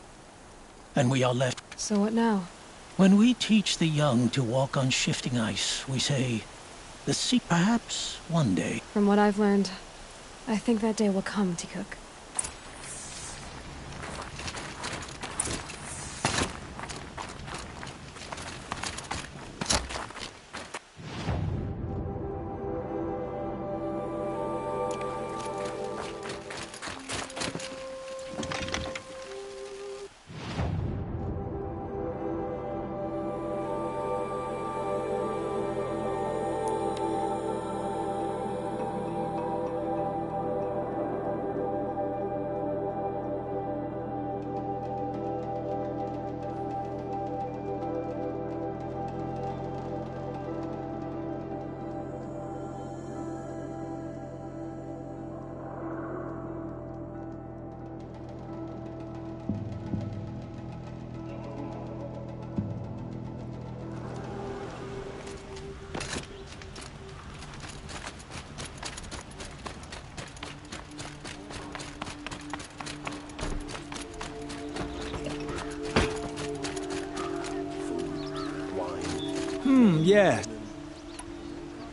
And we are left. So what now? When we teach the young to walk on shifting ice, we say, the sea, perhaps one day. From what I've learned, I think that day will come, T-Cook.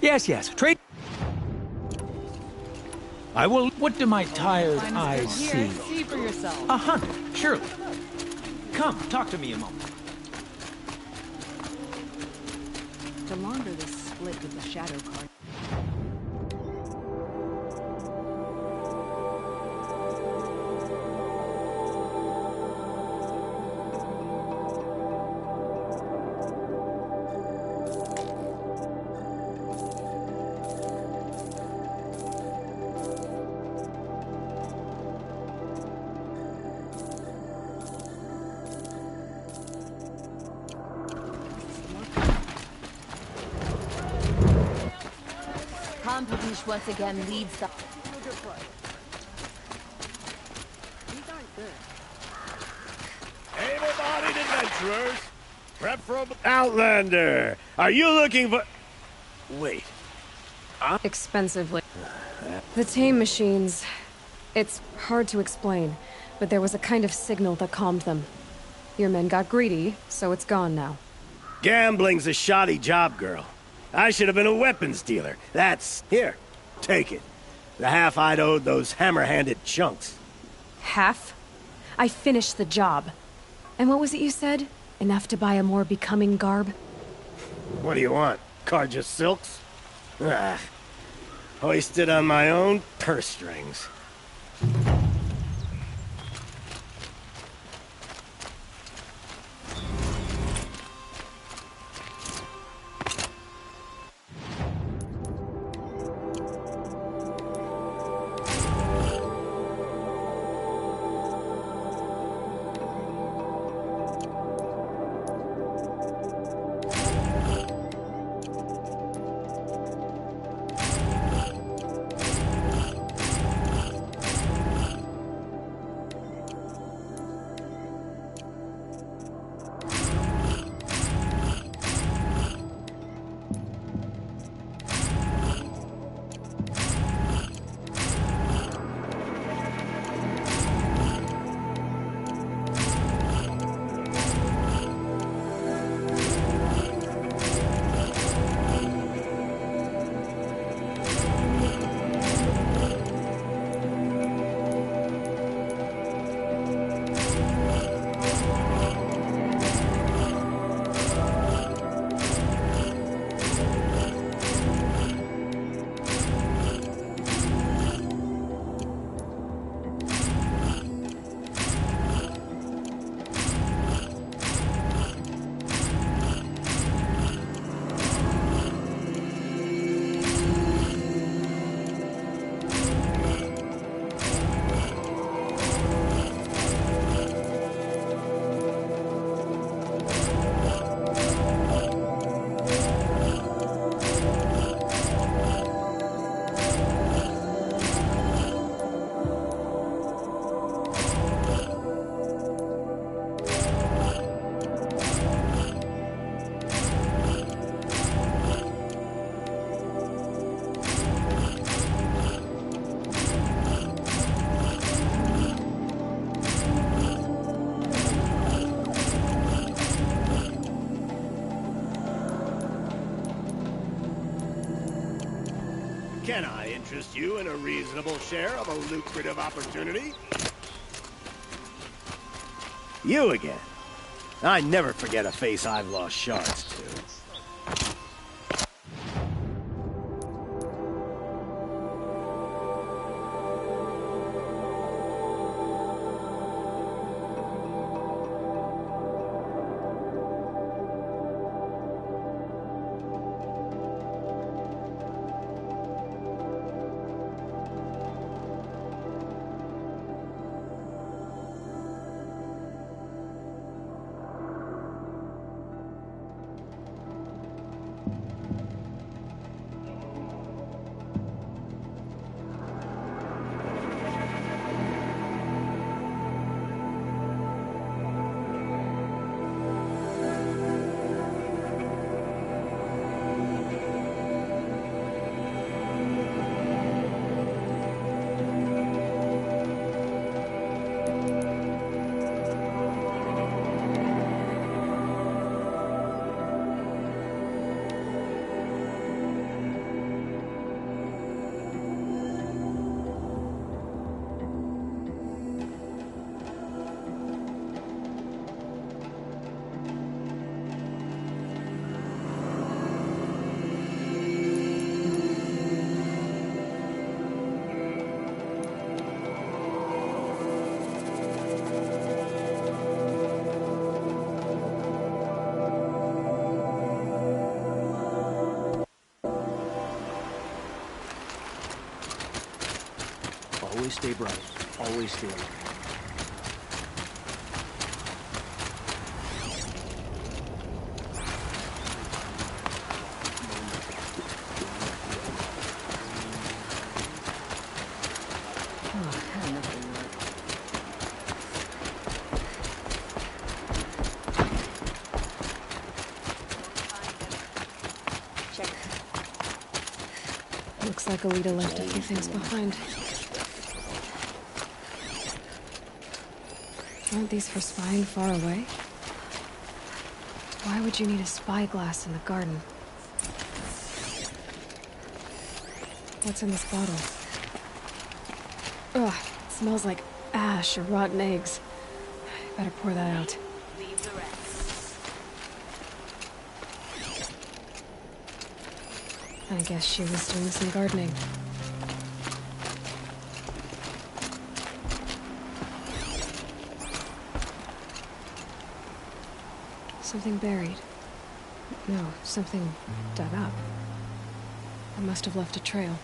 Yes. Yes. Trade. I will. What do my tired eyes see? See for yourself. A hunter, surely. Come, talk to me a moment. To launder this split with the shadow card. Kampudish once again leads the... Able-bodied adventurers, prep for a... Outlander, are you looking for... Wait. Expensively. The tame machines... It's hard to explain, but there was a kind of signal that calmed them. Your men got greedy, so it's gone now. Gambling's a shoddy job, girl. I should have been a weapons dealer. That's... Here, take it. The half I'd owed those hammer-handed chunks. Half? I finished the job. And what was it you said? Enough to buy a more becoming garb? What do you want? Carja silks? Ah, hoisted on my own purse strings. Can I interest you in a reasonable share of a lucrative opportunity? You again. I never forget a face I've lost shards to. Always stay bright. Always stay alert. Looks like Alita left a few things behind. Aren't these for spying far away? Why would you need a spyglass in the garden? What's in this bottle? Ugh, it smells like ash or rotten eggs. Better pour that out. I guess she was doing some gardening. Something buried. No, something dug up. It must have left a trail.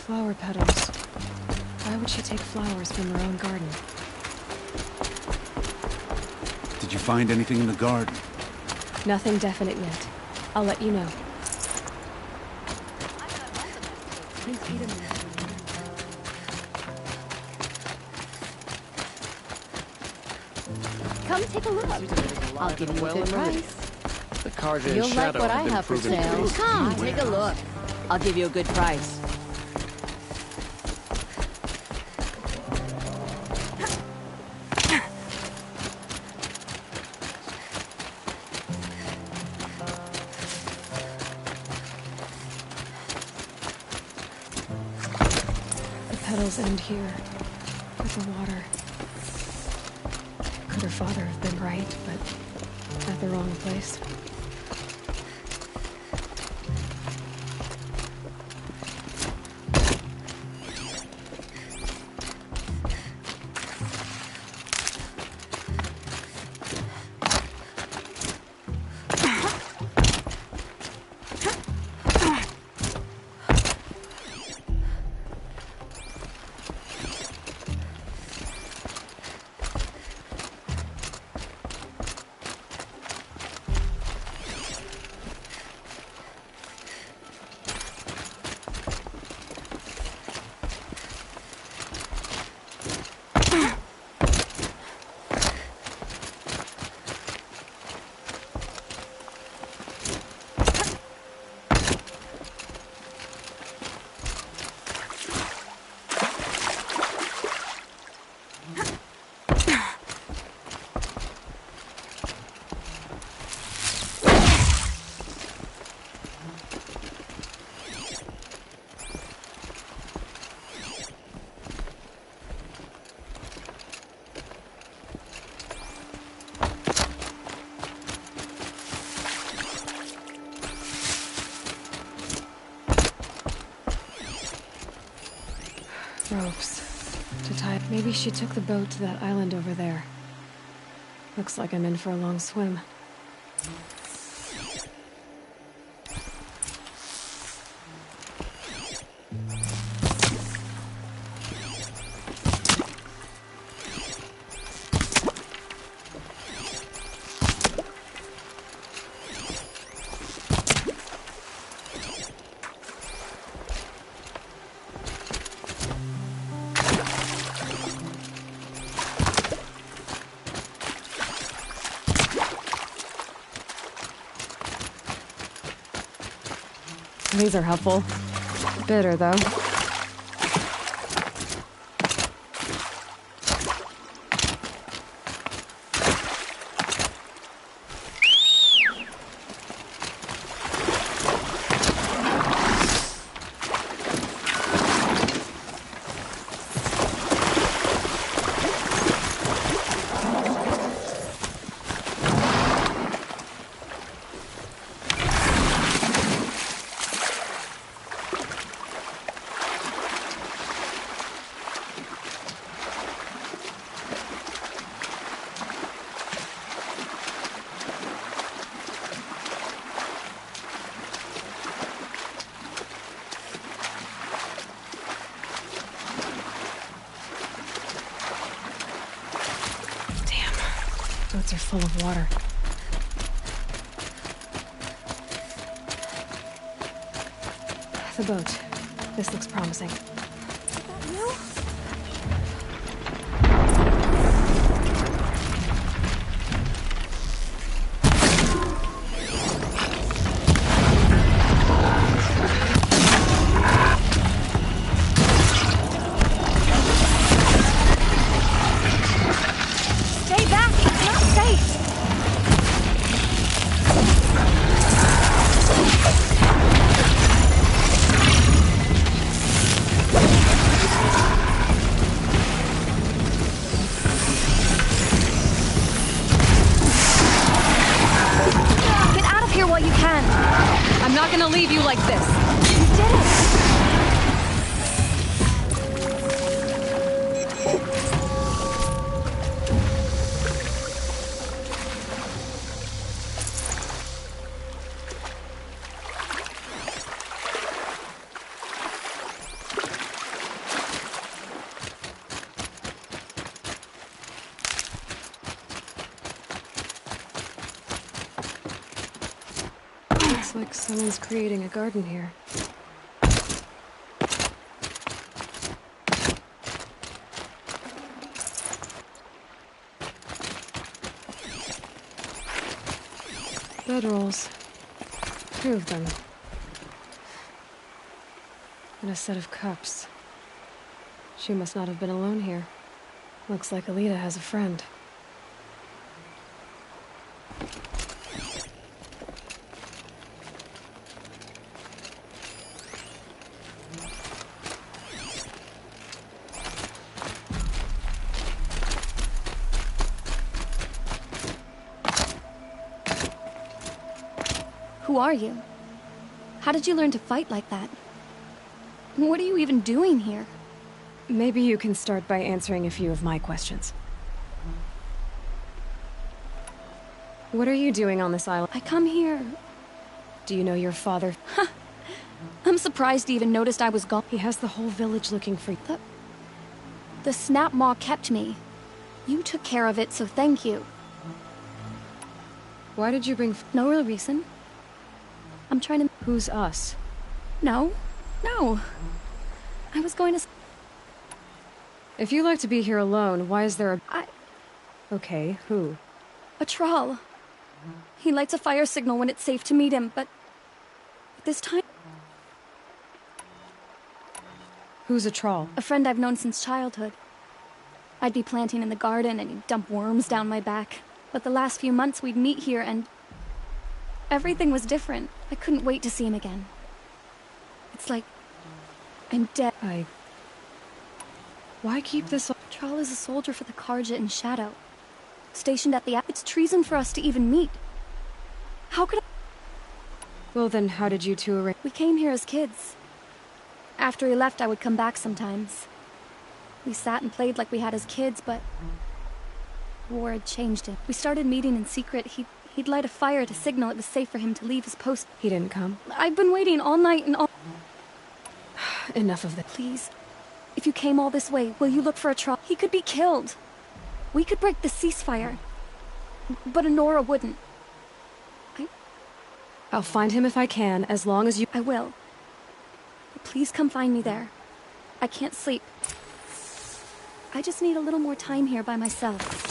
Flower petals. Why would she take flowers from her own garden? Did you find anything in the garden? Nothing definite yet. I'll let you know. Come take a look. I'll give you a good price. The Karja You'll and like Shadow what I have been have for proven sale. pretty Come, keen take a look. I'll give you a good price. The petals end here, with the water. Could her father have been right, but at the wrong place? Ropes. To tie. Maybe she took the boat to that island over there. Looks like I'm in for a long swim. These are helpful. Bitter, though. Boats are full of water. The boat. This looks promising. You? Stay back! It's not safe! Get out of here while you can! I'm not gonna leave you like this. You did it! Looks like someone's creating a garden here. Bedrolls. 2 of them. And a set of cups. She must not have been alone here. Looks like Alita has a friend. Who are you? How did you learn to fight like that? What are you even doing here? Maybe you can start by answering a few of my questions. What are you doing on this island? I come here. Do you know your father? I'm surprised he even noticed I was gone. He has the whole village looking for you. The Snap Maw kept me. You took care of it, so thank you. Why did you bring... No real reason. I'm trying to... Who's us? No. No. I was going to... If you like to be here alone, why is there a... I... Okay, who? A troll. He lights a fire signal when it's safe to meet him, but... this time... Who's a troll? A friend I've known since childhood. I'd be planting in the garden and he'd dump worms down my back. But the last few months we'd meet here and... everything was different. I couldn't wait to see him again. It's like... I'm dead. Why keep this... Troll is a soldier for the Karja in Shadow. Stationed at the... It's treason for us to even meet. How could I... Well then, how did you two arrange... We came here as kids. After he left, I would come back sometimes. We sat and played like we had as kids, but war had changed him. We started meeting in secret. He'd light a fire to signal it was safe for him to leave his post. He didn't come. I've been waiting all night and all... Enough of this. Please, if you came all this way, will you look for a troll? He could be killed. We could break the ceasefire. But Honora wouldn't. I'll find him if I can, as long as you... I will. Please come find me there. I can't sleep. I just need a little more time here by myself.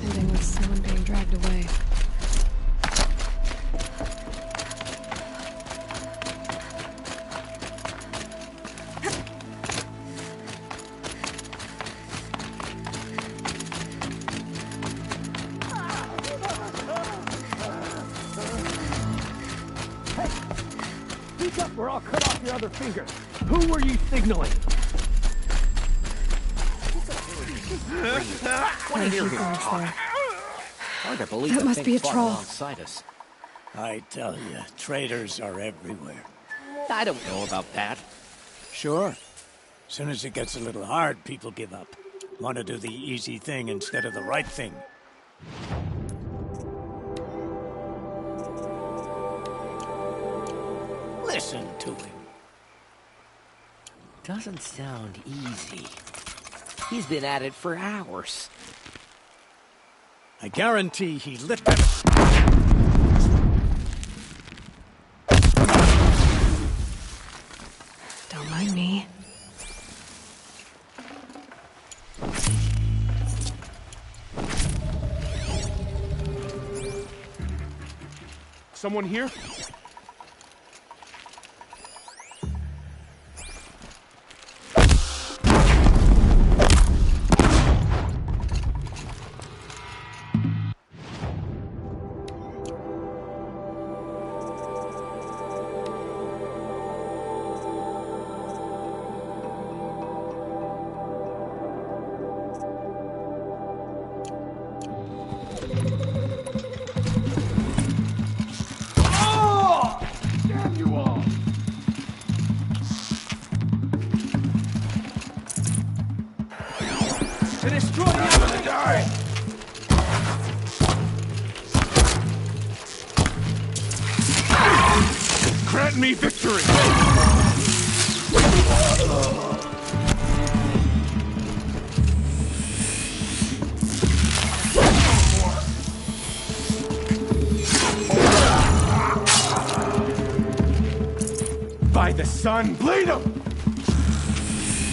Ending with someone being dragged away. Hey! Speak up or I'll cut off your other finger. Who were you signaling? Thank you, Arthur. Hard to believe That must be a fought troll. alongside us. I tell you, traitors are everywhere. I don't know about that. Sure. Soon as it gets a little hard, people give up. Want to do the easy thing instead of the right thing. Listen to him. Doesn't sound easy. He's been at it for hours. I guarantee he lit them. Don't mind me. Someone here? Grant me victory! By the sun, bleed him!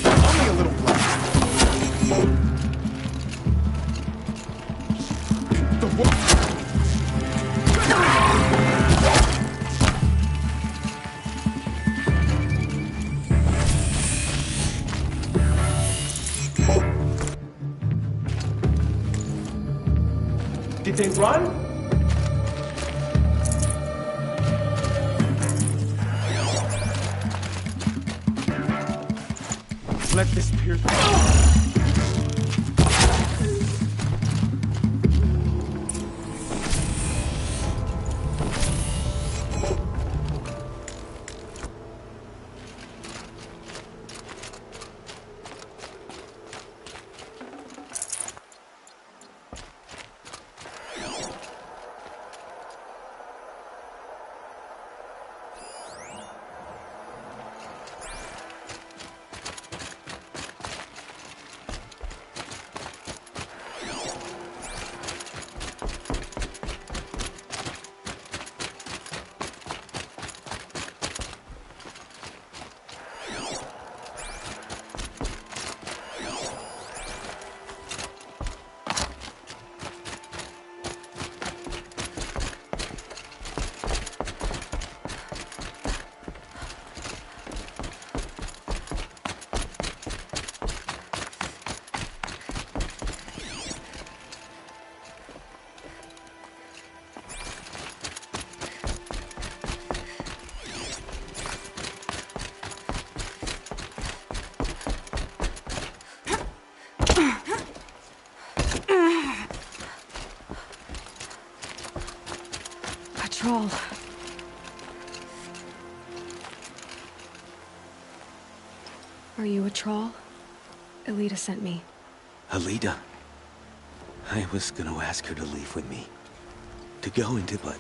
Only a little blood. Did they run? Let this pierce. Troll. Are you a troll? Elita sent me. Alita. I was gonna ask her to leave with me. To go into, but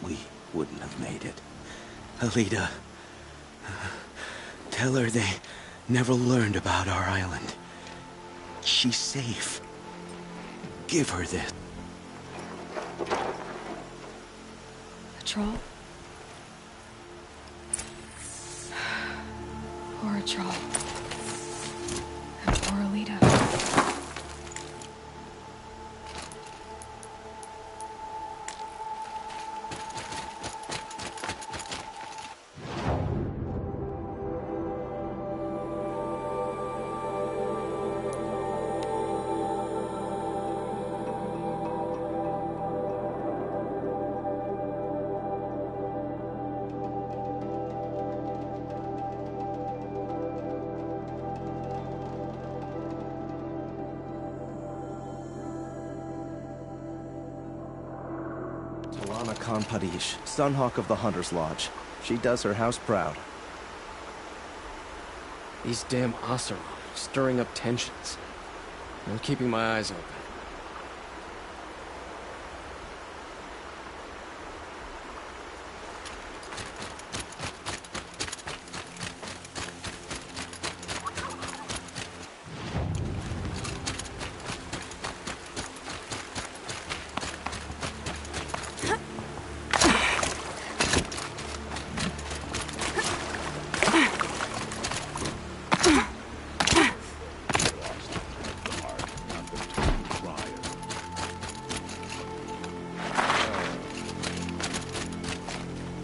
we wouldn't have made it. Alita. Tell her they never learned about our island. She's safe. Give her this. A troll? Poor troll. And poor Alita. Khan Padish, Sunhawk of the Hunter's Lodge. She does her house proud. These damn Asura, stirring up tensions. I'm keeping my eyes open.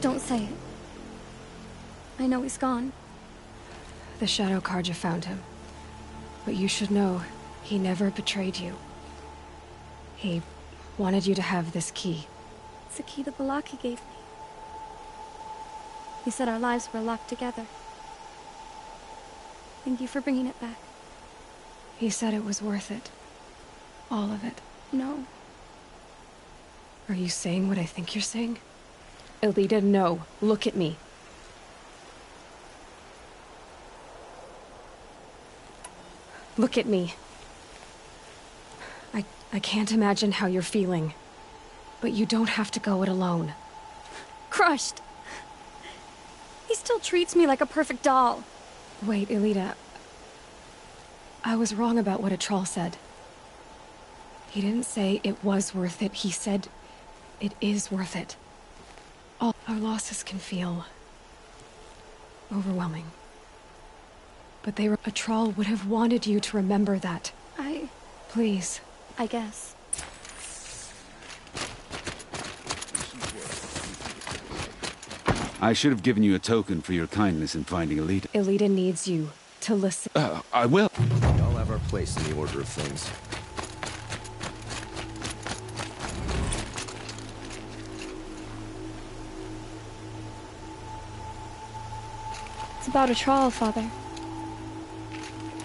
Don't say it. I know he's gone. The Shadow Karja found him. But you should know, he never betrayed you. He wanted you to have this key. It's the key to the lock he gave me. He said our lives were locked together. Thank you for bringing it back. He said it was worth it. All of it. No. Are you saying what I think you're saying? Elita, no. Look at me. Look at me. I can't imagine how you're feeling. But you don't have to go it alone. Crushed. He still treats me like a perfect doll. Wait, Elita. I was wrong about what a troll said. He didn't say it was worth it. He said it is worth it. All our losses can feel overwhelming. But a troll would have wanted you to remember that. Please. I guess. I should have given you a token for your kindness in finding Elita. Elita needs you to listen. I will. We all have our place in the order of things. It's about a troll, Father.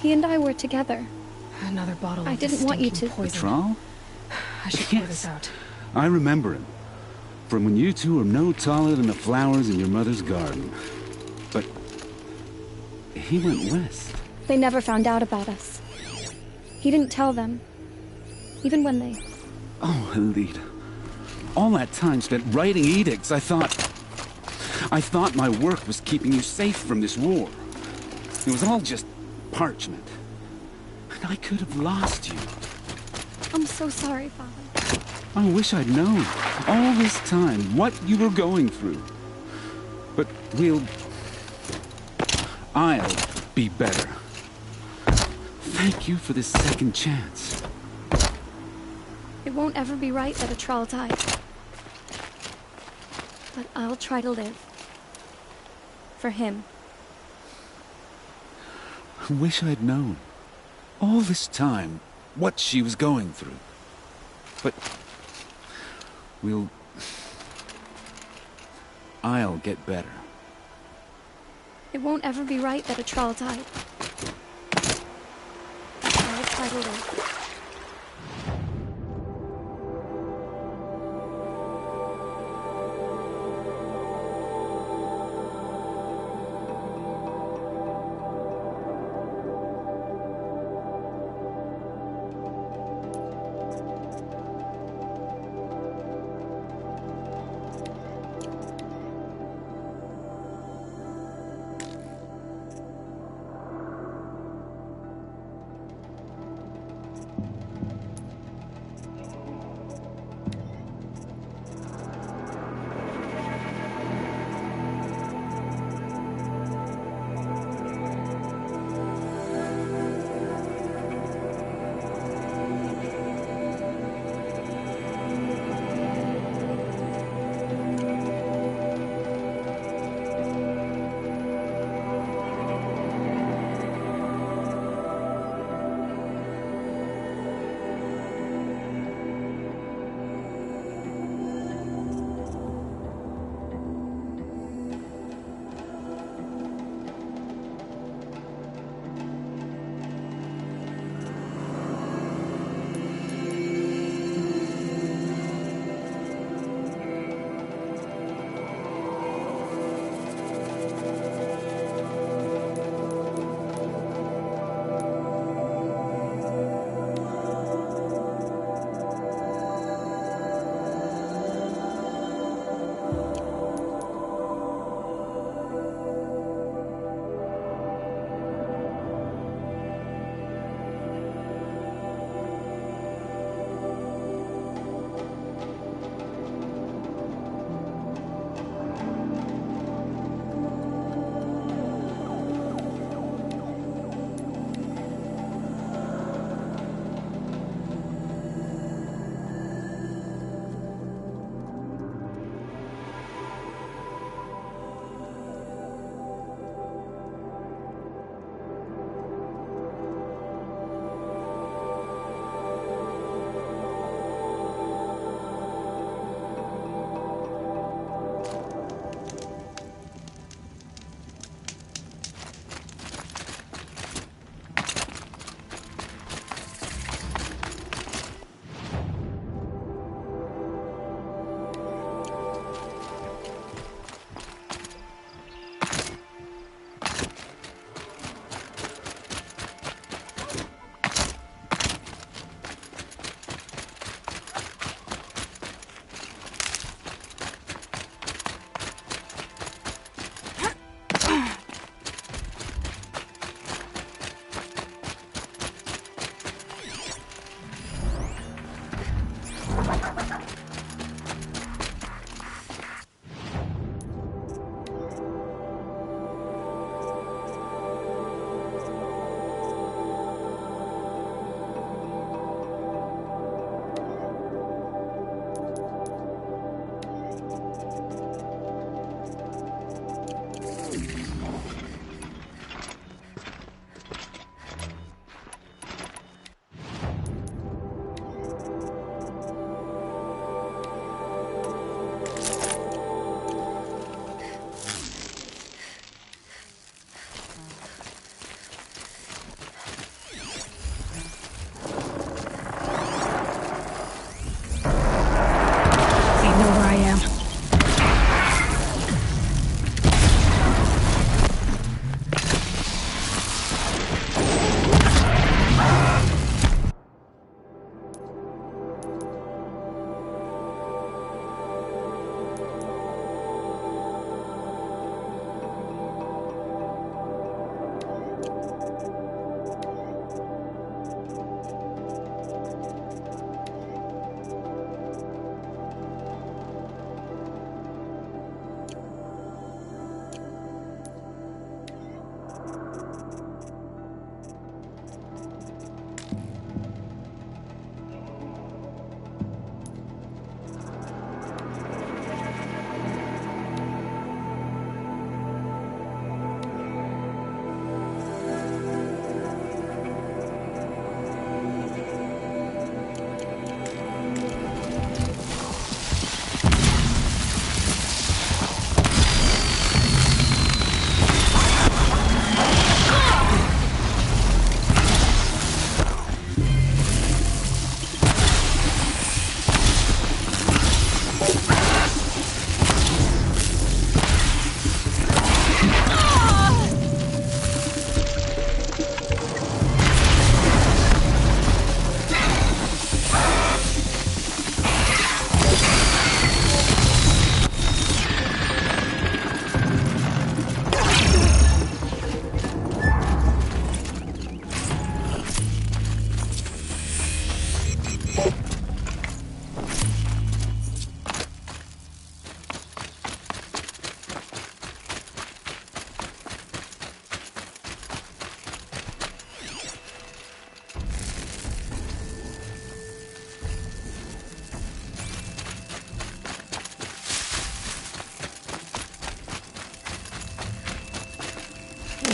He and I were together. Another bottle of I didn't want you to. poison. Petrol? I should pour this out. I remember him. From when you two were no taller than the flowers in your mother's garden. But he went west. They never found out about us. He didn't tell them. Even when they... Oh, Alida. All that time spent writing edicts, I thought my work was keeping you safe from this war. It was all just parchment. And I could have lost you. I'm so sorry, Father. I wish I'd known all this time what you were going through. But I'll be better. Thank you for this second chance. It won't ever be right that a Troll died. But I'll try to live. For him. I wish I'd known all this time what she was going through. But I'll get better. It won't ever be right that a Troll died. I'll try to live.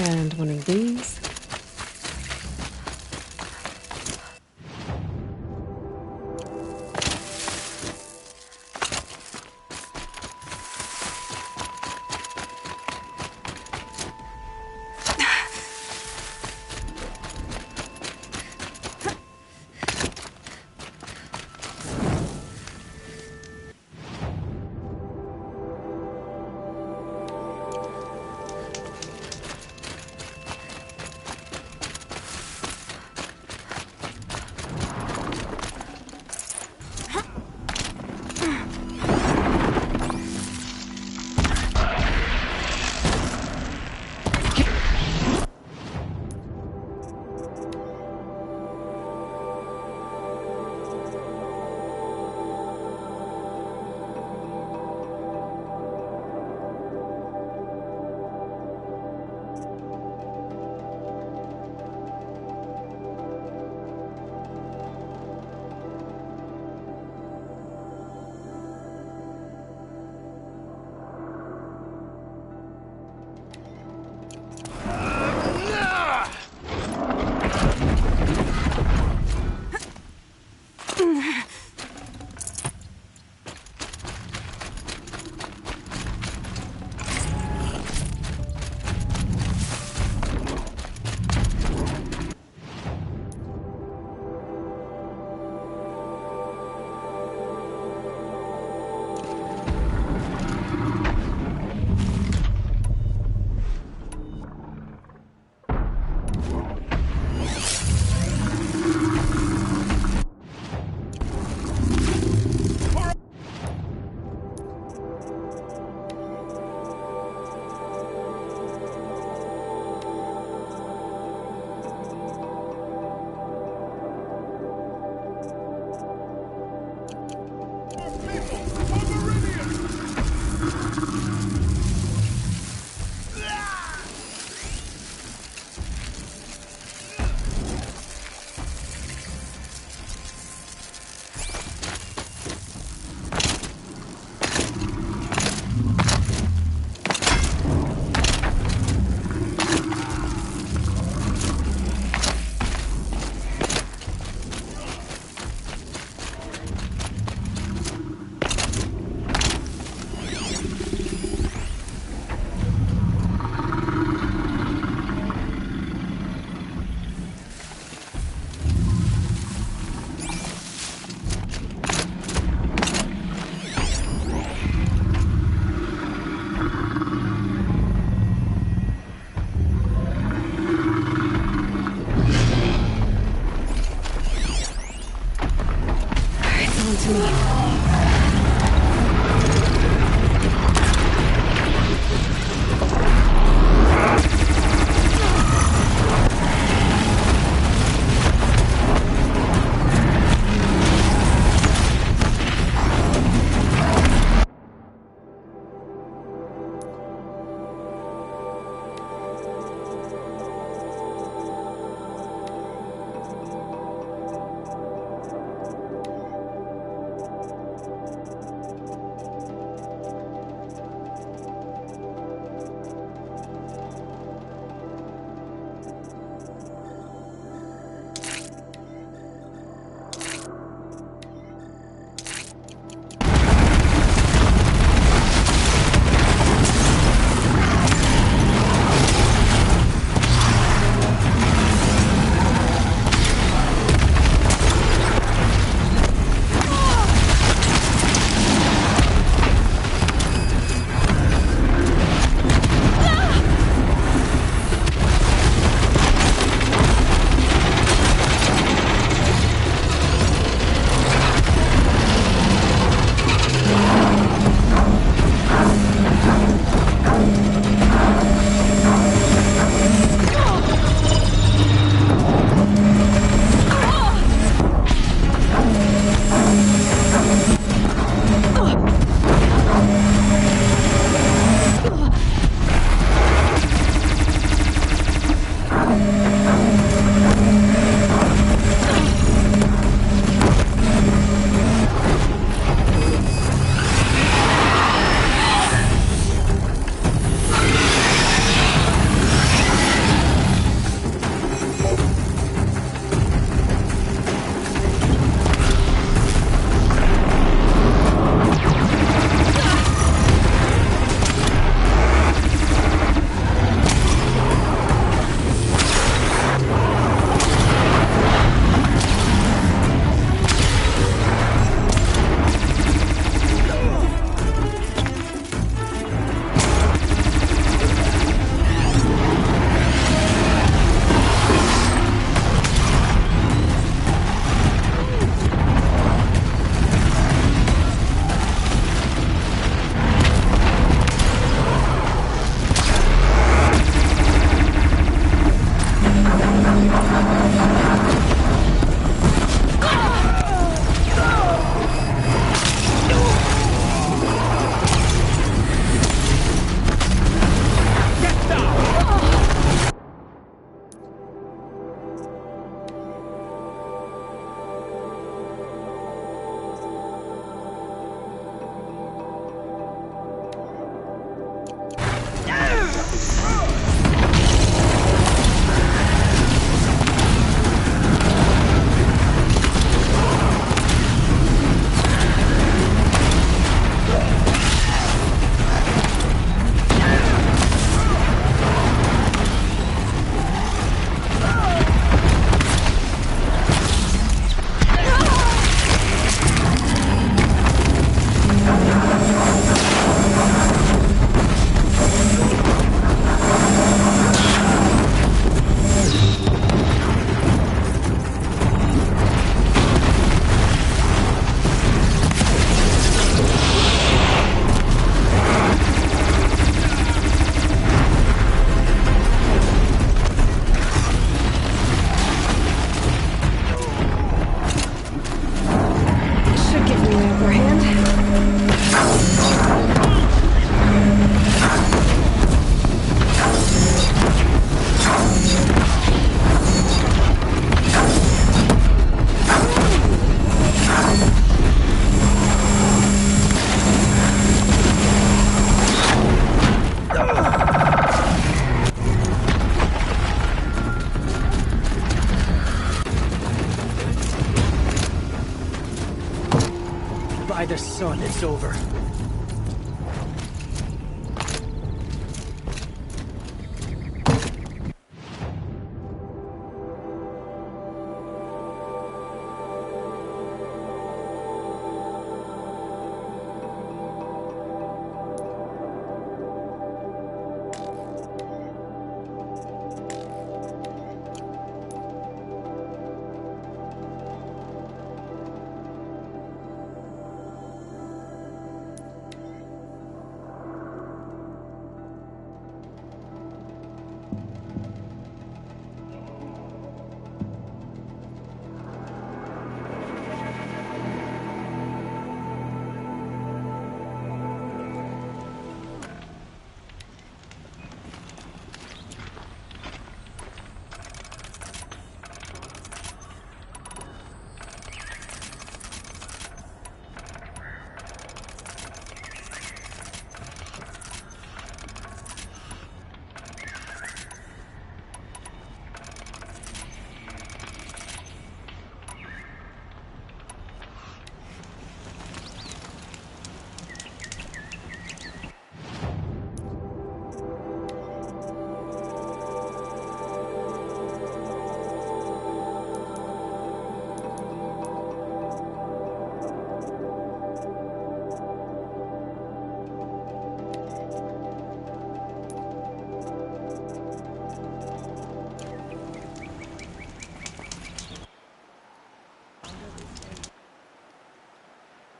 And one of these. over.